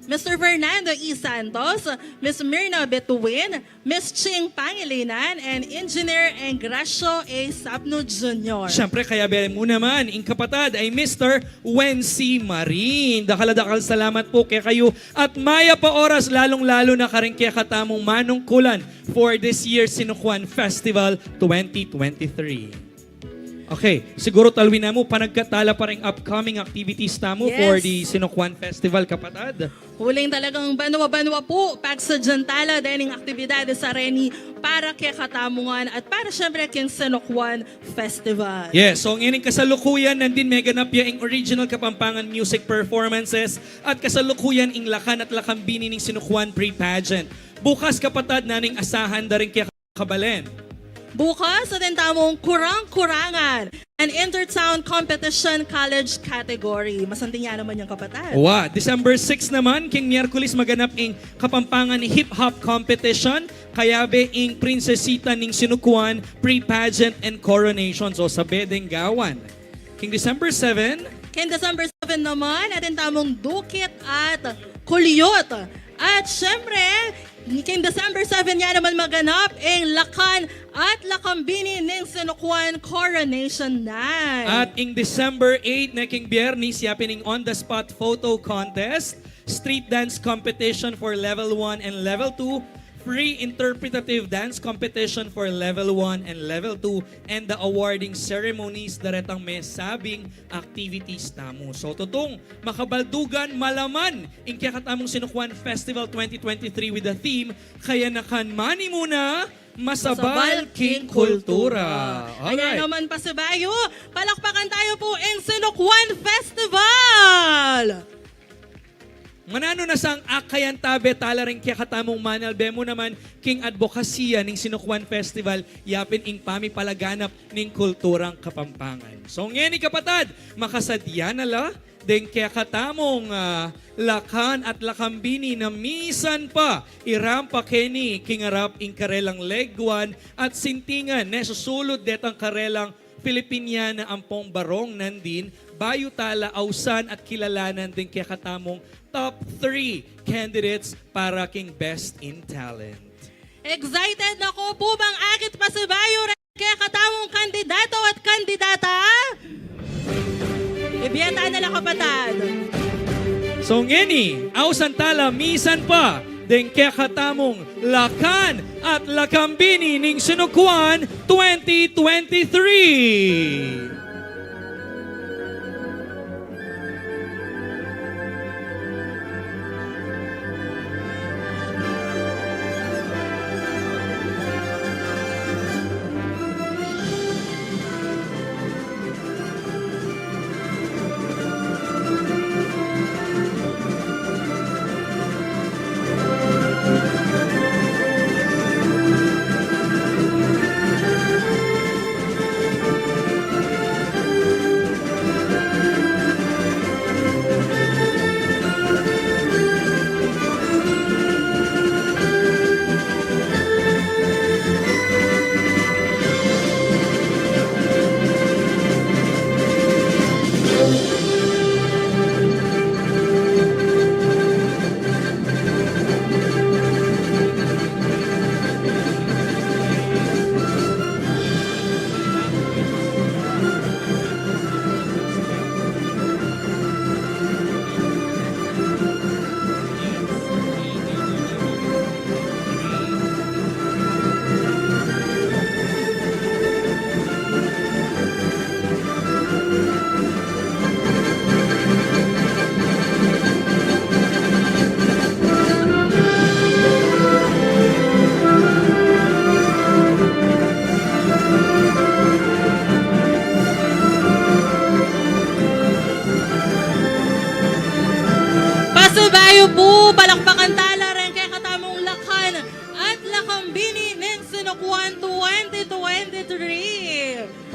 Mr. Fernando E. Santos, Ms. Myrna Betuin, Ms. Ching Pangilinan, and Engineer Engracio A. Sapno Jr. Siyempre, kaya bere mo naman, ang kapatad ay Mr. Wency Marin. Dakal salamat po kay kayo. At maya pa oras, lalong-lalo na ka rin kaya katamong manungkulan for this year's Sinukuan Festival 2023. Okay, siguro talwin na mo, panagkatala pa rin upcoming activities na mo Yes. for the Sinukuan Festival, kapatad. Huling talagang banwa-banwa po, pagsadyantala din ang aktibidades sa Reni para kay Katamungan at para syempre kay Sinukuan Festival. Yes, so ngayon kasalukuyan nandin may ganap yung original Kapampangan music performances at kasalukuyan ing lakan at lakambini ng Sinukuan pre-pageant. Bukas kapatad naning asahan da rin kay Kabalen. Bukas sa din tamong kurang-kurangan an Intertown Competition College category. Masanting yan naman yung kapatid. Wow, December 6 naman, king Miyerkules maganap ing Kapampangan hip-hop competition, kaya be ing Princesita ning Sinukuan pre-pageant and coronation. So sa bedeng gawan. King December 7, Ken December 7 naman, atin tamong dukit at kulyot. At syempre, king December 7 yan naman maganap ang lakan at lakambini ng Sinukuan Coronation Night. at ing December 8 na king Biyernes, yapin ing on-the-spot photo contest, street dance competition for level 1 and level 2, free interpretative dance competition for level 1 and level 2, and the awarding ceremonies daretang may sabing activities tamo. So tutong makabaldugan malaman ing kakatamong Sinukuan Festival 2023 with the theme kaya nakan mani muna masabal king kultura. Kaya naman pa sa bayo, palakpakan tayo po ang Sinukuan Festival! Manano na sang akayan tabe tala rin kaya katamong manal bemo naman king advokasya ning Sinukuan Festival yapin ing pamipalaganap ning kulturang Kapampangan. So ngayon kapatad, makasadya na la den kaya katamong lakan at lakambini na misan pa irampa keni kingarap ing karelang legwan at sintingan na susulod detang karelang Pilipiniana ampong barong nandin, bayo tala ausan at kilalanan din kaya katamong top 3 candidates para king Best in Talent. Excited na ko po bang akit pa sa bayo kaya katamong kandidato at kandidata? Ibiyata na lang kapatad. So ngeni, ausan tala misan pa den kaya katamong lakan at lakambini ning Sinukuan 2023.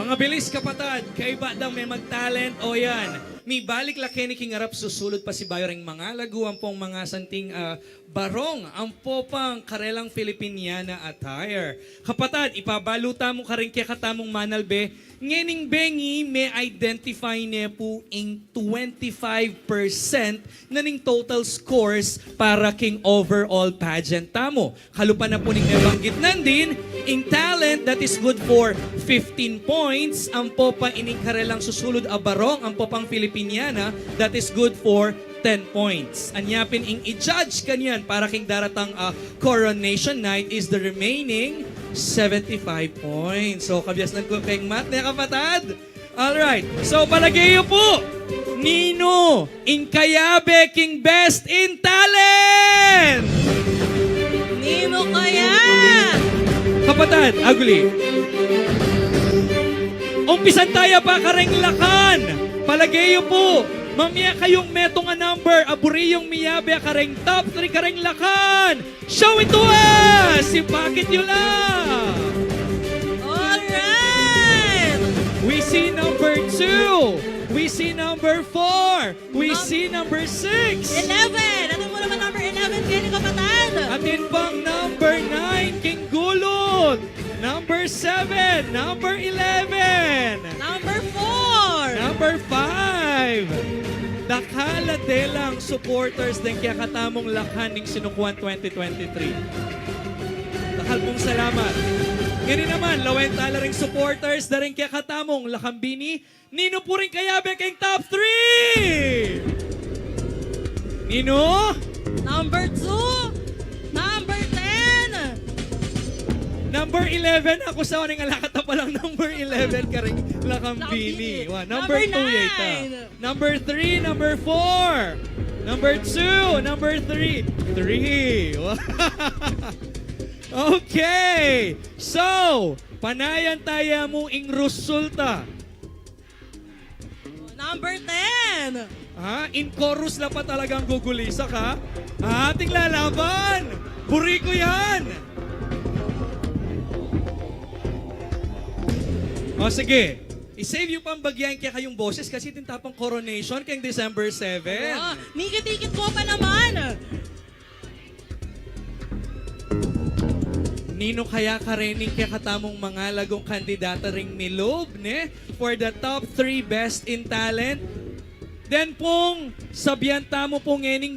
Mga bilis kapatad, kay ba daw may mag-talent o yan? May balik laki ni King Arap susulod pa si Bayo ring mga laguan pong mga santing barong ang popang karelang Filipiniana attire. Kapatad, ipabaluta mo ka rin kaya katamong manalbe, ngening bengi may identify niya po in 25% na ning total scores para king overall pageant tamo. Kalupan na po ning nabanggit nandin, in talent that is good for 15 points, ang popa ining karelang susulod a barong, ang popang Filipiniana that is good for 10 points. Anyapin ing i-judge kanyan para king daratang coronation night is the remaining 75 points. So, kabyasnan ko kayong mat na kapatad. Alright. So, palagayo po. Nino, in kayabe king best in talent. Nino kaya! Kapatad, aguli. Umpisan tayo pa kareng lakan. Palagayo po. Mamaya kayong metong a number, aburi yung miyabe kareng top 3 kareng lakan. Show it to us! Ipakit nyo lang! Alright! We see number 2. We see number 4. We see number 6. 11! Ano mo naman number 11 kayo ni kapatad? Atin pang number 9, King Gulod. Number 7, number 11. Number 4! Number 5. Dakala delang supporters din kaya katamong lakhan ng Sinukuan 2023. Dakal pong salamat. Ngayon naman, lawentala ring supporters na rin kaya katamong lakambini. Nino po rin kayabe kayong top 3! Nino? Number 2! Number 10! Number 11, ako sa waning alakat na palang number 11 ka rin lakambini. Wow, number 2 yata. Number 3, number 4. Number 2, number 3. 3. Wow. Okay. So, panayan tayo mo ing resulta. Number 10! Ha? In chorus na pa talagang gugulisa ka? Ating lalaban! Buri ko yan! O sige, i-save yung pambagyan kaya kayong boses kasi tintapang coronation kayong December 7. Oh, nikit-ikit ko pa naman! Nino kaya karening kaya katamong mga lagong kandidata ring nilob, ne? For the top 3 best in talent. Then pong sabihan tamo pong ngening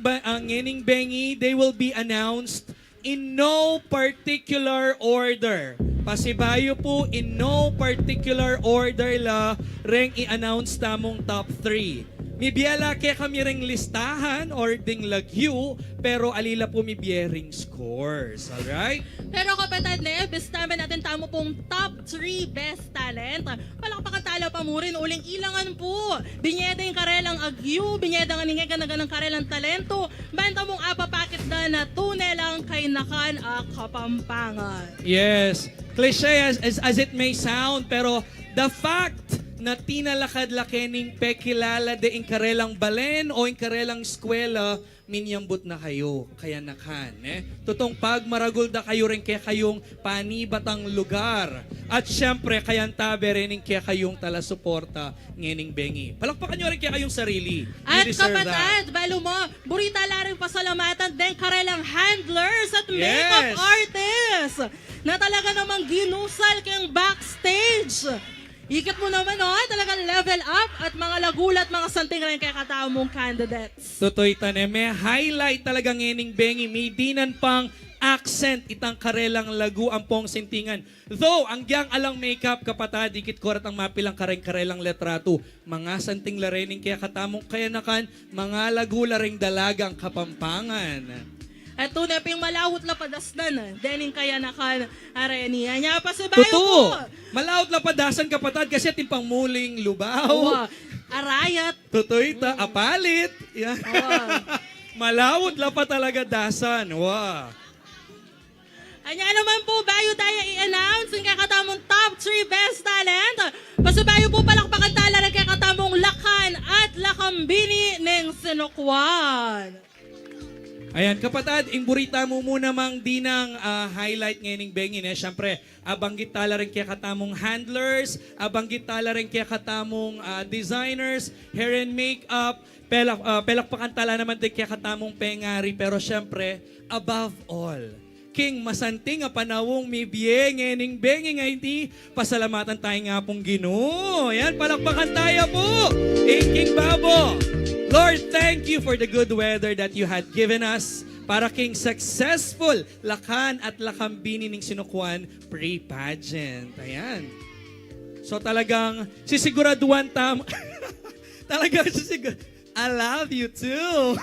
bengi, they will be announced in no particular order. Pasibayo po, in no particular order la reng i-announce tamong top 3. Mibiyala kaya kami ring listahan or ding lagyu, pero alila po mibiyering scores. Alright? Pero kapatid na, bestaman natin tamo pong top 3 best talent. Palakpakan talo pa mo rin, uling ilangan po. Binyeda yung karelang agyu, binyeda nga ningay ng karelang talento. Banta mong apapakit na tunay lang kay nakan a Kapampangan. Yes. Cliche as it may sound, pero the fact na tinalakad-lakening pekilala de inkarelang balen o inkarelang eskwela, minyambot na kayo, kaya nakan. Tutong pagmaragol da kayo rin kaya kayong panibatang lugar. At syempre, kayang tabe rin kaya kayong talasuporta ngening bengi. Palakpakan nyo rin kaya kayong sarili. At You deserve that. kapatid, balo mo, burita la rin pasalamatan din karelang handlers at Yes. makeup artists na talaga namang ginusal kayong backstage. Ikit mo naman, talagang level up at mga lagulat, mga santing rin kay katao mong candidates. Totoy tane, may highlight talaga ngening bengi, may dinan pang accent itang karelang lagu ang pong sintingan. Though, ang giyang alang makeup kapatad, dikit korat ang mapilang karelang letrato. Mga santing larening kaya katamong kaya nakan, mga lagu laring dalagang Kapampangan. At tunay ping malawot na padasnan, dening kaya nakan areniya niya pa sa bayo po. Totoo! Malawot na padasan kapatad kasi timpang muling lubaw. Oo, arayat. Totoy ta, apalit. Yan. Oo. Malawot la pa talaga dasan. Wow. Anya naman po, bayo tayo i-announce ang kakatamong top 3 best talent. Pasubayo po palakpakan tala ng kakatamong lakan at lakambini ng Sinukuan. Ayan, kapatad, imburita mo muna mang di ng highlight ngayon ng Bengi. Siyempre, abanggit tala rin kaya katamong handlers, abanggit tala rin kaya katamong designers, hair and makeup, pelakpakan tala naman din kaya katamong pengari. Pero siyempre, above all, King masanting nga panawong may biye ngayon Bengi nga hindi pasalamatan tayo nga pong Ginoo. Ayan, palakpakan tayo po. King Babo. Lord, thank you for the good weather that you had given us para king successful lakan at lakambini ning sinukuan pre-pageant. Ayan. So talagang sisiguraduhan talagang I love you too.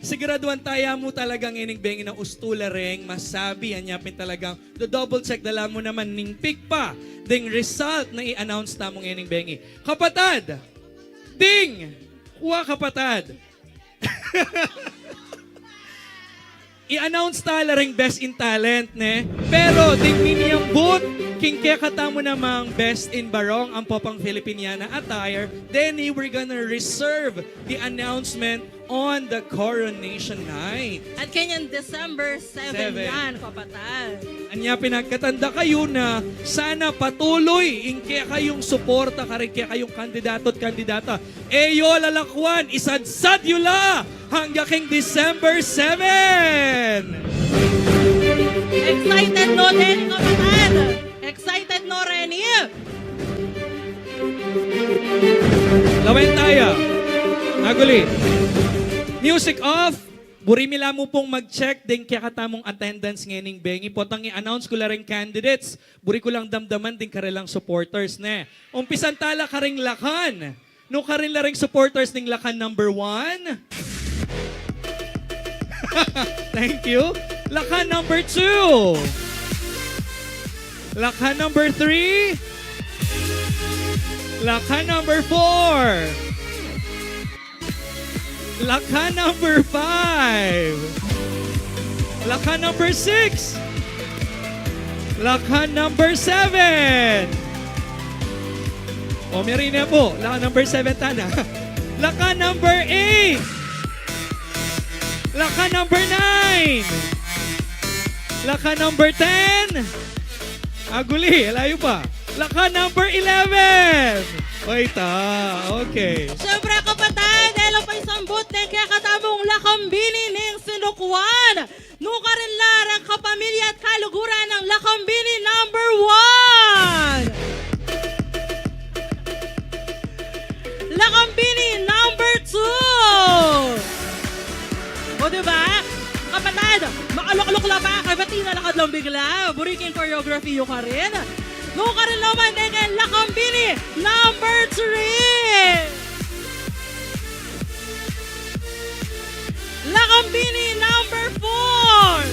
Siguraduhan tayo mo talagang ining bengi na ustula ring masabi anyapin talagang do double check dala mo naman ning pick pa ding result na i-announce tamong ining bengi. Kapatad, ding! Kuha kapatad. I-announce tala ring best in talent, ne? Pero ding miniyambot, king kaya katamo namang best in barong ang popang Filipiniana attire, then we're gonna reserve the announcement on the coronation night. At kanyan December 7 7. yan, kapatid. Anya pinagkatanda kayo na sana patuloy in kaya kayong suporta ka rin kaya kayong kandidato at kandidata. Eyo lalakwan, isadsad yula hanggang king December 7! Excited no, Denny, kapatid? Excited no, Renny? Lawen tayo. Aguli. Music off. Burimila mo pong mag-check din kaya katamong attendance ngayon Bengi. Potang i-announce ko lang candidates. Buri ko lang damdaman din karelang supporters ne. Umpisan tala ka ring lakan. No ka rin laring supporters ning lakan number 1. Thank you. Lakan number 2. Lakan number 3. Lakan number 4. Lakan number 5. Lakan number 6. Lakan number 7. O, meron na po. Lakan number 7 tana. Lakan number 8. Lakan number 9. Lakan number 10. Aguli, layo pa. Lakan number 11. Wait, okay. Siyempre, kapatid, elo pa isang bootleg kaya katamong lakambini ning sinukuan. Nuka rin larang kapamilya at kaluguran ng lakambini number 1. Lakambini number 2. O diba? Kapatid, makalok-lok la ba? Kaya ba't tinalakad lang bigla? Buriking choreography yung ka rin. Nuka rin naman din kay lakambini number 3. Lakambini number 4.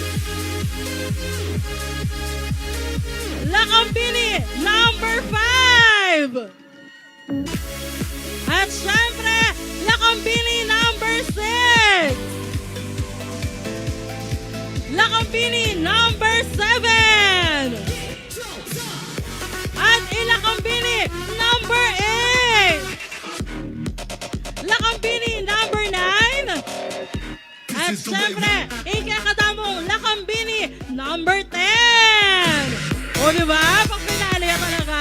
Lakambini number 5. At syempre, lakambini number 6. Lakambini number 7. At ilakambini number 8. Lakambini number 9. At syempre, ikakatamong lakambini number 10. O diba? Pag pinali talaga.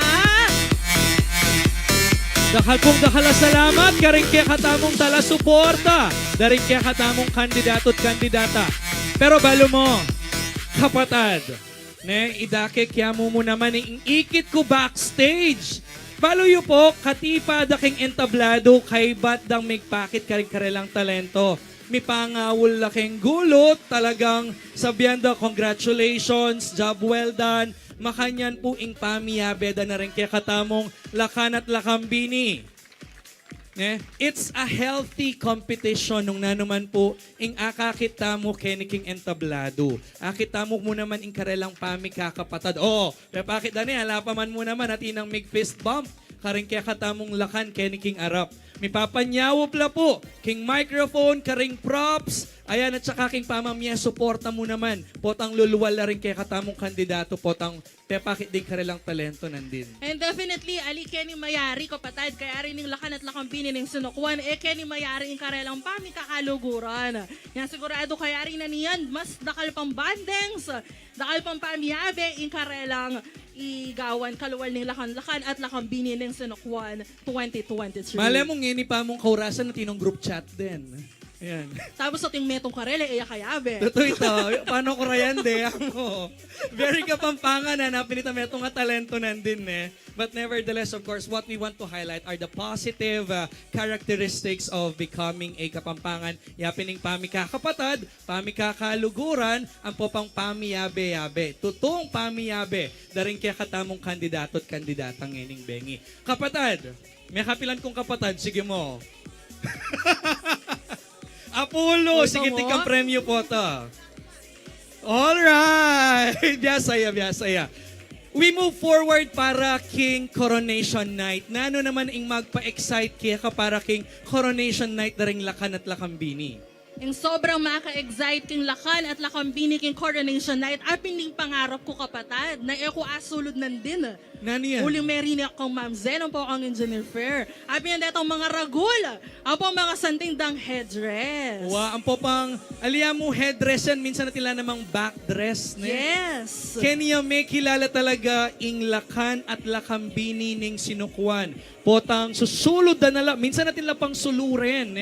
Dakal pong dakala salamat, karing kaya katamong tala suporta, daring kaya katamong kandidato at kandidata. Pero balo mo, kapatad, ne, idake kaya mo naman ikit ko backstage. Balo yu po, katipa daking entablado, kay bat dang migpakit karing karelang talento. Mi pangawul laking gulot, talagang sabianda, congratulations, job well done. Makanyan po ing pamiyabeda na rin kaya katamong lakan at lakambini. It's a healthy competition nung nanuman po ing akakita mo keniking entablado. Akita mo naman ing karelang pami kakapatad. Oh, repakit na niya, lapaman mo naman at inang mig fist bump. karing kaya katamong lakan Kenny King Arap. May papanyawop la po, king microphone, karing props, ayan at saka king pamamya, suporta mo naman. Potang luluwal na rin kaya katamong kandidato, potang pepakit din karilang talento nandin. And definitely, ali Kenny Mayari, kapatid, kaya rin yung lakan at lakambini ng sinukwan, Kenny Mayari yung karelang pami kakaluguran. Yan sigurado kaya rin na niyan, mas dakal pang bandings, dakal pang pamiyabe, yung karelang igawan, kaluwal ng lakan-lakan at lakambini ng sinukwan 2023. Malay mo ngini pa mong kaurasan na tinong group chat din. Ayan. Tapos sa ting metong karele, kayabe. Totoo ito. Paano ko rayan de? Ako. Very kapampangan na napinita mo itong talento nandin eh. But nevertheless, of course, what we want to highlight are the positive characteristics of becoming a kapampangan. Yapining pamikakapatad, pamikakaluguran, ang popang pamiyabe-yabe. Totoong pamiyabe. Daring kaya katamong kandidato at kandidatang ining bengi. Kapatad, may kapilan kong kapatad, sige mo. Apollo, Gusto sige mo? tikang premyo po to. Alright! Biyasaya. We move forward para King Coronation Night. Nano naman ing magpa-excite kaya ka para King Coronation Night na ring lakan at lakambini. Yung sobrang maka-excite king lakan at lakambini king Coronation Night, apining pangarap ko kapatad, na ako asulod nandin. Nani yan? Uling merin akong Ma'am Zen, ang po ang engineer fair. Apinan detong mga ragul, ang po mga santindang headdress. Ang popang, aliya mo headdress yan, minsan na tila namang backdress. Ne? Yes. Kenya may kilala talaga ing lakan at lakambini ning sinukwan. Potang susulod na nala, minsan natin lapang suluren,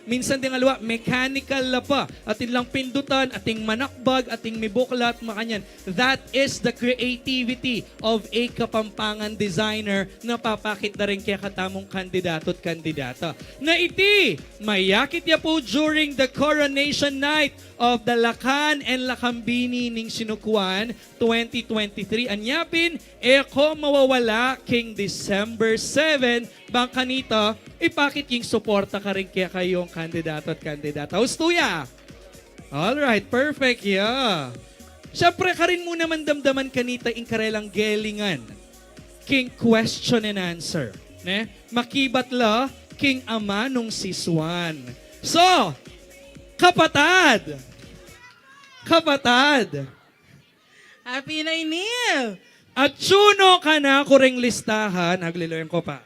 minsan din alawa, mechanical la pa, atin lang pindutan, ating manakbag, ating mibuklat, makanyan. That is the creativity of a kapampangan designer na papakit na rin kaya katamong kandidato at kandidata. Na iti, mayakit ya po during the coronation night of the Lakan and Lakambini ning Sinukwan 2023. Anyapin, eko mawawala king December 7, bang kanita, ipakit yung suporta ka rin kaya kayong kandidato at kandidata. Ustuya! Alright, perfect, yeah. Siyempre ka rin mo naman damdaman kanita ing karelang gelingan. King question and answer. Ne? Makibat la, king ama nung siswan. So, kapatad! Happy na inil! At suno ka na ko ring listahan, hagliloyan ko pa.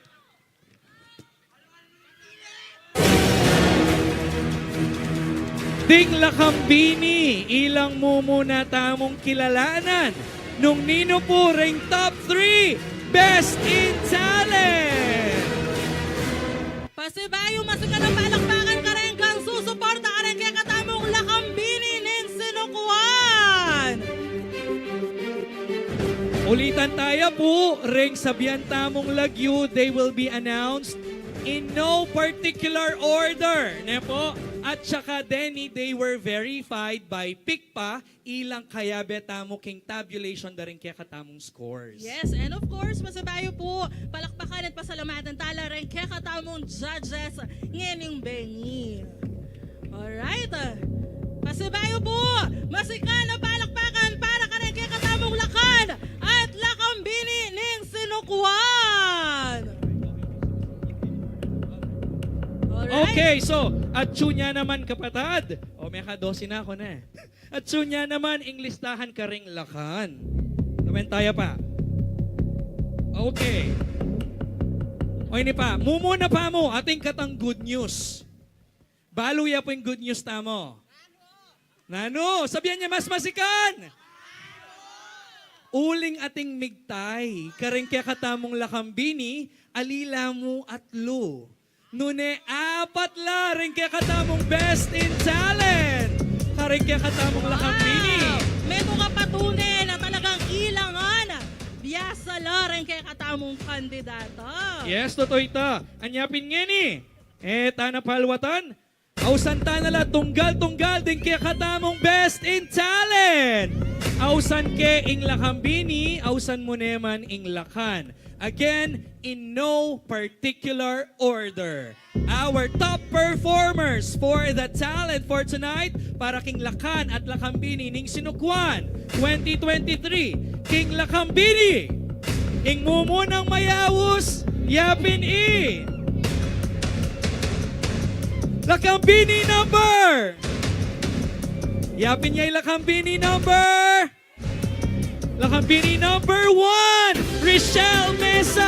Ding Lakambini, ilang mo muna tamong kilalanan nung nino po ring top 3 Best in Talent! Pasibayo, masikat ang palakpakan ka rin kang susuporta ka rin kaya katamong Lakambini ng Sinukwan! Ulitan tayo po, ring sabihan tamong lagyu, they will be announced in no particular order. Ne po? At saka Denny, they were verified by PICPA, ilang kaya betamo king tabulation na rin kaya katamong scores. Yes, and of course, masabayo po, palakpakan at pasalamatan tala rin kaya katamong judges ngayon bengi. Alright, masabayo po, masikan na palakpakan para ka rin kaya katamong lakan at lakambini ng Sinukwan. Alright. Okay, so, at niya naman kapatad. O, may ka-12 na ako na. At niya naman, inglistahan ka ring lakan. Naman tayo pa. Okay. O, ini pa. Mumuna pa mo, ating katang good news. Baluya po yung good news tamo. Nano, sabihan niya mas masikan. Uling ating migtay, karing kaya katamong lakambini, alila mo at lo. Nune, 4 la rin kaya katamong Best in Talent. Karing kaya katamong lakambini. May mga patunay na talagang ilangan. Biyasa la rin kaya katamong kandidata. Yes, totoo ito. Anyapin nga ni. Tana palwatan. Ausan tanala tunggal din kaya katamong Best in Talent. Ausan ke ing lakambini, ausan mo naman ing lakan. Again, in no particular order. Our top performers for the talent for tonight para King Lakan at Lakambini ning Sinukwan 2023. King Lakambini, ing mumunang mayawos, Yapin E. Lakambini number. Yapin niya Lakambini number. Lakambini number 1, Richelle Mesa.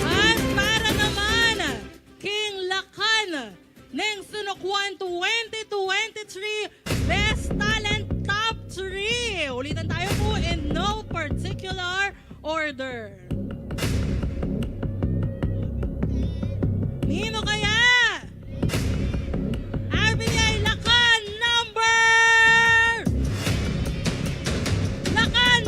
At para naman, King Lakan ng Sunukwan 2023 Best Talent Top 3. Ulitan tayo po in no particular order. Nino kaya? Abi niya ay Lakan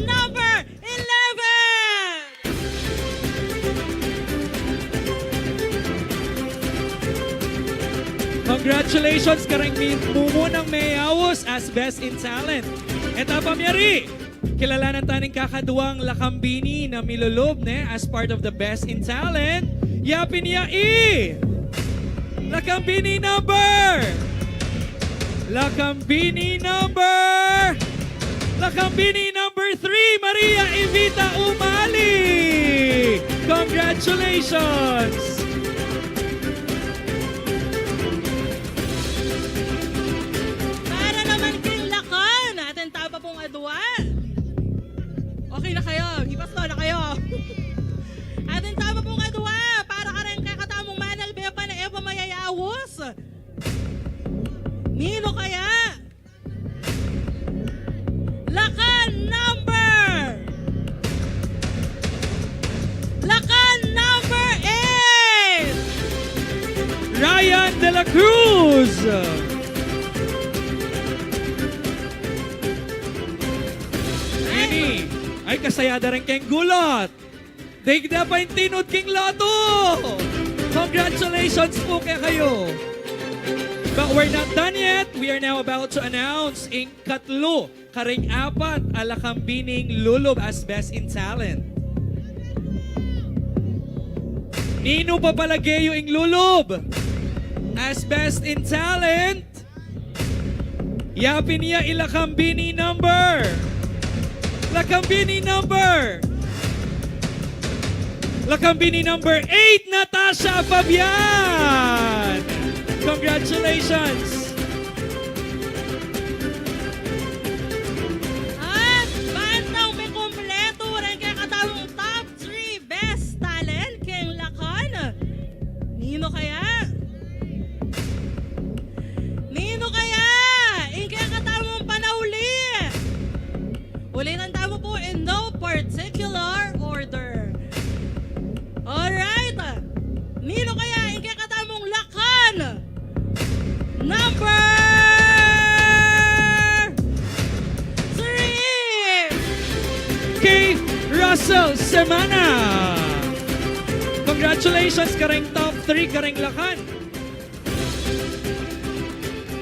number 11. Congratulations karang mumunang mayawos as Best in Talent. Etapa miyari, kilalanan taning kakaduang Lakambini na milolob as part of the Best in Talent. Yapin niya E. Lakambini number. Lakambini number 3, Maria Evita Umali. Congratulations. Para naman King Lakan, atin tapa pong aduan. Okay na kayo, ipasto na kayo. Atin tapa pong aduan, para ka rin kakatamong manal bepa na Eva Mayayawos. Nino kaya? Lakan number 8. Ryan De La Cruz. Ini ay kasayada rin keng gulot. Digda pa yung tinod king loto. Congratulations po kaya kayo. But we're not done yet. We are now about to announce ang katlo karing apat alakambining lulob as Best in Talent. Nino Papalageyo ing lulob as Best in Talent. Yapin niya ilakambini number. Lakambini number. Lakambini number 8, Natasha Fabian. Congratulations. At bantang may kompleto rin kaya katawang top 3 best talent King Lakan. Nino kaya? Nino kaya? Yung kaya katawang panahuli. Ulitan tayo po in no particular order. Alright. Nino kaya? Yung kaya katawang Lakan. Number 3. Kay Russell Semana. Congratulations kareng top 3 kareng Lakan.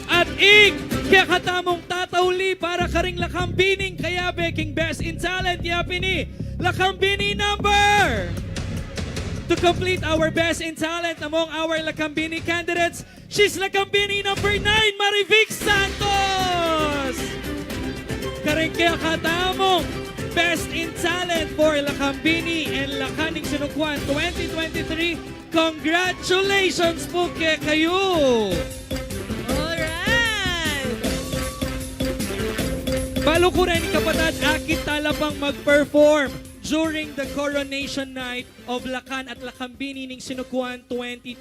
At ing kaya katamong tatahuli para karing Lakambining kaya beking Best in Talent yapini Lakambini number. To complete our Best in Talent among our Lakambini candidates, she's Lakambini number 9, Marivic Santos! Kareng kaya katamong Best in Talent for Lakambini and Lakaning Sunukwan 2023. Congratulations po kaya kayo! Alright. Balukuran ni kapatid, akit talapang mag-perform during the coronation night of Lakan at Lakambini ning Sinukuan 2023.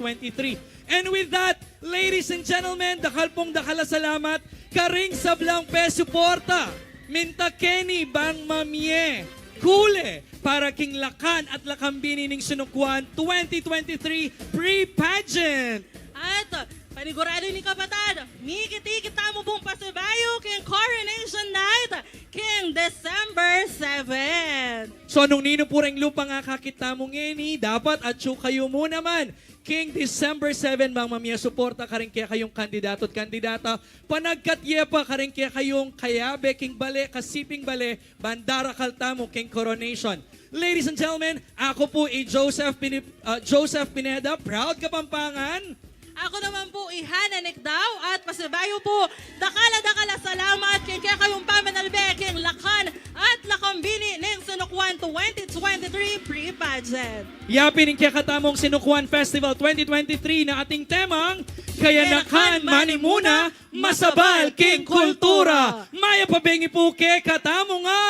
And with that, ladies and gentlemen, dakal pong dakala salamat, karing sablang suporta, minta Kenny bang mamye, kule, para king Lakan at Lakambini ning Sinukuan 2023 pre-pageant. At panigurado ni kapatid, mikiti-kita mo pong pasibayo king Coronation Night, king December 7. So anong nino po rin lupa nga kakita mong ngeni, dapat at kayo mo naman. King December 7, mga mamiya, suporta ka rin kaya kayong kandidato at kandidata. Panagkatye pa ka rin kaya kayong kayabe, king bale, kasiping bale, bandara kaltamo, king coronation. Ladies and gentlemen, ako po Joseph Pineda, proud Kapampangan. Ako naman po Ihana Nikdaw at pasibayo po dakala salamat king kaya kayong pamanalbe king Lakan at 2023 Pre-Pageant. Yapin ang kakatamong Sinukuan Festival 2023 na ating temang Kayanakan Manimuna, Masabal King Kultura. Maya pabengi po ke katamongan.